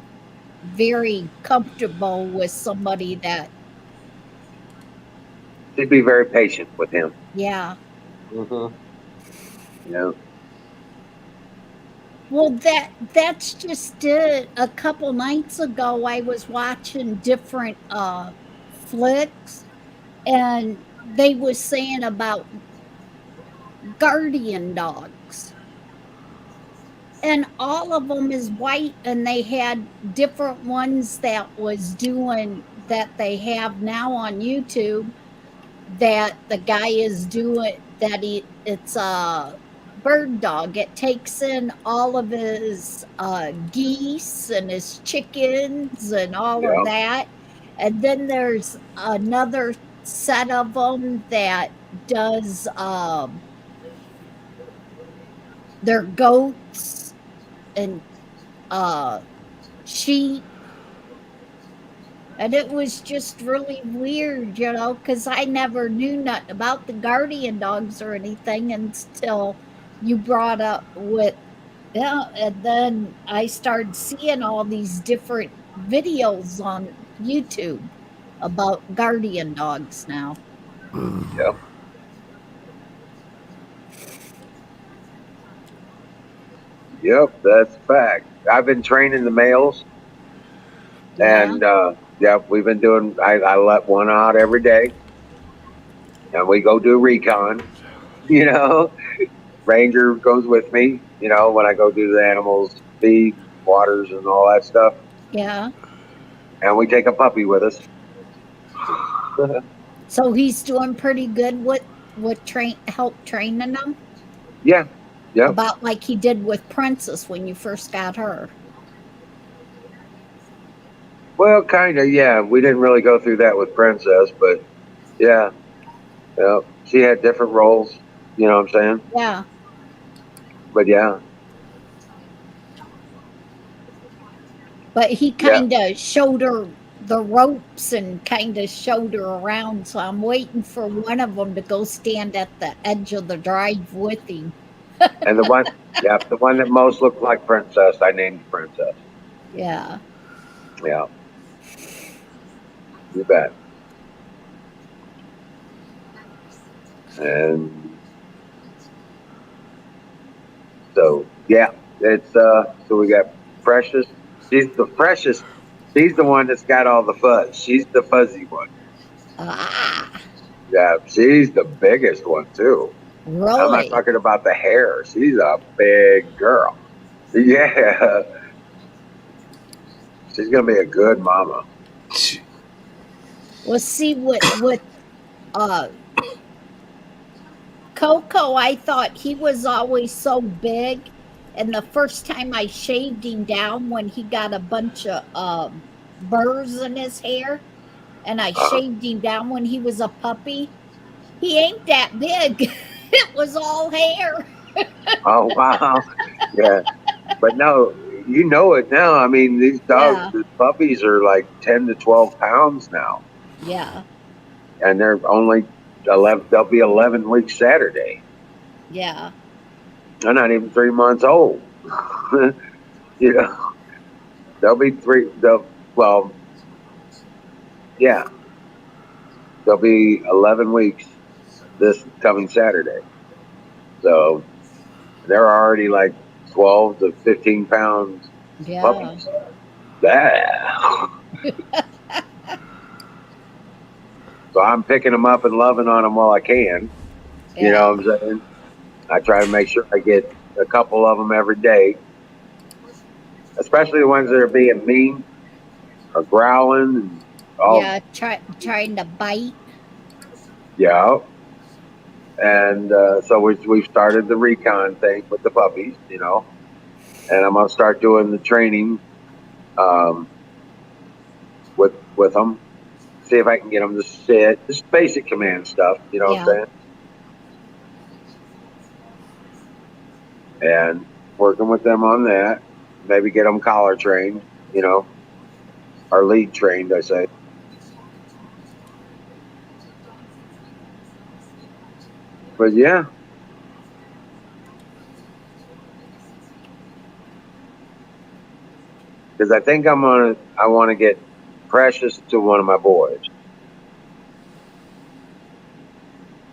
very comfortable with somebody that, She'd be very patient with him. yeah. Mm-hmm. You know. Well, that's just it. A couple nights ago, I was watching different flicks, and they was saying about guardian dogs, and all of them is white, and they had different ones that was doing that they have now on YouTube. That the guy is doing that it's a bird dog. It takes in all of his geese and his chickens and all of Yeah. that. And then there's another set of them that does their goats and sheep. And it was just really weird, because I never knew nothing about the guardian dogs or anything until you brought up with, yeah, and then I started seeing all these different videos on YouTube about guardian dogs now. Yep. Yep, that's a fact. I've been training the males, and we've been doing. I let one out every day, and we go do recon. You know, Ranger goes with me. You know, when I go do the animals feed, waters, and all that stuff, Yeah. and we take a puppy with us. So he's doing pretty good with help training them. Yeah. Yep. About like he did with Princess when you first got her. Well, kind of. Yeah, we didn't really go through that with Princess, but yeah, she had different roles. You know what I'm saying? Yeah. But yeah. But he kind of showed her the ropes and kind of showed her around. So I'm waiting for one of them to go stand at the edge of the drive with him. And the one that most looked like Princess, I named Princess. Yeah. Yeah. You bet. And so, yeah, it's so we got Precious. She's the freshest She's the one that's got all the fuzz. She's the fuzzy one. Ah, Yeah, she's the biggest one too. I'm not really? talking about the hair. She's a big girl. Yeah, she's gonna be a good mama. Well, see what uh Coco, I thought he was always so big. And the first time I shaved him down when he got a bunch of burrs in his hair, and I Uh, shaved him down when he was a puppy, he ain't that big. It was all hair. oh wow, yeah. But no, you know it now. I mean, these dogs, Yeah, the puppies are like 10 to 12 pounds now, yeah, and they're only 11. They'll be 11 weeks Saturday. yeah, They're not even 3 months old. You know, they'll be three. Well, yeah, they'll be 11 weeks this coming Saturday. So they're already like 12 to 15 pounds yeah, puppies. Yeah. So I'm picking them up and loving on them while I can. You yeah. know what I'm saying? I try to make sure I get a couple of them every day, especially the ones that are being mean or growling and all. Yeah, trying to bite. Yeah. And so we've started the recon thing with the puppies, you know, and I'm gonna start doing the training um, with them. See if I can get them to sit. Just basic command stuff, you know what I'm Yeah, saying? And working with them on that. Maybe get them collar trained, you know, or lead trained, I say. But yeah, because I think I want to get Precious to one of my boys,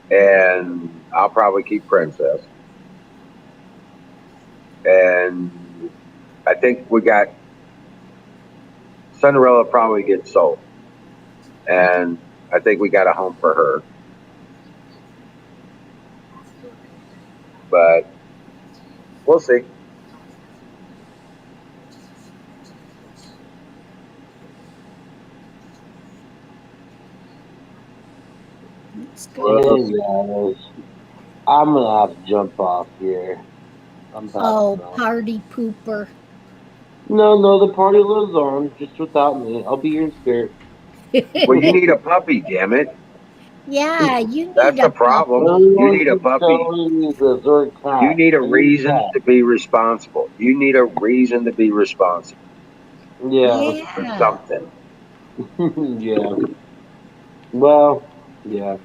and I'll probably keep Princess. And I think we got Cinderella probably gets sold, and I think we got a home for her. But we'll see. it's good. We'll Hey see. guys, I'm gonna have to jump off here. I'm Oh, passing out. party pooper. No, the party lives on, just without me. I'll be here in spirit. Well, you need a puppy, damn it. Yeah, you need That's a the problem. puppy. You Everyone need a keeps puppy. telling me this, or a You cat. need a I need reason to be responsible. You need a reason to be responsible a cat. Yeah. for Yeah. something. Yeah. Well, yeah.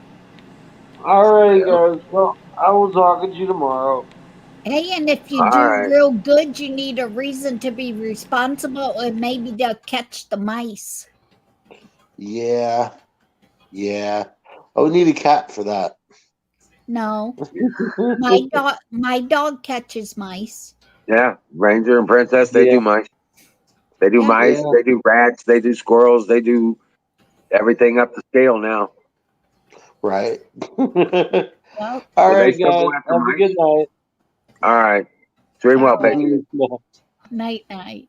All right, Yeah. guys. Well, I will talk to you tomorrow. Hey, and if you All do right. real good, you need a reason to be responsible, and maybe they'll catch the mice. Yeah. Yeah. I would need a cat for that. No, my dog catches mice. Yeah. Ranger and Princess, they Yeah. do mice. They do Yeah. mice. Yeah. They do rats. They do squirrels. They do everything up the scale now. Right. Well, All But they right, still guys. go after Have a mice. good night. All right. Dream all well, right. Patriot. Night, night.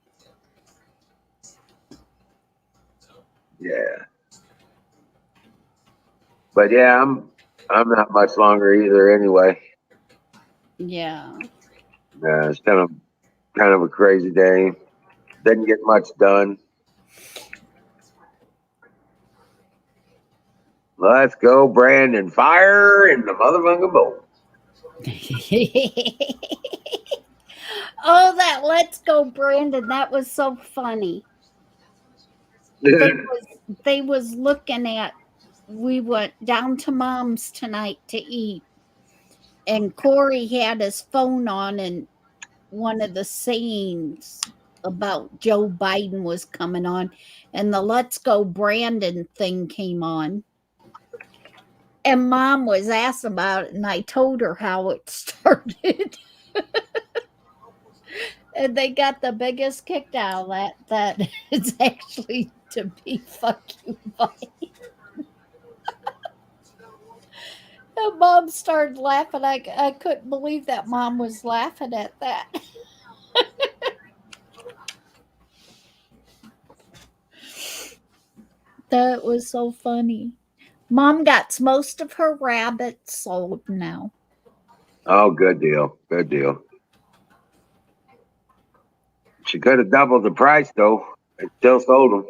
Yeah. But yeah, I'm not much longer either anyway. Yeah. Yeah, it's kind of a crazy day. Didn't get much done. Let's go, Brandon. Fire in the motherfucking boat. Oh, that let's go, Brandon. That was so funny. They was looking at we went down to mom's tonight to eat, and Corey had his phone on, and one of the sayings about Joe Biden was coming on, and the let's go Brandon thing came on. And mom was asked about it, and I told her how it started. And they got the biggest kick out of that it's actually to be fuck you buddy. And mom started laughing. I couldn't believe that mom was laughing at that. That was so funny. Mom got most of her rabbits sold now. Oh, good deal. Good deal. She could have doubled the price though. It still sold them.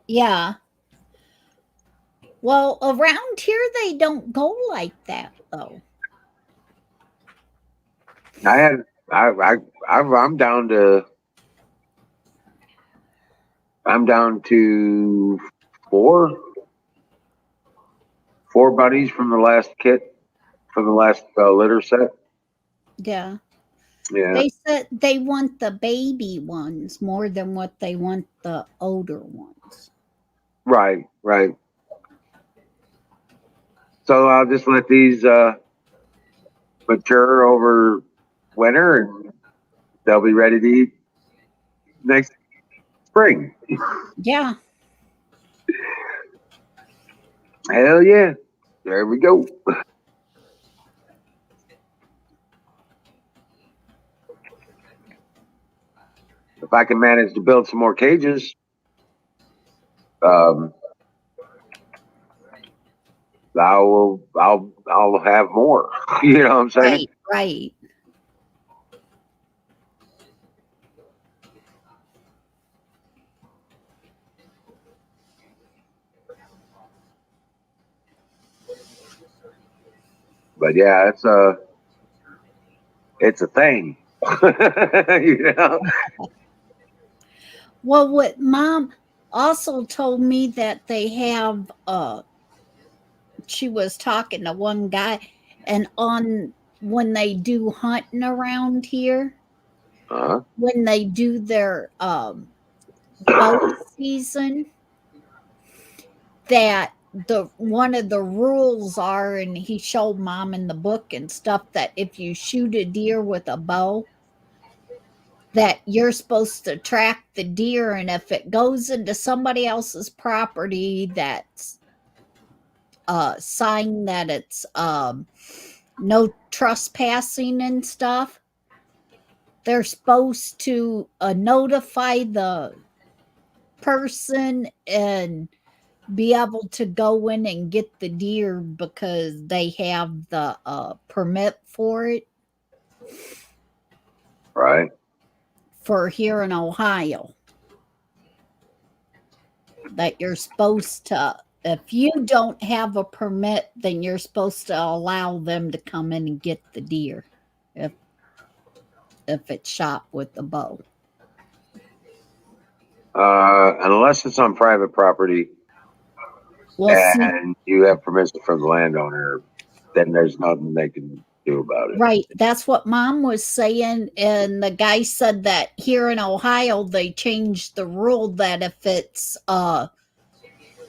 Yeah. Well, around here they don't go like that though. I'm down to four buddies from the last kit, from the last litter set. Yeah. Yeah. They said they want the baby ones more than what they want the older ones. Right. So I'll just let these mature over winter, and they'll be ready to eat next spring. Yeah. Hell yeah. There we go. If I can manage to build some more cages, I'll have more. You know what I'm saying? Right. But yeah, it's a thing. You know? Well, what mom also told me that they have she was talking to one guy and on when they do hunting around here, Uh-huh. when they do their bow season, that the one of the rules are, and he showed mom in the book and stuff, that if you shoot a deer with a bow, that you're supposed to track the deer, and if it goes into somebody else's property, that's a sign that it's no trespassing and stuff. They're supposed to notify the person and be able to go in and get the deer because they have the permit for it. Right. For here in Ohio, that you're supposed to, if you don't have a permit, then you're supposed to allow them to come in and get the deer if it's shot with the bow. Unless it's on private property Well, see, and you have permission from the landowner, then there's nothing they can do about it. right, that's what mom was saying, and the guy said that here in Ohio they changed the rule that if it's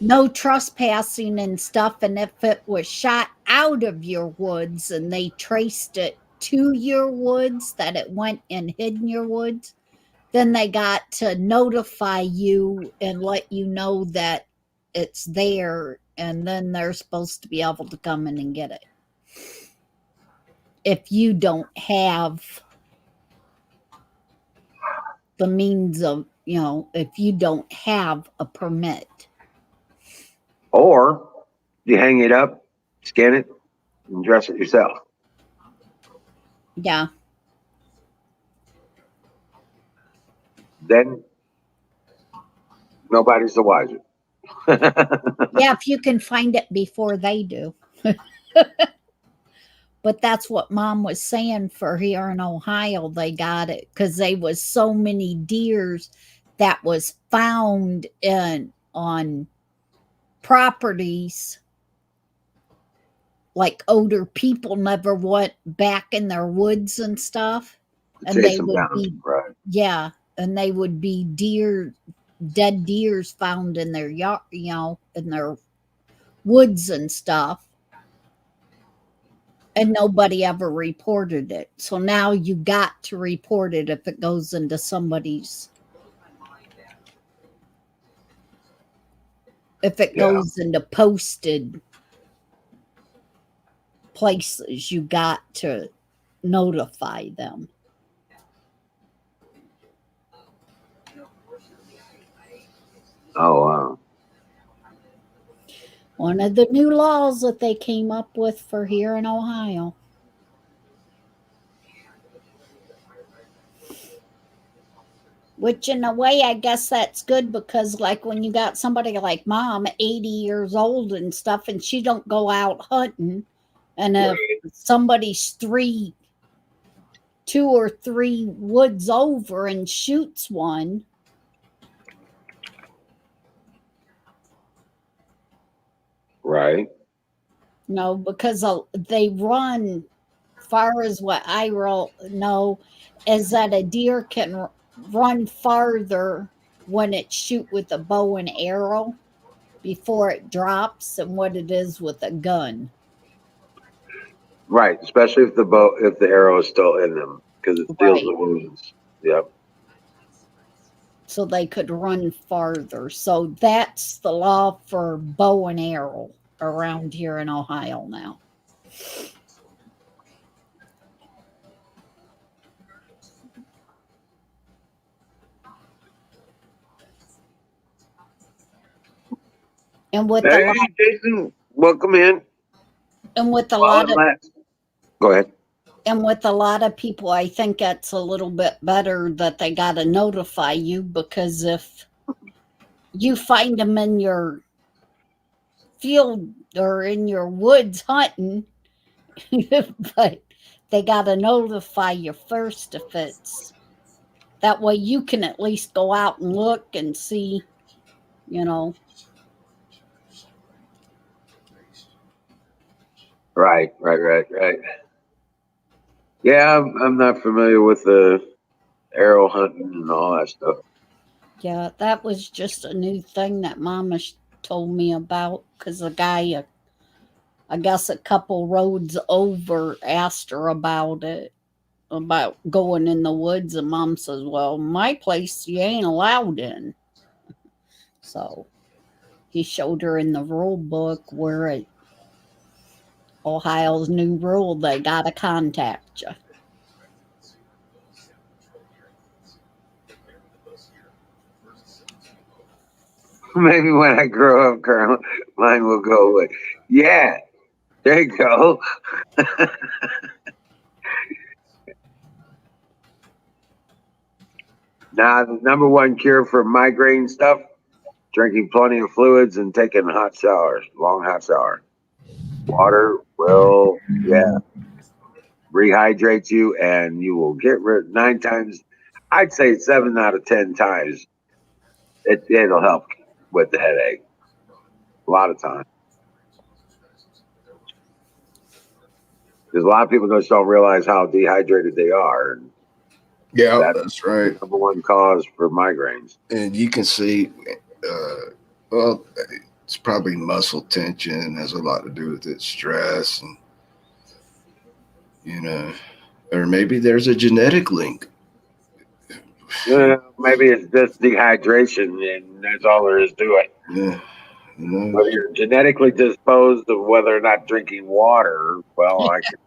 no trespassing and stuff, and if it was shot out of your woods and they traced it to your woods, that it went and hid in your woods, then they got to notify you and let you know that it's there, and then they're supposed to be able to come in and get it. If you don't have the means of, if you don't have a permit. Or you hang it up, scan it, and dress it yourself. Yeah. Then nobody's the wiser. Yeah, if you can find it before they do. But that's what mom was saying for here in Ohio. They got it because there was so many deers that was found on properties, like older people never went back in their woods and stuff. And Chase they them would down. be, Right. yeah, and they would be dead deers found in their yard, in their woods and stuff. And nobody ever reported it. So now you got to report it if it goes into somebody's. If it Yeah. goes into posted places, you got to notify them. Oh, wow. One of the new laws that they came up with for here in Ohio. Which, in a way, I guess that's good because, like, when you got somebody like Mom, 80 years old and stuff, and she don't go out hunting, and if somebody's 2 or 3 woods over and shoots one, Right. because they run, far as what I know, is that a deer can run farther when it's shoot with a bow and arrow before it drops than what it is with a gun. Right. Especially if the arrow is still in them, because it deals with wounds. Yep. So they could run farther. So that's the law for bow and arrow around here in Ohio now. And with Hey, Jason, welcome in. and with a Well, lot of go ahead. and with a lot of people, I think it's a little bit better that they got to notify you, because if you find them in your field or in your woods hunting, but they got to notify you first if it's that way you can at least go out and look and see, you know. Right. Yeah, I'm not familiar with the arrow hunting and all that stuff. Yeah, that was just a new thing that Mama told me about, because the guy, I guess a couple roads over, asked her about it, about going in the woods, and Mom says, well, my place you ain't allowed in. So he showed her in the rule book where Ohio's new rule, they gotta contact you. Maybe when I grow up, Colonel, mine will go away. Yeah, there you go. Now, the number one cure for migraine stuff: drinking plenty of fluids and taking hot showers, long hot shower. Water will, rehydrate you, and you will get rid 9 times. I'd say 7 out of 10 times it'll help with the headache. A lot of times, because a lot of people just don't realize how dehydrated they are. And Yeah, that's right. number one cause for migraines. And you can see, well, it's probably muscle tension, has a lot to do with it, stress, and or maybe there's a genetic link. Maybe it's just dehydration, and that's all there is to it. Yeah, Whether you're genetically disposed of whether or not drinking water, well, I can,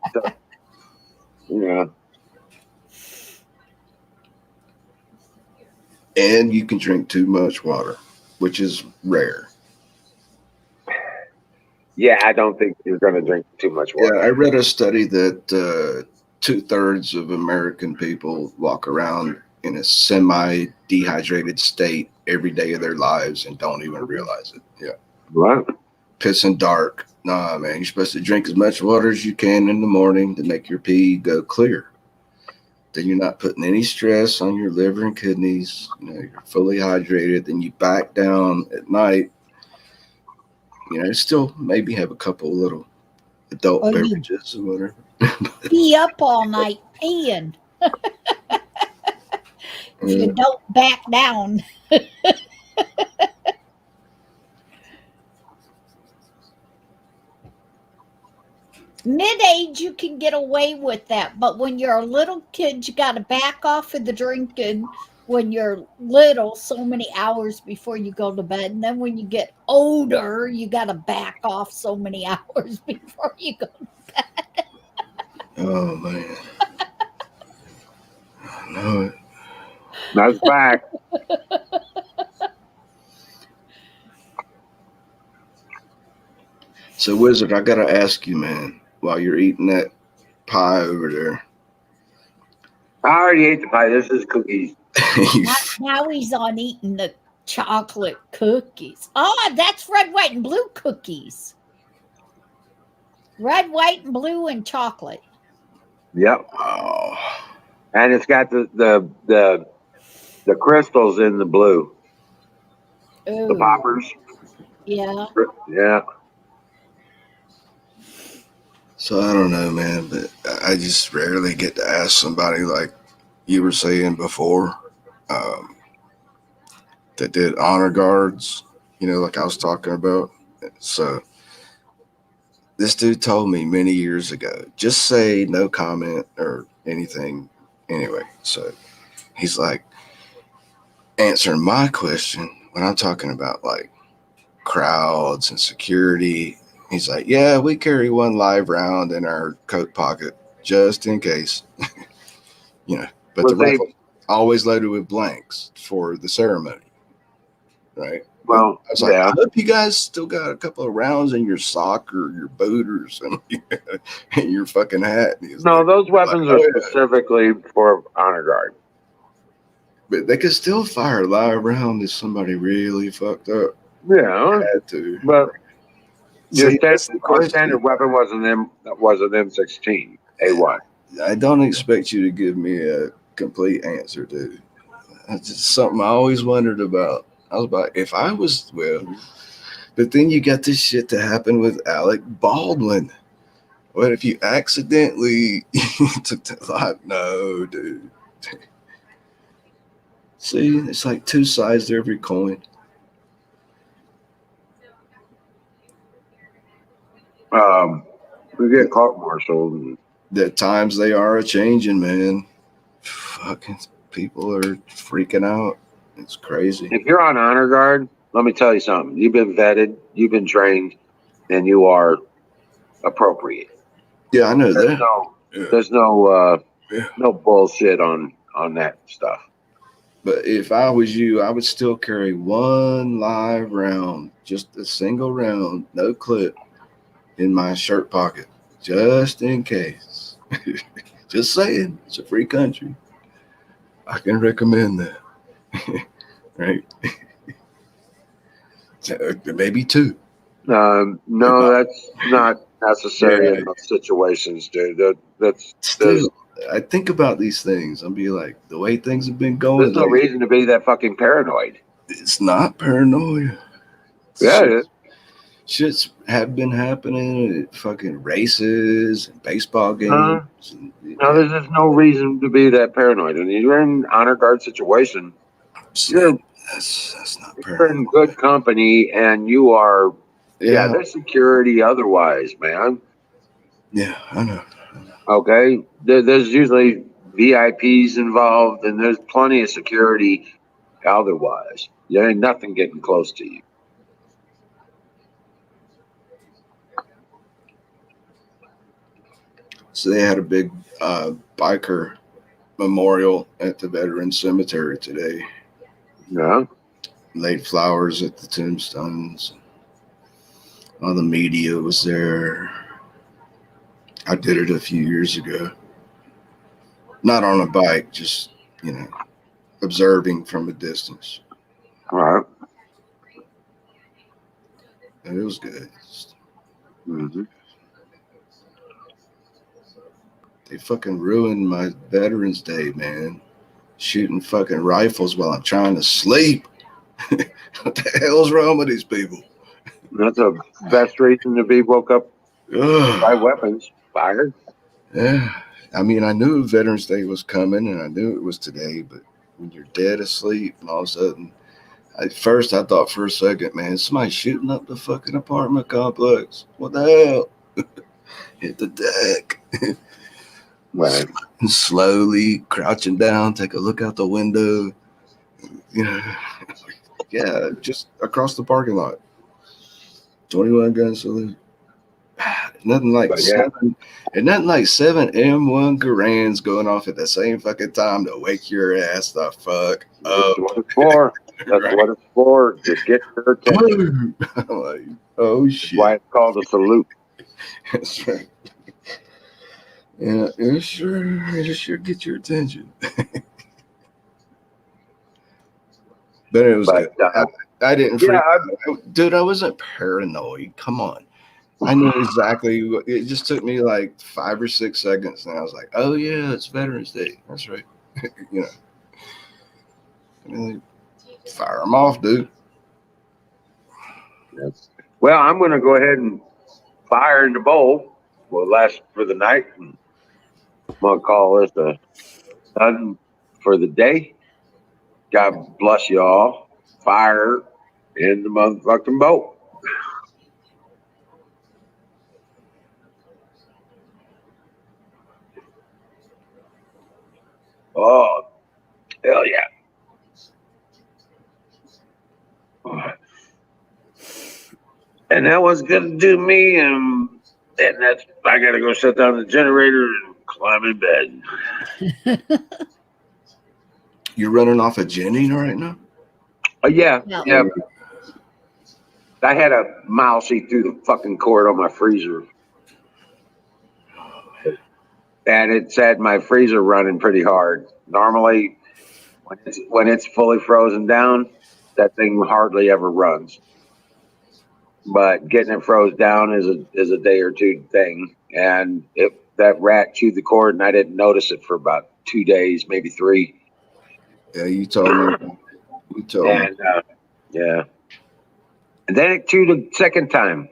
and you can drink too much water, which is rare. Yeah, I don't think you're going to drink too much water. Yeah, I read a study that 2/3 of American people walk around in a semi-dehydrated state every day of their lives and don't even realize it. Yeah. What? Pissing dark. Nah, man, you're supposed to drink as much water as you can in the morning to make your pee go clear. Then you're not putting any stress on your liver and kidneys. You're fully hydrated. Then you back down at night. Still maybe have a couple little adult beverages or whatever. Be up all night peeing. If you don't back down. Mid-age, you can get away with that, but when you're a little kid, you got to back off of the drinking when you're little, so many hours before you go to bed. And then when you get older, you got to back off so many hours before you go. Oh man. I know it. That's fact. So, Wizard, I gotta ask you, man, while you're eating that pie over there, I already ate the pie. This is cookies. Now he's on eating the chocolate cookies. Oh, that's red, white, and blue cookies. Red, white, and blue, and chocolate. Yep. oh, And it's got the crystals in the blue. The Ooh, poppers. yeah. Yeah. so I don't know, man, but I just rarely get to ask somebody like you were saying before, that did honor guards, like I was talking about. So this dude told me many years ago, just say no comment or anything anyway. So he's like answering my question when I'm talking about like crowds and security. He's like, yeah, we carry one live round in our coat pocket just in case, but the Well, they- rifle always loaded with blanks for the ceremony, right? Well, I was like, yeah. I hope you guys still got a couple of rounds in your sock or your boot or something, in your fucking hat. And he was No, like, those weapons oh, are yeah. specifically for honor guard. But they could still fire a live round if somebody really fucked up. Yeah. Had to. But See, that's the your question. standard weapon was an M16 A1. I don't expect you to give me a complete answer, dude. That's just something I always wondered about. I was about, if I was, well, but then you got this shit to happen with Alec Baldwin. What if you accidentally took the life? No, dude. See, it's like two sides to every coin. We get court-martialed. And The times they are a changing, man. Fucking people are freaking out. It's crazy. if you're on honor guard, let me tell you something. You've been vetted, you've been trained, and you are appropriate. Yeah, I know There's that. no, Yeah. there's no, Yeah. no bullshit on that stuff. But if I was you, I would still carry one live round, just a single round, no clip, in my shirt pocket, just in case. Just saying, it's a free country. I can recommend that. Right? Maybe two. No, that's not necessary Yeah. in those situations, dude. That's Still, I think about these things. I'll be like, the way things have been going, there's no like, reason to be that fucking paranoid. it's not paranoia. Yeah, it is. Shit's have been happening at fucking races and baseball games. No, there's just no reason to be that paranoid. When you're in honor guard situation, you're That's not you're in paranoia. good company, and you are. Yeah, Yeah, there's security otherwise, man. yeah, I know. Okay, there's usually VIPs involved, and there's plenty of security otherwise. There ain't nothing getting close to you. So they had a big biker memorial at the Veterans Cemetery today. Yeah. Laid flowers at the tombstones. All the media was there. I did it a few years ago. Not on a bike, just, observing from a distance. All right. And it was good. Mm-hmm. They fucking ruined my Veterans Day, man. Shooting fucking rifles while I'm trying to sleep. What the hell's wrong with these people? That's the best reason to be woke up by Ugh. weapons fired. Yeah. I mean, I knew Veterans Day was coming and I knew it was today, but when you're dead asleep and all of a sudden, at first I thought for a second, man, somebody shooting up the fucking apartment complex. What the hell? hit the deck. Right. And slowly crouching down, take a look out the window. You know, yeah, just across the parking lot. 21 gun salute. Nothing like But yeah. nothing like 7 M1 Garand's going off at the same fucking time to wake your ass the fuck up. That's what it's for. That's Right. what it's for. To get your attention. I'm like, oh That's shit. why it's called a salute. That's right. Yeah, it sure get your attention. But it was But good. I didn't yeah, freak. Dude, I wasn't paranoid. Come on. I knew exactly. It just took me like 5 or 6 seconds, and I was like, "Oh yeah, it's Veterans Day. That's right." You know, and like, fire them off, dude. well, I'm going to go ahead and fire in the bowl. Will last for the night. And I'm going to call this a done for the day. God bless you all. Fire in the motherfucking bowl. Oh, hell yeah. And that was gonna do me, and that's I gotta go shut down the generator and climb in bed. You're running off a Jenny right now. Yeah. Yeah. I had a mouse eat through the fucking cord on my freezer, and it had my freezer running pretty hard. Normally, when it's fully frozen down, that thing hardly ever runs. But getting it froze down is a day or two thing, and that rat chewed the cord, and I didn't notice it for about 2 days, maybe 3. Yeah, you told me. You told me. And yeah, and then it chewed a second time.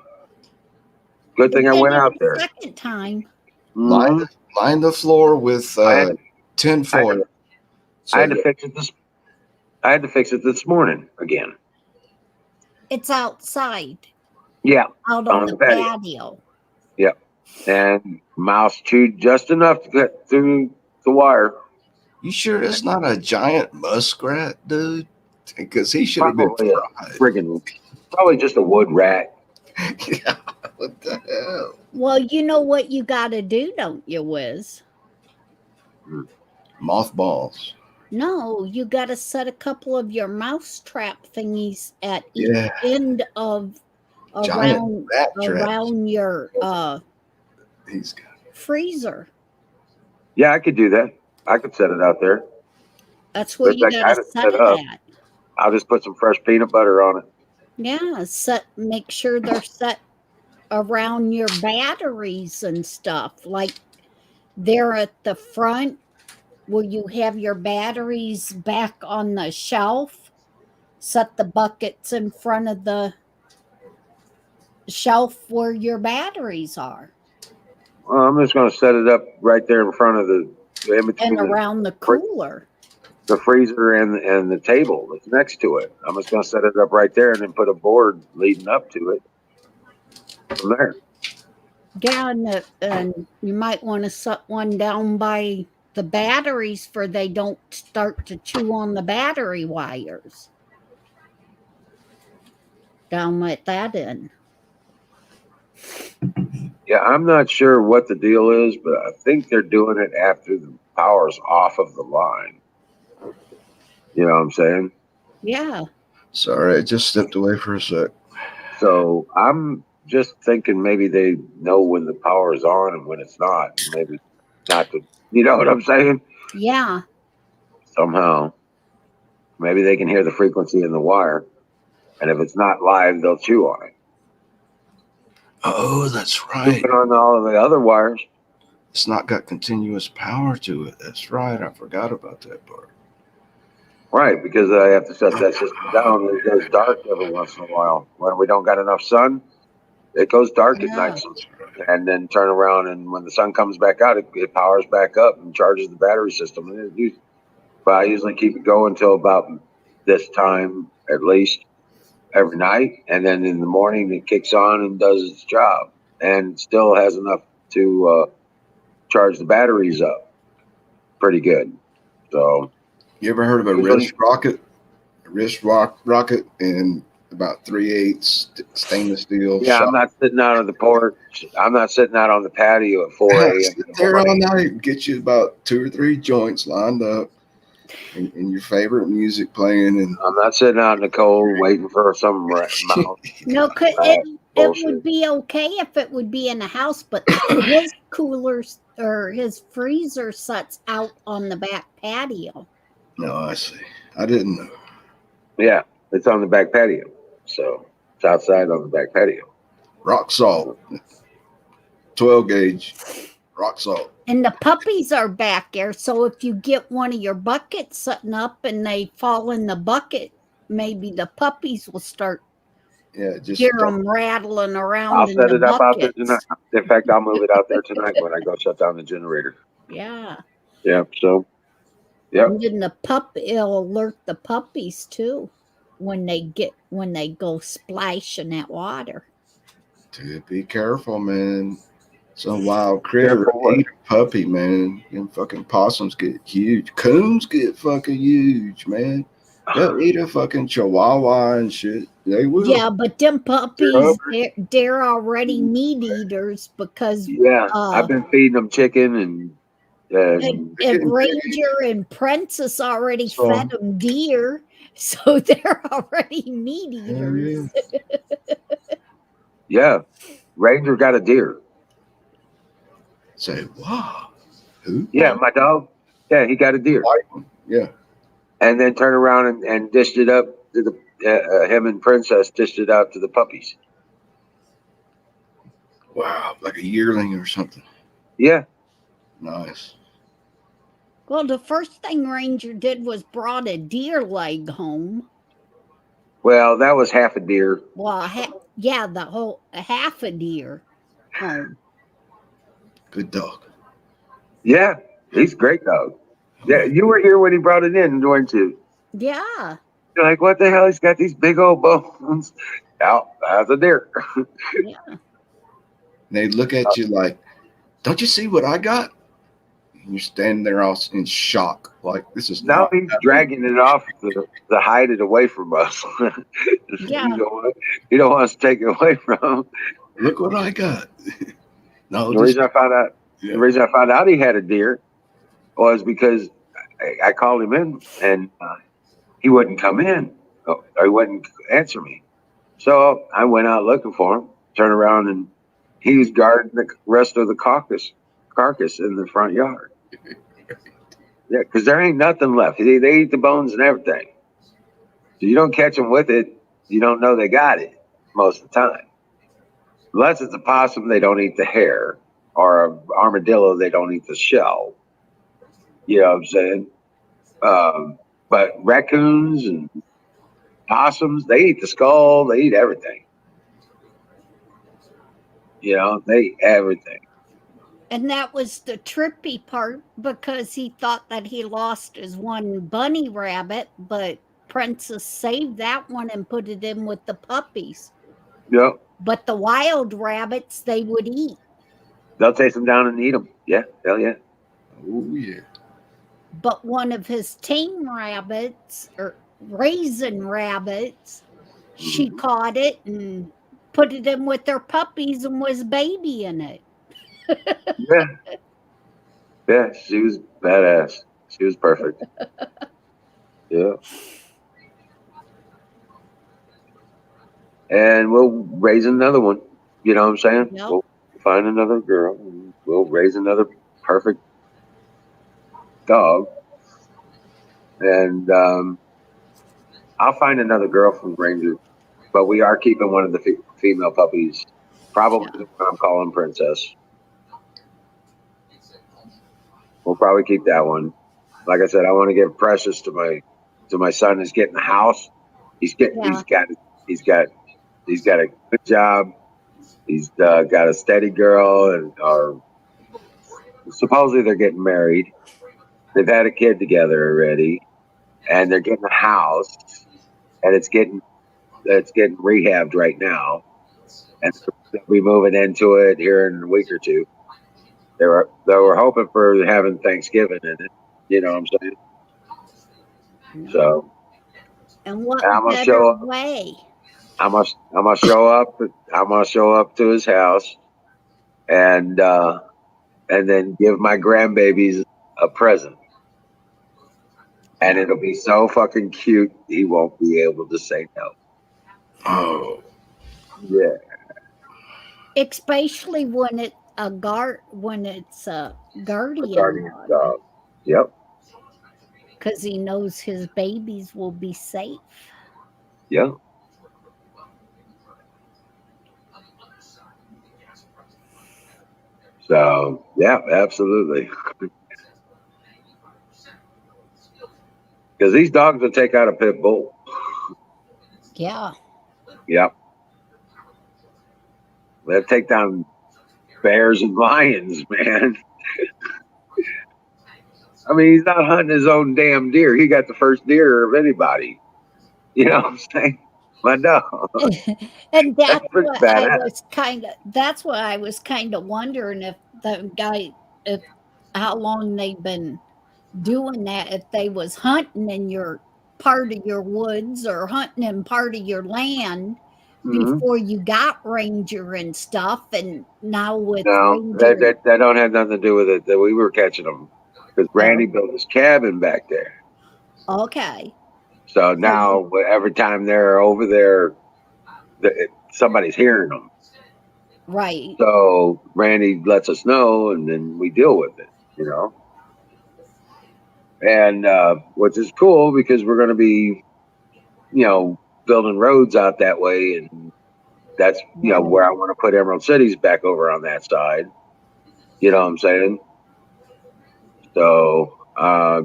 Good thing I went out there. Second time. Mhm. Line the floor with I tin foil. I had to fix it this. I had to fix it this morning again. It's outside, Yeah, out On on the the patio. patio. and mouse chewed just enough to get through the wire. You sure it's not a giant muskrat, dude? Because he should have been Probably a fried. friggin' probably just a wood rat. Yeah, what the hell? Well, you know what you got to do, don't you, Wiz? Mothballs. No, you got to set a couple of your mouse trap thingies at each Yeah. end of Giant rat traps. around your He's got freezer. Yeah, I could do that. I could set it out there. That's where But you I got got to it set set it up. at. I'll just put some fresh peanut butter on it. Yeah, make sure they're set around your batteries and stuff. Like they're at the front where you have your batteries back on the shelf. Set the buckets in front of the shelf where your batteries are. Well, I'm just going to set it up right there in front of in between And around the cooler. the freezer and the table that's next to it. I'm just going to set it up right there and then put a board leading up to it from there. Yeah, and you might want to set one down by the batteries for they don't start to chew on the battery wires. Down at that end. Yeah, I'm not sure what the deal is, but I think they're doing it after the power's off of the line. You know what I'm saying? Yeah. Sorry, I just stepped away for a sec. So I'm just thinking maybe they know when the power is on and when it's not. Maybe not to, you know what I'm saying? Yeah. Somehow. Maybe they can hear the frequency in the wire. And if it's not live, they'll chew on it. Oh, that's right. Chewing on all of the other wires. It's not got continuous power to it. That's right. I forgot about that part. Right, because I have to shut that system down. It goes dark every once in a while. When we don't got enough sun, it goes dark at night. And then turn around, and when the sun comes back out, it powers back up and charges the battery system. But I usually keep it going until about this time, at least, every night. And then in the morning, it kicks on and does its job. And still has enough to charge the batteries up pretty good. So You ever heard of a wrist rocket? A wrist rocket and about 3/8 stainless steel. yeah, I'm not sitting out on the porch. I'm not sitting out on the patio at 4 a.m. Sit there all night, get you about 2 or 3 joints lined up, and your favorite music playing, and I'm not sitting out in the cold waiting for some mouth. No, it bullshit. would be okay if it would be in the house, but his coolers or his freezer sets out on the back patio. No, I see. I didn't know. Yeah, it's on the back patio. So it's outside on the back patio. Rock salt, 12 gauge, rock salt. And the puppies are back there, so if you get one of your buckets setting up and they fall in the bucket, maybe the puppies will start Yeah, just hear them rattling around. I'll in set the it up out there buckets. tonight. In fact, I'll move it out there tonight when I go shut down the generator. Yeah. Yeah, so yeah. And then it'll alert the puppies too when they go splash in that water. to be careful, man. Some wild critter Careful what? eat a puppy, man. Them fucking possums get huge. Coons get fucking huge, man. They'll eat a fucking chihuahua and shit. They will. Yeah, but them puppies, hungry. they're already meat eaters because Yeah, I've been feeding them chicken and and Ranger and Princess already So- fed them deer, so they're already meat eaters. yeah, Ranger got a deer. Say, wow. Who? Yeah, my dog. Yeah, he got a deer, White one. Yeah. and then turned around and dished it up to the him and Princess dished it out to the puppies. Wow. Like a yearling or something. Yeah, Nice. Well, the first thing Ranger did was brought a deer leg home. well, that was half a deer. Well, the whole half a deer home. Good dog. Yeah, he's a great dog. Yeah, you were here when he brought it in, weren't you? Yeah. You're like, what the hell? He's got these big old bones. Out, that's a deer. They look at you like, don't you see what I got? And you're standing there all in shock. Like, this is Now not he's dragging it off to hide it away from us. Yeah. You don't want us to take it away from him. Look what I got. No, The reason I found out yeah. the reason I found out he had a deer was because I called him in and he wouldn't come in. Or he wouldn't answer me. So I went out looking for him, turned around, and he was guarding the rest of the carcass in the front yard. Yeah, because there ain't nothing left. They eat the bones and everything. So you don't catch them with it, you don't know they got it most of the time. Unless it's a possum, they don't eat the hair, or an armadillo, they don't eat the shell. You know what I'm saying? But raccoons and possums, they eat the skull, they eat everything. You know, they eat everything. And that was the trippy part because he thought that he lost his one bunny rabbit, but Princess saved that one and put it in with the puppies. Yep. But the wild rabbits they would eat. They'll chase them down and eat them. Yeah, hell yeah. Oh, yeah. But one of his tame rabbits or raisin rabbits, she caught it and put it in with their puppies and was babying it. Yeah. Yeah, she was badass. She was perfect. Yeah. And we'll raise another one. You know what I'm saying? Yep. We'll find another girl. And we'll raise another perfect dog. And I'll find another girl from Ranger. But we are keeping one of the female puppies. Probably the one I'm calling Princess. We'll probably keep that one. Like I said, I want to give Precious to my son. Who's getting the house. He's got a good job. He's got a steady girl, and or supposedly they're getting married. They've had a kid together already, and they're getting a house, and it's getting rehabbed right now, and they'll be moving into it here in a week or two. They were hoping for having Thanksgiving in it. You know what I'm saying? No. So And what I'm gonna better show up. way? I'm gonna show up. I'm gonna show up to his house and then give my grandbabies a present. And it'll be so fucking cute. He won't be able to say no. Oh, Yeah. Especially when it's a guardian Guardian dog. Yep. because he knows his babies will be safe. Yep. So yeah, absolutely. Because these dogs will take out a pit bull. Yeah. Yep. They'll take down bears and lions, man. I mean, he's not hunting his own damn deer. He got the first deer of anybody. You know what I'm saying? But no, And that's pretty badass. that's why I was kind of wondering if the guy, if how long they've been doing that, if they was hunting in your part of your woods or hunting in part of your land Mhm. before you got ranger and stuff, and now with No, ranger. that don't have nothing to do with it. That we were catching them because Randy built his cabin back there. Okay. So now every time they're over there, somebody's hearing them. Right. So Randy lets us know, and then we deal with it. You know, and which is cool because we're going to be, building roads out that way, and that's where I want to put Emerald Cities back over on that side. You know what I'm saying? So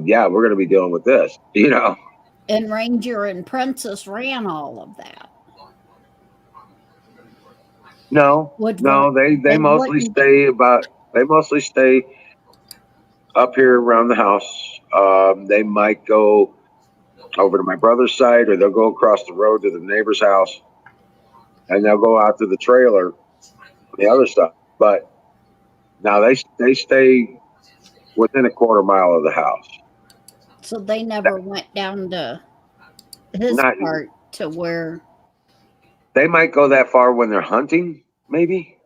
yeah, we're going to be dealing with this. You know. And Ranger and Princess ran all of that. No, they mostly stay up here around the house. They might go over to my brother's side, or they'll go across the road to the neighbor's house, and they'll go out to the trailer, the other stuff. But now they stay within a quarter mile of the house. So they never went down to his part to where they might go that far when they're hunting, maybe.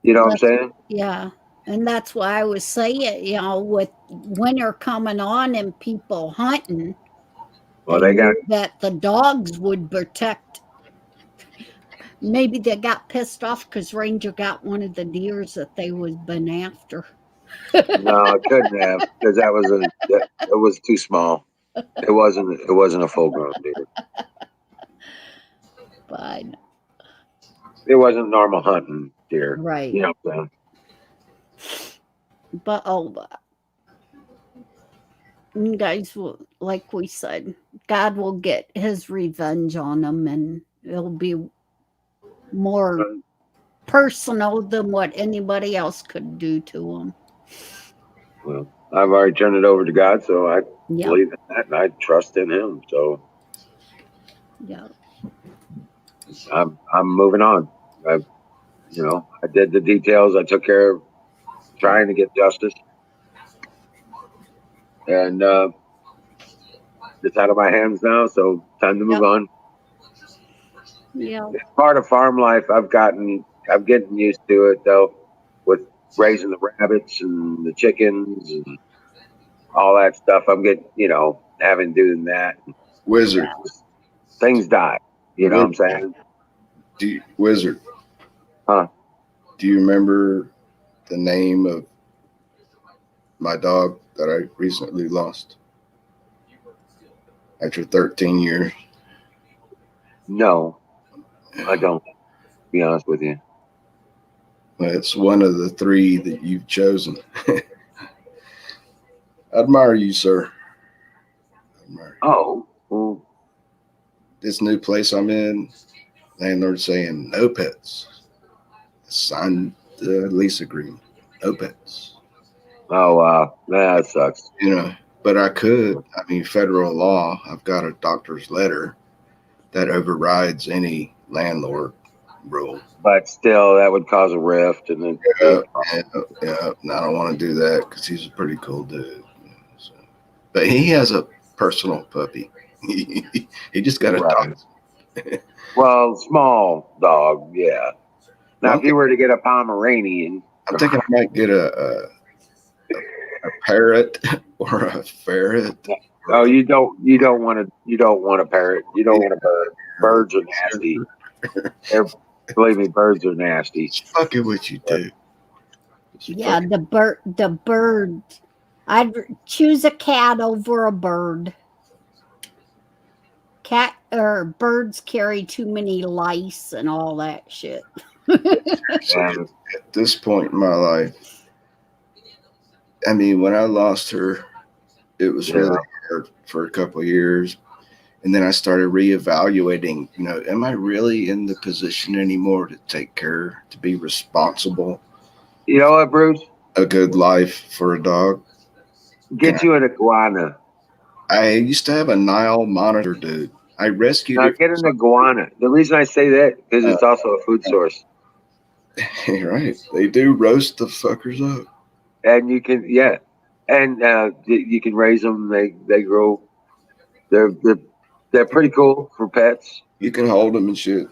You know what I'm saying? Yeah. And that's why I was saying, with winter coming on and people hunting, well, they got that the dogs would protect. Maybe they got pissed off because Ranger got one of the deers that they was been after. No, it couldn't have, because it was too small. It wasn't a full grown deer. But It wasn't normal hunting deer. right. You know what I'm saying? But you guys will, like we said, God will get his revenge on them, and it'll be more personal than what anybody else could do to them. Well, I've already turned it over to God, so I believe in that, and I trust in Him. So yeah, I'm moving on. I did the details. I took care of trying to get justice, and it's out of my hands now. So time to move on. Yeah, It's part of farm life. I'm getting used to it though, with raising the rabbits and the chickens and all that stuff. I'm getting, having doing that. Wizard. Things die. You know what I'm saying? Wizard. Huh? Do you remember the name of my dog that I recently lost after 13 years? No, I don't. To be honest with you. Well, it's one of the three that you've chosen. I admire you, sir. Oh, well, this new place I'm in, landlord saying no pets. Signed the lease agreement. No pets. Oh, wow. That sucks. But I could. I mean, federal law, I've got a doctor's letter that overrides any landlord rule. but still, that would cause a rift, and then Yeah. No, I don't want to do that because he's a pretty cool dude. So. But he has a personal puppy. He just got a Right. dog. Well, small dog, yeah. Now, Well, if you were to get a Pomeranian, I'm thinking I might get a parrot or a ferret. oh, you don't want a parrot. You don't want a bird. Birds are nasty. Believe me, birds are nasty. It's fucking what you do. Yeah, the bird. I'd choose a cat over a bird. Cat or birds carry too many lice and all that shit. And At this point in my life, I mean, when I lost her, it was really hard for a couple of years. And then I started reevaluating, am I really in the position anymore to take care, to be responsible, you know what, Bruce? a good life for a dog? Get you an iguana. I used to have a Nile monitor, dude. I rescued Now it. get an iguana. The reason I say that is it's also a food source, Right. They do roast the fuckers up. and you can and you can raise them. They grow. They're pretty cool for pets. You can hold them and shit.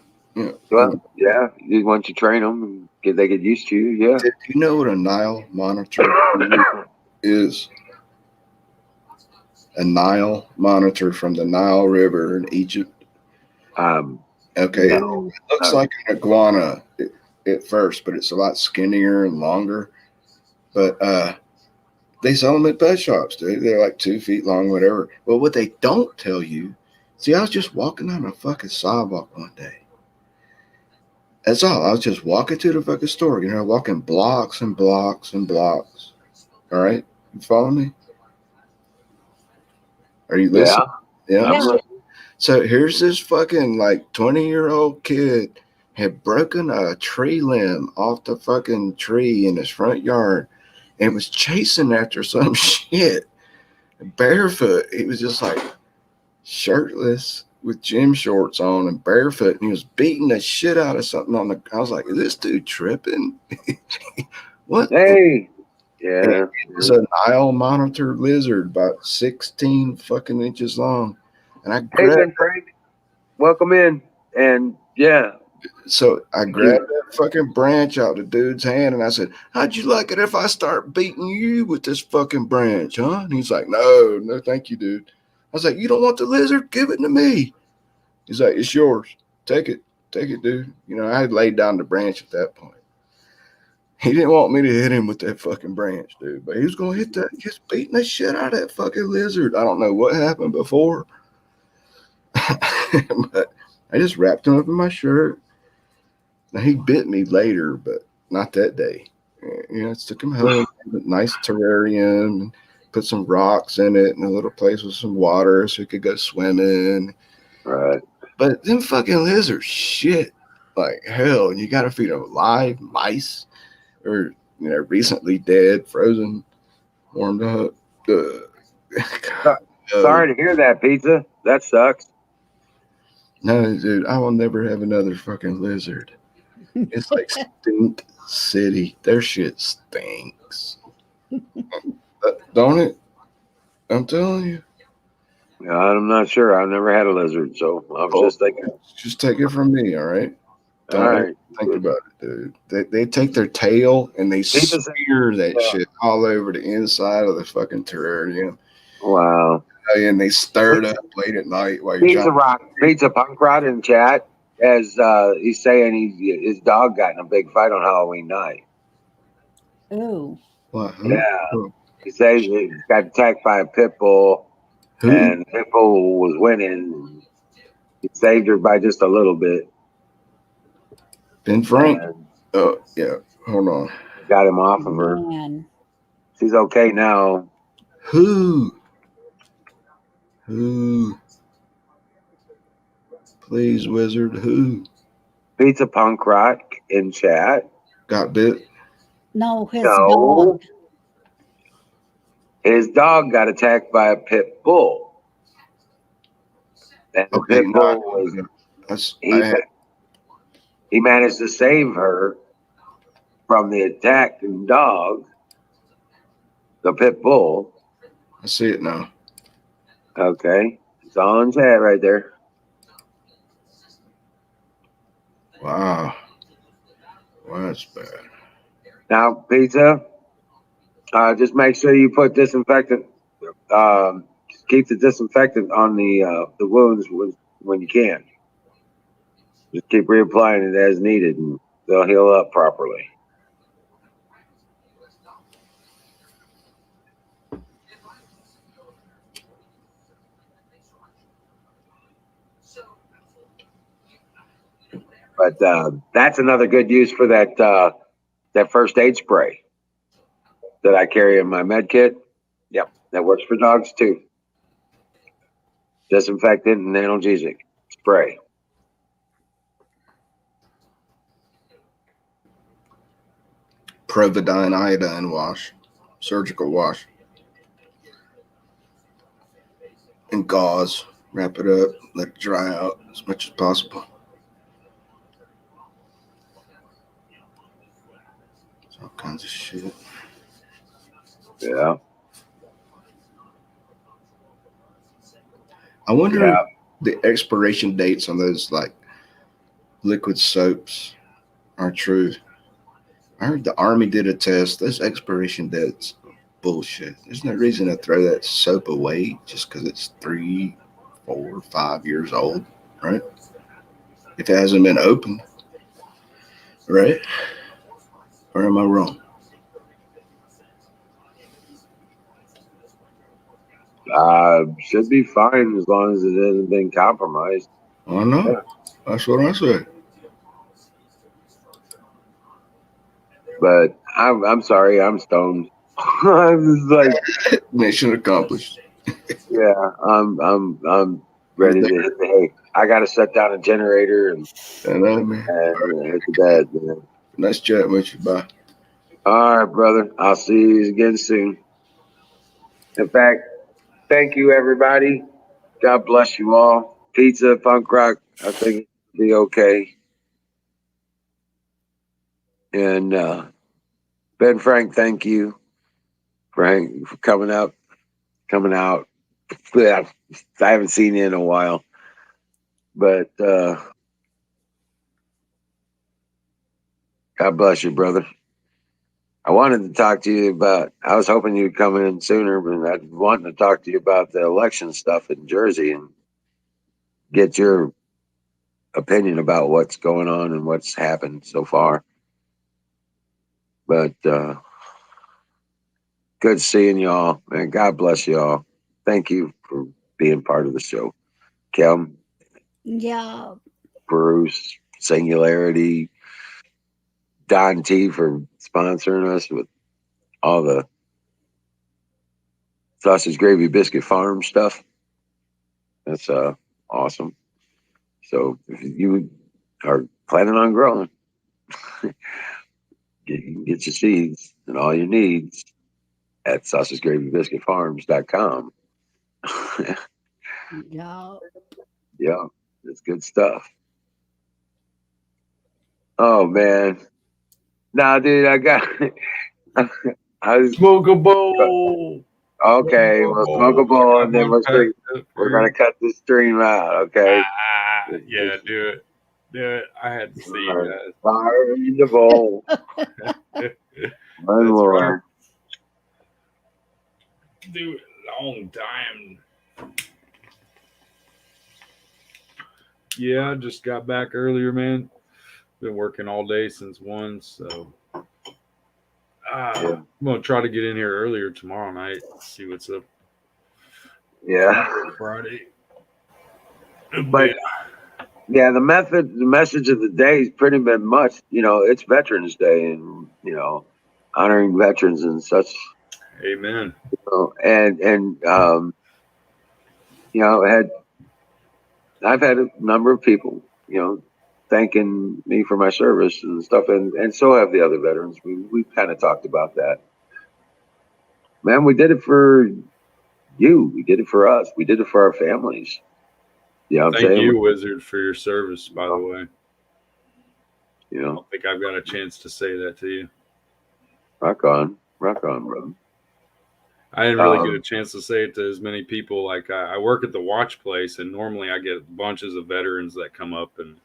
Well, yeah. Once you train them, they get used to you. Yeah. Do you know what a Nile monitor is? A Nile monitor from the Nile River in Egypt. Okay, No. it looks like an iguana at first, but it's a lot skinnier and longer. But they sell them at pet shops, dude. They're like 2 feet long, whatever. Well, what they don't tell you, see, I was just walking down a fucking sidewalk one day. That's all. I was just walking to the fucking store, walking blocks and blocks and blocks. All right, you follow me? Are you listening? Yeah. Yeah. So here's this fucking 20-year-old kid had broken a tree limb off the fucking tree in his front yard and was chasing after some shit barefoot. He was just shirtless with gym shorts on and barefoot, and he was beating the shit out of something I was like, is this dude tripping? What? Hey. Yeah. It's a Nile monitor lizard about 16 fucking inches long. And I Hey, grabbed Ben Frank. Welcome in. And yeah. I grabbed that fucking branch out of the dude's hand and I said, how'd you like it if I start beating you with this fucking branch, huh? And he's like, no, thank you, dude. I was like, you don't want the lizard? Give it to me. He's like, it's yours. Take it, dude. I had laid down the branch at that point. He didn't want me to hit him with that fucking branch, dude. But he was going to hit that, just beating the shit out of that fucking lizard. I don't know what happened before. But I just wrapped him up in my shirt. Now, he bit me later, but not that day. I took him home, a nice terrarium, and put some rocks in it and a little place with some water so he could go swimming. Right. But them fucking lizards, shit, like hell. And you got to feed them live mice or, recently dead, frozen, warmed up. Sorry to hear that, Pizza. That sucks. No, dude, I will never have another fucking lizard. It's like Stink City. Their shit stinks. Don't it? I'm telling you. Yeah, I'm not sure. I've never had a lizard, so I'm just thinking. Just take it from me, all right? Don't All right. think about it, dude. They take their tail and they smear that shit all over the inside of the fucking terrarium. Wow. And they stir it up late at night while you're Pizza Punk Rod in chat, as he's saying his dog got in a big fight on Halloween night. Ooh. What? Yeah. He says he got attacked by a pit bull, and the pit bull was winning. He saved her by just a little bit. Ben Frank? And Oh, yeah. Hold on. got him off of her. Man. She's okay now. Who? Please, wizard. Who Pizza Punk Rock in chat. got bit? No, his No. dog. His dog got attacked by a pit bull. And the Okay, pit bull was That's, he, I had, he managed to save her from the attacking dog, the pit bull. I see it now. Okay, it's all in his head right there. Wow. Well, that's bad. Now, pizza, just make sure you put disinfectant. Keep the disinfectant on the wounds when you can. Just keep reapplying it as needed, and they'll heal up properly. But that's another good use for that first aid spray that I carry in my med kit. Yep, that works for dogs too. Disinfectant and analgesic spray. Providine iodine wash, surgical wash, and gauze. Wrap it up, let it dry out as much as possible. All kinds of shit. Yeah. I wonder Yeah. if the expiration dates on those like liquid soaps are true. I heard the Army did a test. Those expiration dates are bullshit. There's no reason to throw that soap away just because it's 3, 4, 5 years old, right? If it hasn't been opened, right? Or am I wrong? Should be fine as long as it hasn't been compromised. I know. That's what I said. But I'm sorry, I'm stoned. I'm just like, Mission accomplished. yeah, I'm ready to hit the hay. I got to set down a generator and I know, man. hit the bed. Man. Nice chatting with you. Bye. All right, brother. I'll see you again soon. In fact, thank you, everybody. God bless you all. Pizza, punk rock, I think it'll be okay. And Ben Frank, thank you, Frank, for coming out. Yeah, I haven't seen you in a while, but God bless you, brother. I wanted to talk to you about. I was hoping you'd come in sooner, but I wanted to talk to you about the election stuff in Jersey and get your opinion about what's going on and what's happened so far. But good seeing y'all, man. God bless y'all. Thank you for being part of the show, Kim, Yeah. Bruce, Singularity, Don T for sponsoring us with all the sausage gravy biscuit farm stuff. That's awesome. So if you are planning on growing, you can get your seeds and all your needs at sausagegravybiscuitfarms.com. Yeah. Yeah, it's good stuff. Oh man. Nah, dude, I got I was Smoke a bowl. okay, we'll smoke a bowl and then we're gonna cut the stream out, okay? Yeah, do it. Do it. I had to see you guys. Fire in the bowl. One more. Right. Do it a long time. Yeah, I just got back earlier, man. Been working all day since 1, so I'm gonna try to get in here earlier tomorrow night. See what's up. Yeah. Friday. But yeah, the message of the day has pretty been much. You know, it's Veterans Day, and you know, honoring veterans and such. Amen. You know, and you know, I've had a number of people, you know, thanking me for my service and stuff, and so have the other veterans. We kind of talked about that. Man, we did it for you. We did it for us. We did it for our families. You know what I'm Thank saying? you, Wizard, for your service, by the way. You I know, don't think I've got a chance to say that to you. rock on, bro. I didn't really get a chance to say it to as many people. Like I work at the watch place, and normally I get bunches of veterans that come up, and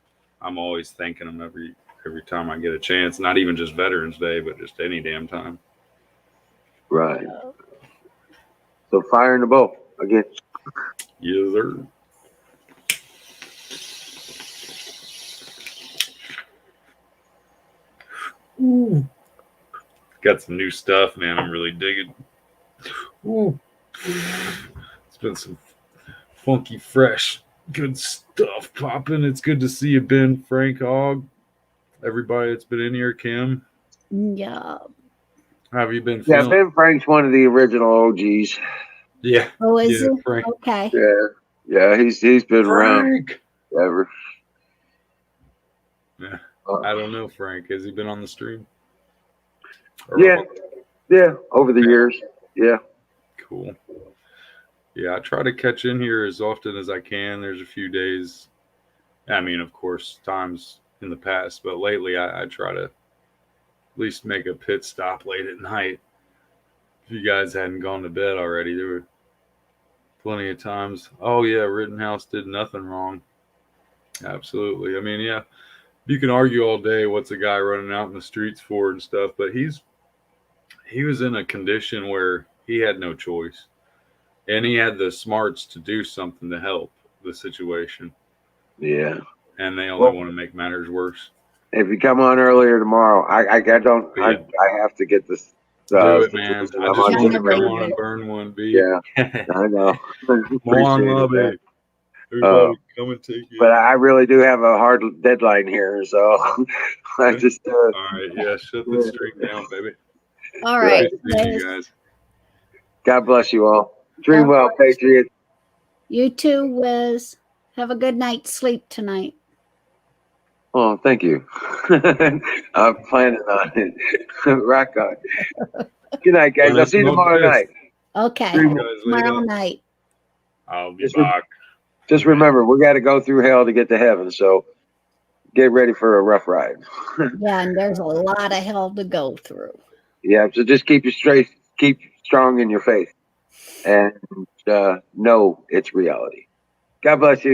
I'm always thanking them every time I get a chance. Not even just Veterans Day, but just any damn time. Right. So fire in the bow again. Yes, sir. Ooh. Got some new stuff, man. I'm really digging. Ooh. It's been some funky, fresh, good stuff popping. It's good to see you, Ben, Frank, Hogg, everybody that's been in here. Kim, Yeah. how have you been Yeah, feeling? Ben Frank's one of the original OGs. Yeah, Oh, is yeah, it? Frank. Okay. Yeah, he's been around Frank. forever. Yeah, I don't know, Frank. Has he been on the stream? Or Yeah, over the years. Yeah. Cool. Yeah, I try to catch in here as often as I can. There's a few days. I mean, of course, times in the past, but lately I try to at least make a pit stop late at night. If you guys hadn't gone to bed already, there were plenty of times. Oh yeah, Rittenhouse did nothing wrong. Absolutely. I mean, yeah, you can argue all day what's a guy running out in the streets for and stuff, but he was in a condition where he had no choice. And he had the smarts to do something to help the situation. Yeah. And they only want to make matters worse. If you come on earlier tomorrow, I have to get this. Do it, man. I just I'm want to on come on and burn one, B. Yeah, I know. Long love man. it. Everybody come and take it. But I really do have a hard deadline here, so I just. All right, yeah, shut the stream down, baby. All right. Nice seeing you guys. God bless you all. Dream well, Patriots. You too, Wiz. Have a good night's sleep tonight. Oh, thank you. I'm planning on it. Rock on. Good night, guys. I'll see you tomorrow night. Okay. Tomorrow Tomorrow night. I'll be back. Just remember, we got to go through hell to get to heaven. So get ready for a rough ride. Yeah, and there's a lot of hell to go through. Yeah, so just keep strong in your faith, and know it's reality. God bless you.